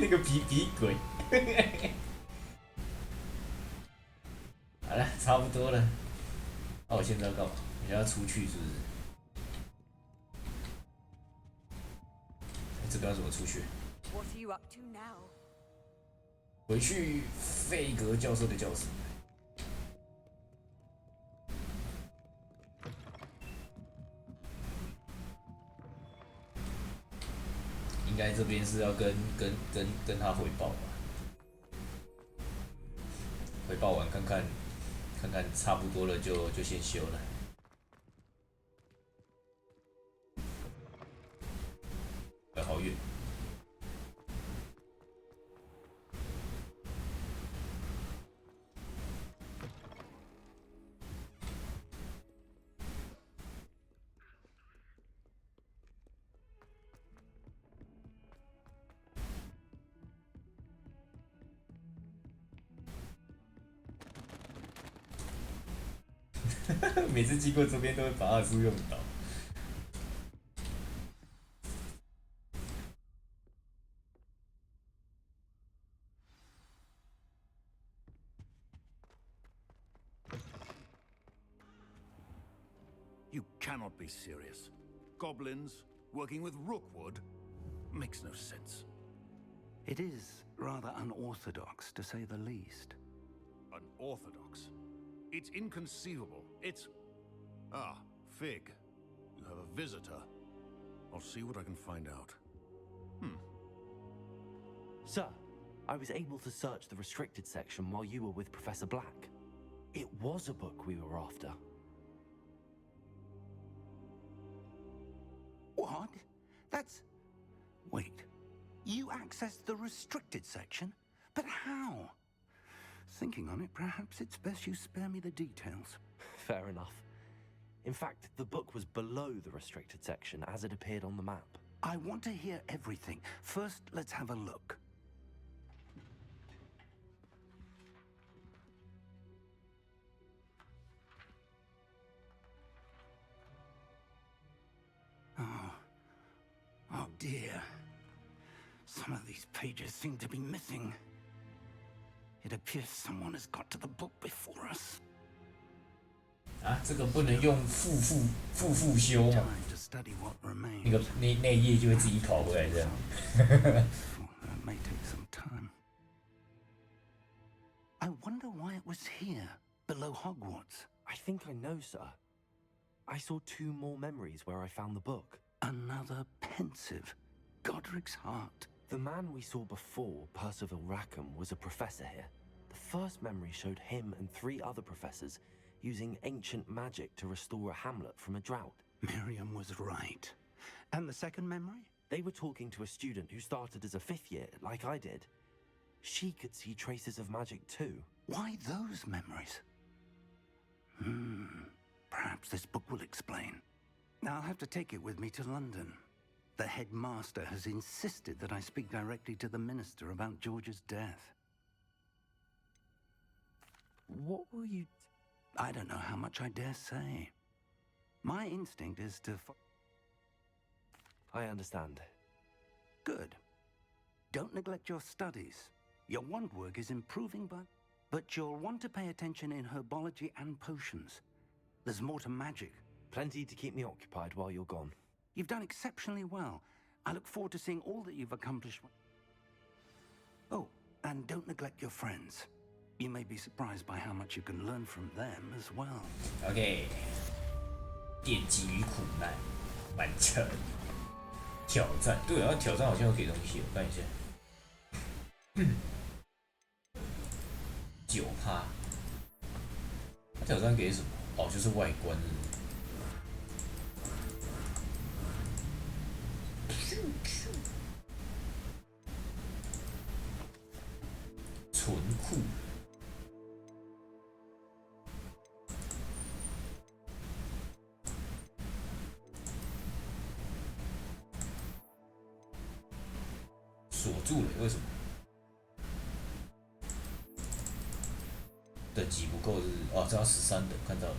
那个皮鬼。好了，差不多了。那我现在要干嘛？我要出去是不是？这个要怎么出去？ What are you up to now? 回去费格教授的教室。应该这边是要跟他汇报吧？汇报完看看差不多了就先休了。好远。每次经过这边都会把二叔用倒。You cannot be serious. Goblins working with Rookwood makes no sense. It is rather unorthodox, to say the least. Unorthodox? It's inconceivable. It's... Ah, Fig. You have a visitor. I'll see what I can find out. Sir, I was able to search the restricted section while you were with Professor Black. It was a book we were after. What? That's... Wait. You accessed the restricted section? But how? Thinking on it, perhaps it's best you spare me the details. Fair enough. In fact, the book was below the restricted section as it appeared on the map. I want to hear everything. First, let's have a look. Oh dear. Some of these pages seem to be missing. It appears someone has got to the book before us. 啊，这个不能用复修嘛？那页就会自己跑回来这样。That may take some time. I wonder why it was here, below Hogwarts. I think I know, sir. I saw 2 more memories where I found the book. Another pensive. Godric's heart. The man we saw before, Percival Rackham, was a professor here. The first memory showed him and 3 other professors using ancient magic to restore a hamlet from a drought. Miriam was right. And the second memory? They were talking to a student who started as a 5th year, like I did. She could see traces of magic too. Why those memories? Perhaps this book will explain. I'll have to take it with me to London. The headmaster has insisted that I speak directly to the minister about George's death. What will you... I don't know how much I dare say. My instinct is to... I understand. Good. Don't neglect your studies. Your wand work is improving, but you'll want to pay attention in herbology and potions. There's more to magic. Plenty to keep me occupied while you're gone. You've done exceptionally well. I look forward to seeing all that you've accomplished. Oh, and don't neglect your friends. You may be surprised by how much you can learn from them as well. OK， 电击与苦难完成挑战。对啊，挑战好像有给东西，我看一下。9%。他挑战给什么？哦，就是外观的。存库。锁住了，为什么？等级不够是哦，这要13等，看到了。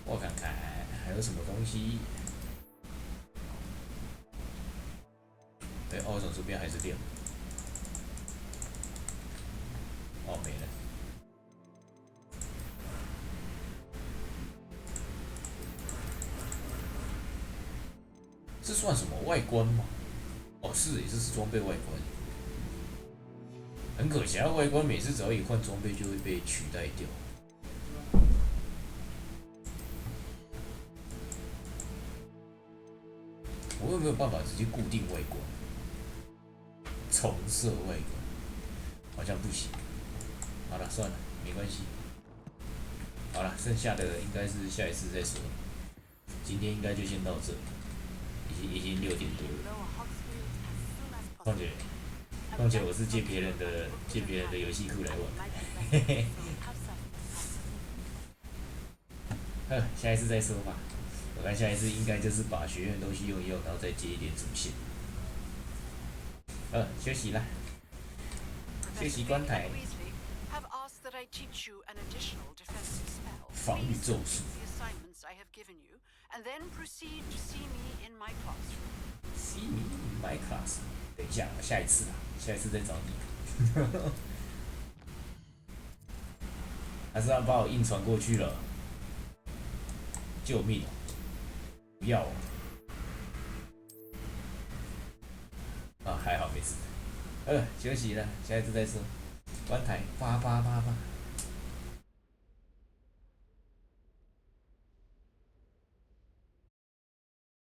我看看还有什么东西。对，哦，从这边还是亮。哦，没了。这算什么外观吗？哦，是耶，这是装备外观。很可惜啊，外观每次只要一换装备就会被取代掉。我有没有办法直接固定外观？重设外观好像不行。好了，算了，没关系。好了，剩下的应该是下一次再说。今天应该就先到这，已经6点多了。况且我是借别人的游戏库来玩，嘿嘿。下一次再说吧。我看下一次应该就是把学院的东西用一用，然后再接一点主线。休息啦，休息关台。防御咒术。See me in my class。等一下，下一次啦，下一次再找你。还是他把我硬传过去了，救命啊！不要啊！还好没事。休息了，下一次再说。关台，88888。